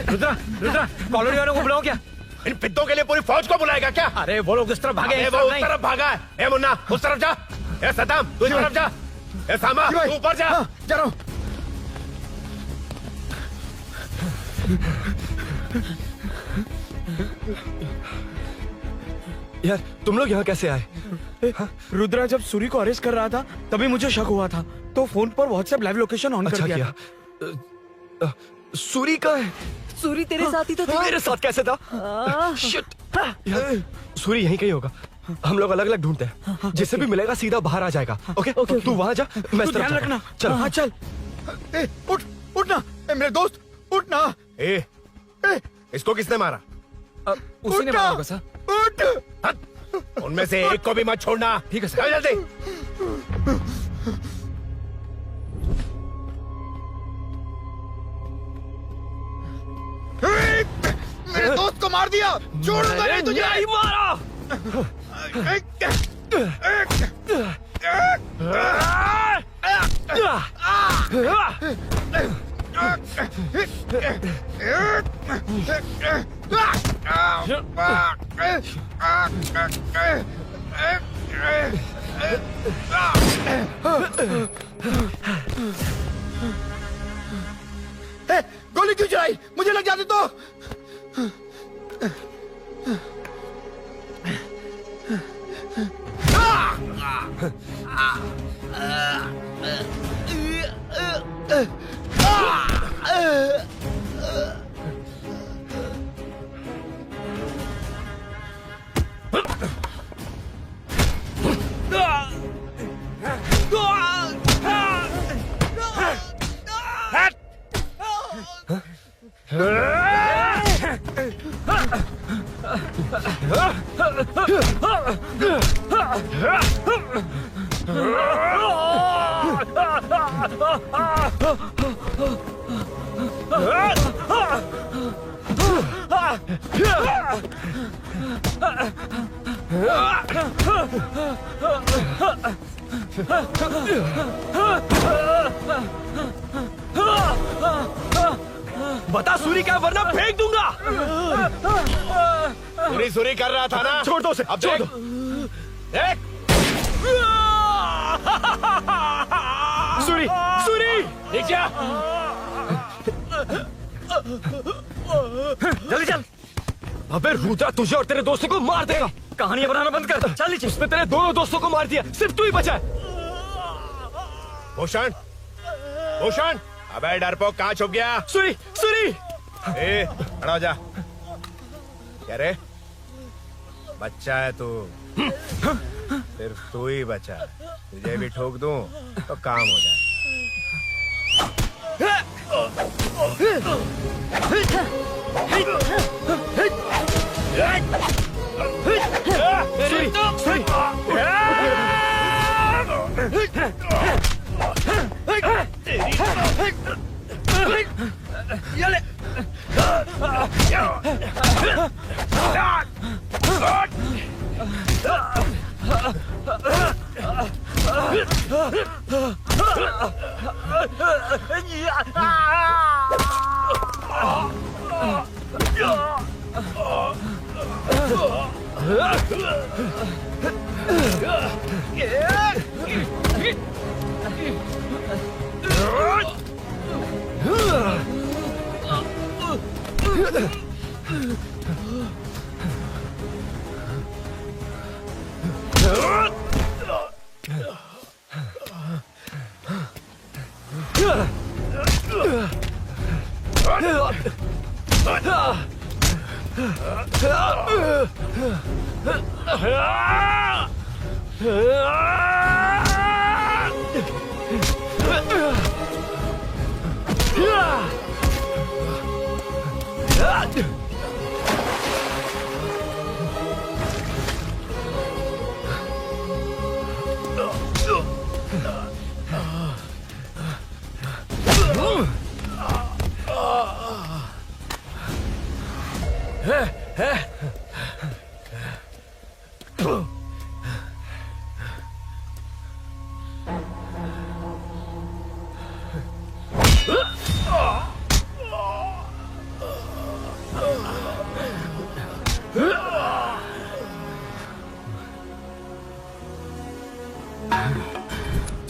रुद्रा रुद्रा कॉलोनी वालों को बुलाओ क्या? इन पिद्दों के लिए पूरी फौज को बुलाएगा क्या? अरे वो लोग उस तरफ भागे हैं। वो उस तरफ भागा है। ए मुन्ना उस तरफ जा। ए सदाम तू इस तरफ जा। ए सामा तू ऊपर जा। जा रहा हूं। यार तुम लोग यहाँ कैसे आए? रुद्रा जब सूरी को अरेस्ट कर रहा था तभी मुझे शक हुआ था, तो फोन पर व्हाट्सएप लाइव लोकेशन ऑन कर दिया। सूरी का है? सूरी तेरे साथ ही तो था। मेरे साथ कैसे था? शिट। यार सूरी यहीं कहीं होगा। हम लोग अलग अलग ढूंढते हैं, जिससे भी मिलेगा सीधा बाहर आ जाएगा। ओके तू वहां जा, मैं इस तरफ ध्यान रखना। चल। हाँ चल। उठ उठना मेरे दोस्त, उठना। इसको किसने मारा? उसी ने मारा होगा सर। उठ। उनमें से एक को भी मत छोड़ना। ठीक है सर। जल्दी। मेरे दोस्त को मार दिया। छोड़ूंगा नहीं तुझे। नहीं मारा। गोली क्यों चलाई? मुझे लग जाती तो। बता सूरी क्या, वरना फेंक दूंगा। सूरी कर रहा था ना? छोड़ दो उसे, अब छोड़ देख। दो। देख। सूरी, सूरी, देख जा। जल्दी चल। अबे रुद्रा तुझे और तेरे दोस्तों को मार देगा। कहानियां बनाना बंद कर। चल नीचे। उसने तेरे दोनों दोस्तों को मार दिया, सिर्फ तू ही बचा है। भूषण, भूषण, अबे डरपोक कहाँ छुप गया? सूरी, सूरी। ए, खड़ा हो जा। क्या रे? बच्चा है तू, सिर्फ तू ही बचा है। तुझे भी ठोक दूं तो काम हो जाए।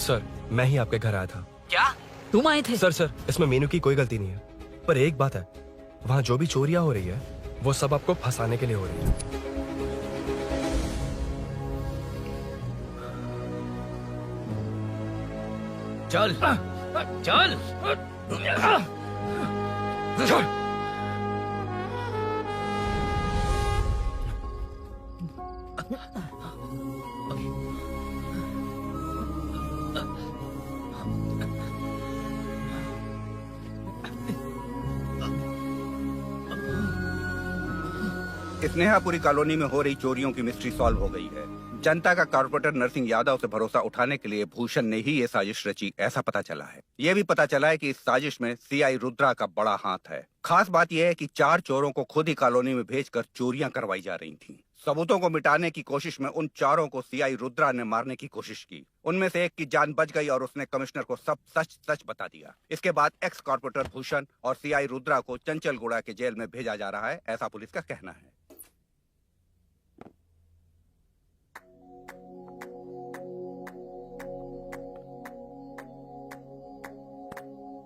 सर, मैं ही आपके घर आया था। क्या तुम आए थे? सर, इसमें मीनू की कोई गलती नहीं है, पर एक बात है, वहाँ जो भी चोरियां हो रही है वो सब आपको फंसाने के लिए हो रही है। चल चल चल। स्नेहा पूरी कॉलोनी में हो रही चोरियों की मिस्ट्री सॉल्व हो गई है। जनता का कॉर्पोरेटर नरसिंह यादव से भरोसा उठाने के लिए भूषण ने ही ये साजिश रची, ऐसा पता चला है। ये भी पता चला है कि इस साजिश में सीआई रुद्रा का बड़ा हाथ है। खास बात यह है कि 4 चोरों को खुद ही कॉलोनी में भेजकर चोरियां करवाई जा रही थीं। सबूतों को मिटाने की कोशिश में उन चारों को सीआई रुद्रा ने मारने की कोशिश की। उनमें से एक की जान बच गई और उसने कमिश्नर को सब सच सच बता दिया। इसके बाद एक्स कॉर्पोरेटर भूषण और सीआई रुद्रा को चंचलगुड़ा के जेल में भेजा जा रहा है, ऐसा पुलिस का कहना है।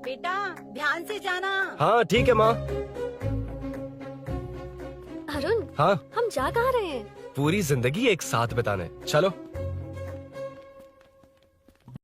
बेटा ध्यान से जाना। हाँ ठीक है माँ। अरुण, हाँ हम जा कहाँ रहे हैं? पूरी जिंदगी एक साथ बिताने, चलो।